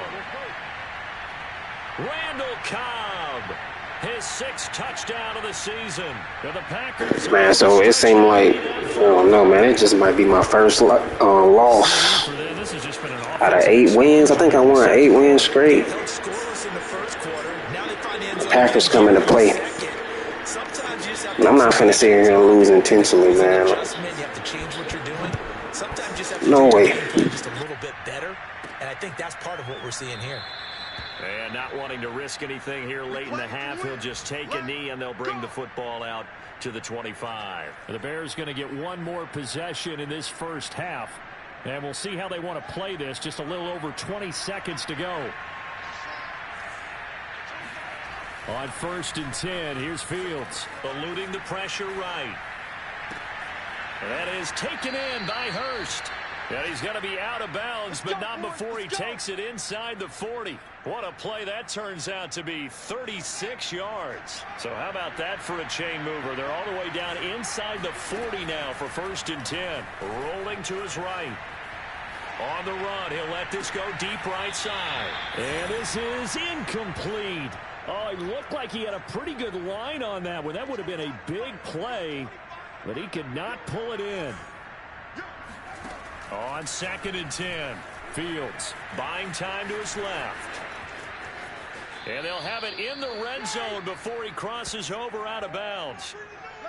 Randall Cobb, his 6th touchdown of the season. And the Packers, man, so it seemed like, I don't know, man, it just might be my first loss out of 8 wins. I think I won 8 wins straight. Packers come into play. I'm not finna sit here and lose intentionally, man. No way. Just a little bit better, and I think that's part of what we're seeing here. And not wanting to risk anything here late in the half, he'll just take a knee, and they'll bring the football out to the 25. The Bears going to get one more possession in this first half, and we'll see how they want to play this. Just a little over 20 seconds to go. On 1st and 10, here's Fields. Eluding the pressure right. That is taken in by Hurst. And he's going to be out of bounds, but not before he takes it inside the 40. What a play that turns out to be, 36 yards. So how about that for a chain mover? They're all the way down inside the 40 now for 1st and 10. Rolling to his right. On the run, he'll let this go deep right side. And this is incomplete. Oh, it looked like he had a pretty good line on that one. That would have been a big play, but he could not pull it in. On 2nd and 10, Fields buying time to his left. And they'll have it in the red zone before he crosses over out of bounds.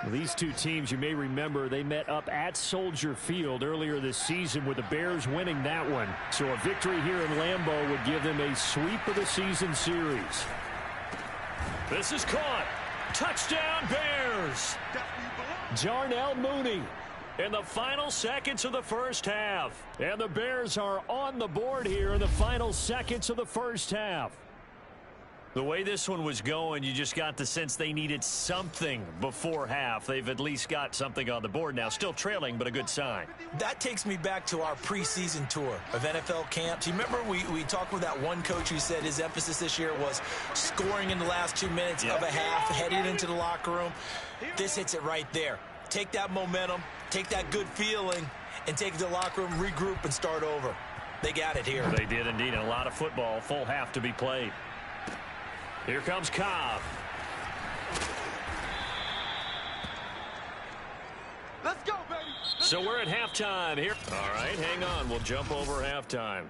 These two teams, you may remember, they met up at Soldier Field earlier this season with the Bears winning that one. So a victory here in Lambeau would give them a sweep of the season series. This is caught. Touchdown, Bears. Jarnell Mooney. In the final seconds of the first half. And the Bears are on the board here in the final seconds of the first half. The way this one was going, you just got the sense they needed something before half. They've at least got something on the board now. Still trailing, but a good sign. That takes me back to our preseason tour of NFL camps. You remember we talked with that one coach who said his emphasis this year was scoring in the last 2 minutes of a half, heading into the locker room. This hits it right there. Take that momentum, take that good feeling, and take it to the locker room, regroup, and start over. They got it here. They did indeed. And a lot of football, full half to be played. Here comes Cobb. Let's go, baby. So we're at halftime here. All right, hang on. We'll jump over halftime.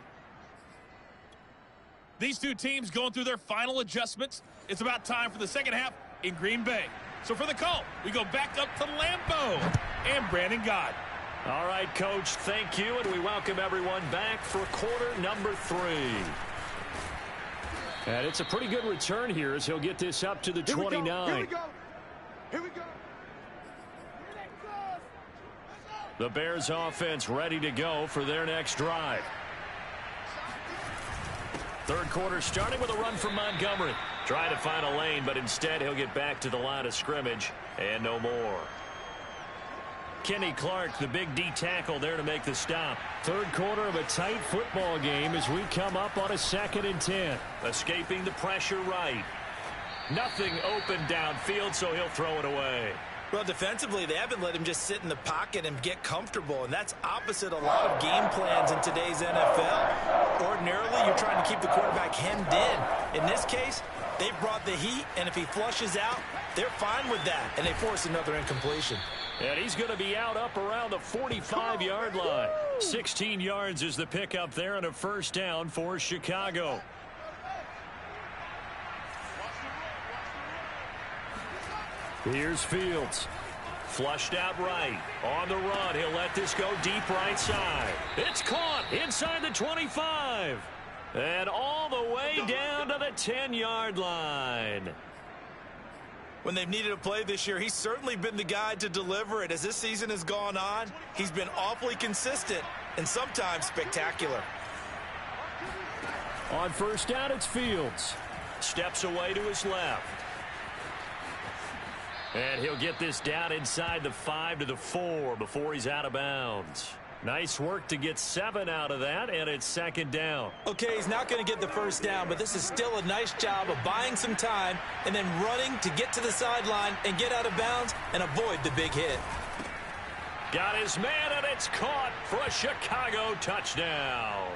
These two teams going through their final adjustments. It's about time for the second half in Green Bay. So for the call, we go back up to Lambeau and Brandon Gott. All right, Coach, thank you, and we welcome everyone back for quarter number 3. And it's a pretty good return here as he'll get this up to the 29. Here we go. Here we go. The Bears offense ready to go for their next drive. Third quarter starting with a run from Montgomery. Trying to find a lane, but instead he'll get back to the line of scrimmage and no more. Kenny Clark, the big D tackle there to make the stop. Third quarter of a tight football game as we come up on a 2nd and 10. Escaping the pressure right. Nothing open downfield, so he'll throw it away. Well, defensively, they haven't let him just sit in the pocket and get comfortable, and that's opposite a lot of game plans in today's NFL. Ordinarily, you're trying to keep the quarterback hemmed in. In this case, they've brought the heat, and if he flushes out, they're fine with that, and they force another incompletion. And he's going to be out up around the 45-yard line. 16 yards is the pickup there and a first down for Chicago. Here's Fields. Flushed out right. On the run, he'll let this go deep right side. It's caught inside the 25. And all the way down to the 10-yard line. When they've needed a play this year, he's certainly been the guy to deliver it. As this season has gone on, he's been awfully consistent and sometimes spectacular. On first down, it's Fields. Steps away to his left. And he'll get this down inside the 5 to the 4 before he's out of bounds. Nice work to get 7 out of that, and it's second down. Okay, he's not going to get the first down, but this is still a nice job of buying some time and then running to get to the sideline and get out of bounds and avoid the big hit. Got his man, and it's caught for a Chicago touchdown.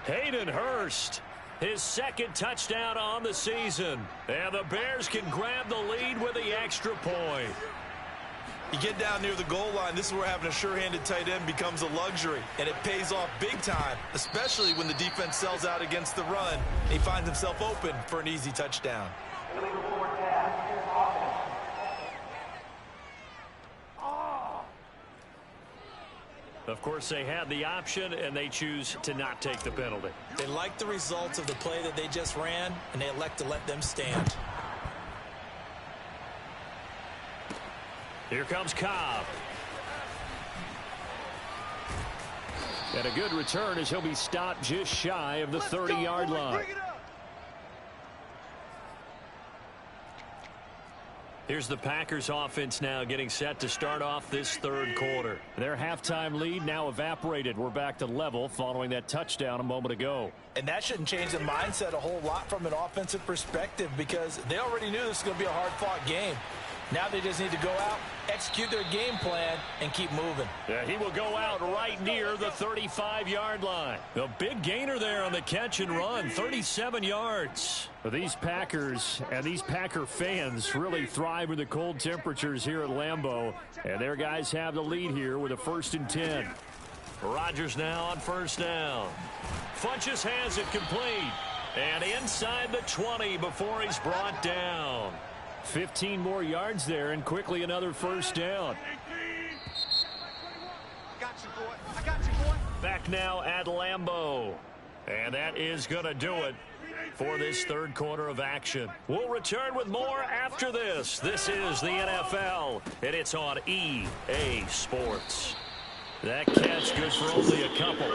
Hayden Hurst, his second touchdown on the season. And the Bears can grab the lead with the extra point. You get down near the goal line, this is where having a sure-handed tight end becomes a luxury, and it pays off big time, especially when the defense sells out against the run. He finds himself open for an easy touchdown. Of course, they had the option, and they choose to not take the penalty. They like the results of the play that they just ran, and they elect to let them stand. Here comes Cobb. And a good return as he'll be stopped just shy of the 30-yard line. Here's the Packers offense now getting set to start off this third quarter. Their halftime lead now evaporated. We're back to level following that touchdown a moment ago. And that shouldn't change the mindset a whole lot from an offensive perspective because they already knew this was going to be a hard-fought game. Now they just need to go out, execute their game plan, and keep moving. Yeah, he will go out right near the 35-yard line. The big gainer there on the catch and run, 37 yards. These Packers and these Packer fans really thrive in the cold temperatures here at Lambeau. And their guys have the lead here with a 1st and 10. Rodgers now on first down. Funches has it complete. And inside the 20 before he's brought down. 15 more yards there, and quickly another first down. I got you, boy. I got you, boy. Back now at Lambeau. And that is going to do it for this third quarter of action. We'll return with more after this. This is the NFL, and it's on EA Sports. That catch good for only a couple.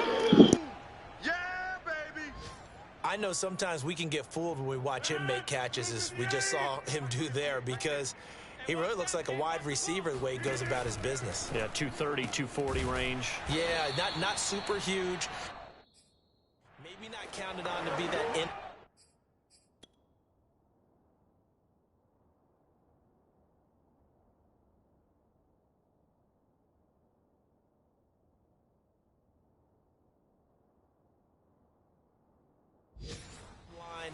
I know sometimes we can get fooled when we watch him make catches as we just saw him do there because he really looks like a wide receiver the way he goes about his business. Yeah, 230, 240 range. Yeah, not super huge. Maybe not counted on to be that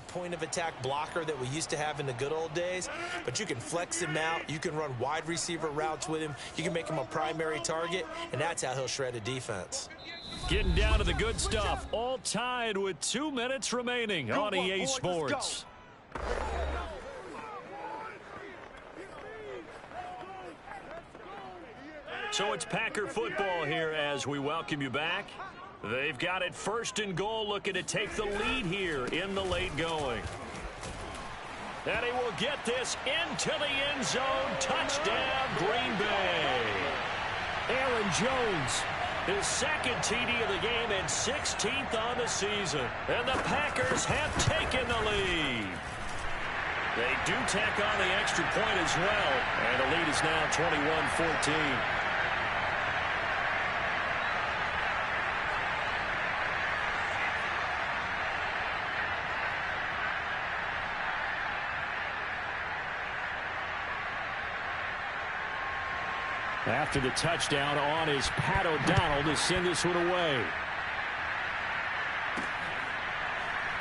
point of attack blocker that we used to have in the good old days, but you can flex him out, you can run wide receiver routes with him, you can make him a primary target, and that's how he'll shred a defense. Getting down to the good stuff, all tied with 2 minutes remaining on EA Sports. So it's Packer football here as we welcome you back. They've got it 1st and goal, looking to take the lead here in the late going. And he will get this into the end zone. Touchdown, Green Bay. Aaron Jones, his 2nd TD of the game and 16th on the season. And the Packers have taken the lead. They do tack on the extra point as well. And the lead is now 21-14. After the touchdown on is Pat O'Donnell to send this one away.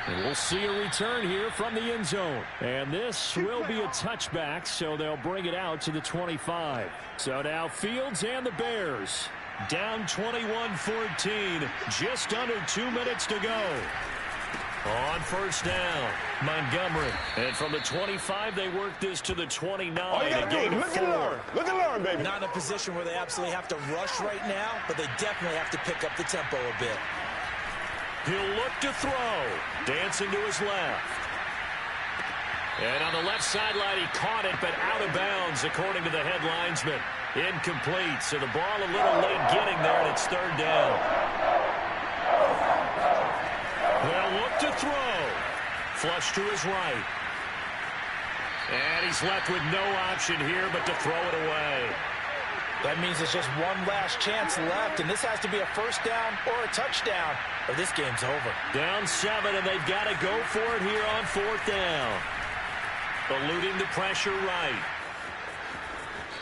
And we'll see a return here from the end zone. And this will be a touchback, so they'll bring it out to the 25. So now Fields and the Bears down 21-14. Just under 2 minutes to go. On 1st down, Montgomery. And from the 25, they work this to the 29. A gain of 4. Look at Lauren, baby. Not in a position where they absolutely have to rush right now, but they definitely have to pick up the tempo a bit. He'll look to throw. Dancing to his left. And on the left sideline, he caught it, but out of bounds, according to the head linesman. Incomplete, so the ball a little late getting there, and it's 3rd down. They'll look to throw. Flush to his right. And he's left with no option here but to throw it away. That means it's just one last chance left, and this has to be a 1st down or a touchdown, or this game's over. Down 7, and they've got to go for it here on 4th down. Eluding the pressure right.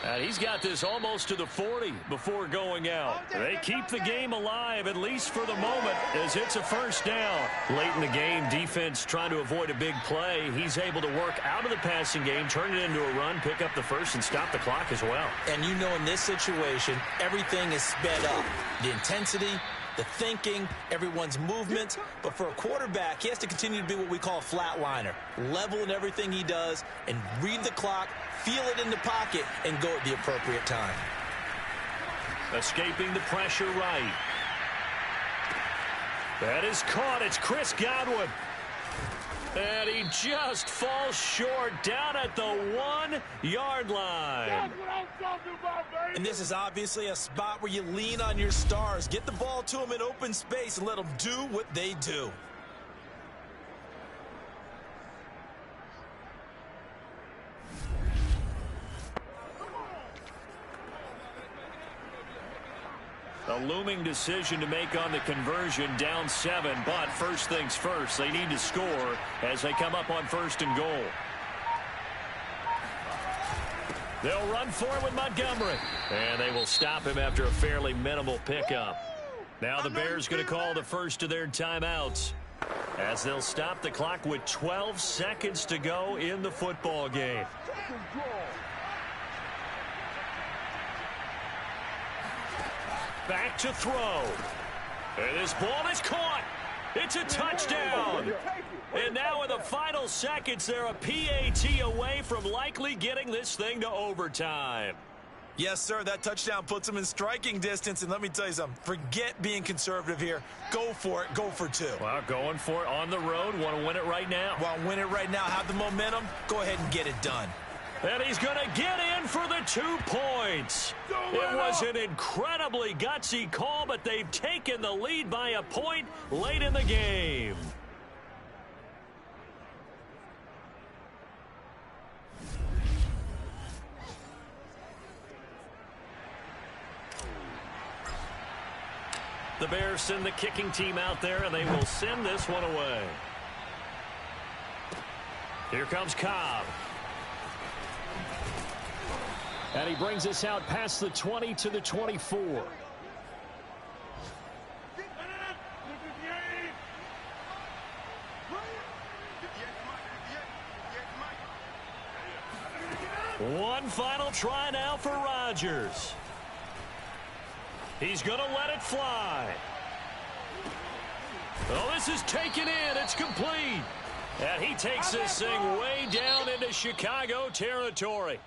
And he's got this almost to the 40 before going out. They keep the game alive, at least for the moment, as it's a 1st down. Late in the game, defense trying to avoid a big play. He's able to work out of the passing game, turn it into a run, pick up the 1st, and stop the clock as well. And you know in this situation, everything is sped up. The intensity, the thinking, everyone's movement. But for a quarterback, he has to continue to be what we call a flatliner. Level in everything he does and read the clock, feel it in the pocket, and go at the appropriate time. Escaping the pressure right. That is caught. It's Chris Godwin. And he just falls short down at the 1-yard line. That's what I'm talking about, baby. And this is obviously a spot where you lean on your stars. Get the ball to them in open space and let them do what they do. A looming decision to make on the conversion, down 7, but first things first, they need to score as they come up on 1st and goal. They'll run for it with Montgomery, and they will stop him after a fairly minimal pickup. Now the Bears going to call the first of their timeouts as they'll stop the clock with 12 seconds to go in the football game. Back to throw. And this ball is caught. It's a touchdown. And now in the final seconds, they're a PAT away from likely getting this thing to overtime. Yes, sir. That touchdown puts them in striking distance. And let me tell you something. Forget being conservative here. Go for it. Go for 2. Well, going for it on the road. Want to win it right now. Well, win it right now. Have the momentum. Go ahead and get it done. And he's going to get in for the 2 points. It was an incredibly gutsy call, but they've taken the lead by a point late in the game. The Bears send the kicking team out there, and they will send this one away. Here comes Cobb. And he brings us out past the 20 to the 24. One final try now for Rodgers. He's going to let it fly. Oh, this is taken in. It's complete. And he takes this thing way down into Chicago territory.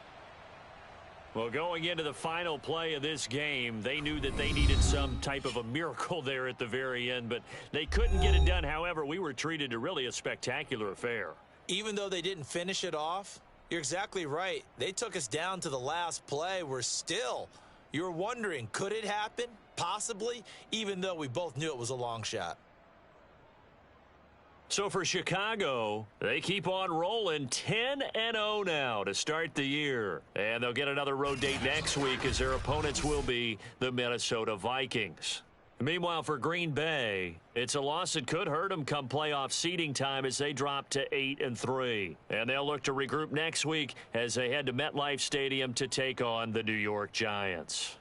Well, going into the final play of this game, they knew that they needed some type of a miracle there at the very end, but they couldn't get it done. However, we were treated to really a spectacular affair. Even though they didn't finish it off, you're exactly right. They took us down to the last play. You're wondering, could it happen? Possibly, even though we both knew it was a long shot. So for Chicago, they keep on rolling 10-0 now to start the year. And they'll get another road date next week as their opponents will be the Minnesota Vikings. Meanwhile, for Green Bay, it's a loss that could hurt them come playoff seeding time as they drop to 8-3. And they'll look to regroup next week as they head to MetLife Stadium to take on the New York Giants.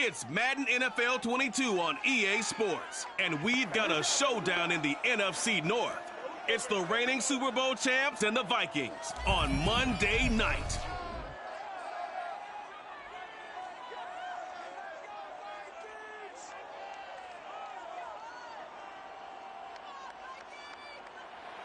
It's Madden NFL 22 on EA Sports, and we've got a showdown in the NFC North. It's the reigning Super Bowl champs and the Vikings on Monday night.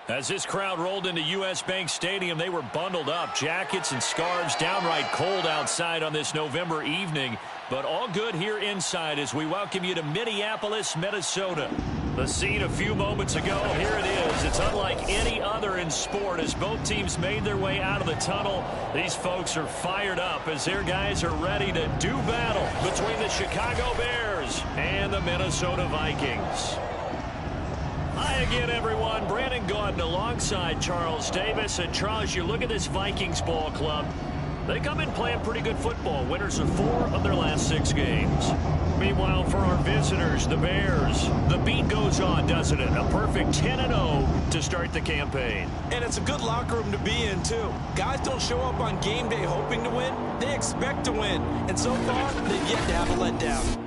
As this crowd rolled into U.S. Bank Stadium, they were bundled up, jackets and scarves, downright cold outside on this November evening. But all good here inside as we welcome you to Minneapolis, Minnesota. The scene a few moments ago, here it is. It's unlike any other in sport as both teams made their way out of the tunnel. These folks are fired up as their guys are ready to do battle between the Chicago Bears and the Minnesota Vikings. Hi again, everyone. Brandon Gordon alongside Charles Davis. And Charles, you look at this Vikings ball club. They come in playing pretty good football. Winners of 4 of their last 6 games. Meanwhile, for our visitors, the Bears, the beat goes on, doesn't it? A perfect 10-0 to start the campaign. And it's a good locker room to be in, too. Guys don't show up on game day hoping to win. They expect to win. And so far, they've yet to have a letdown.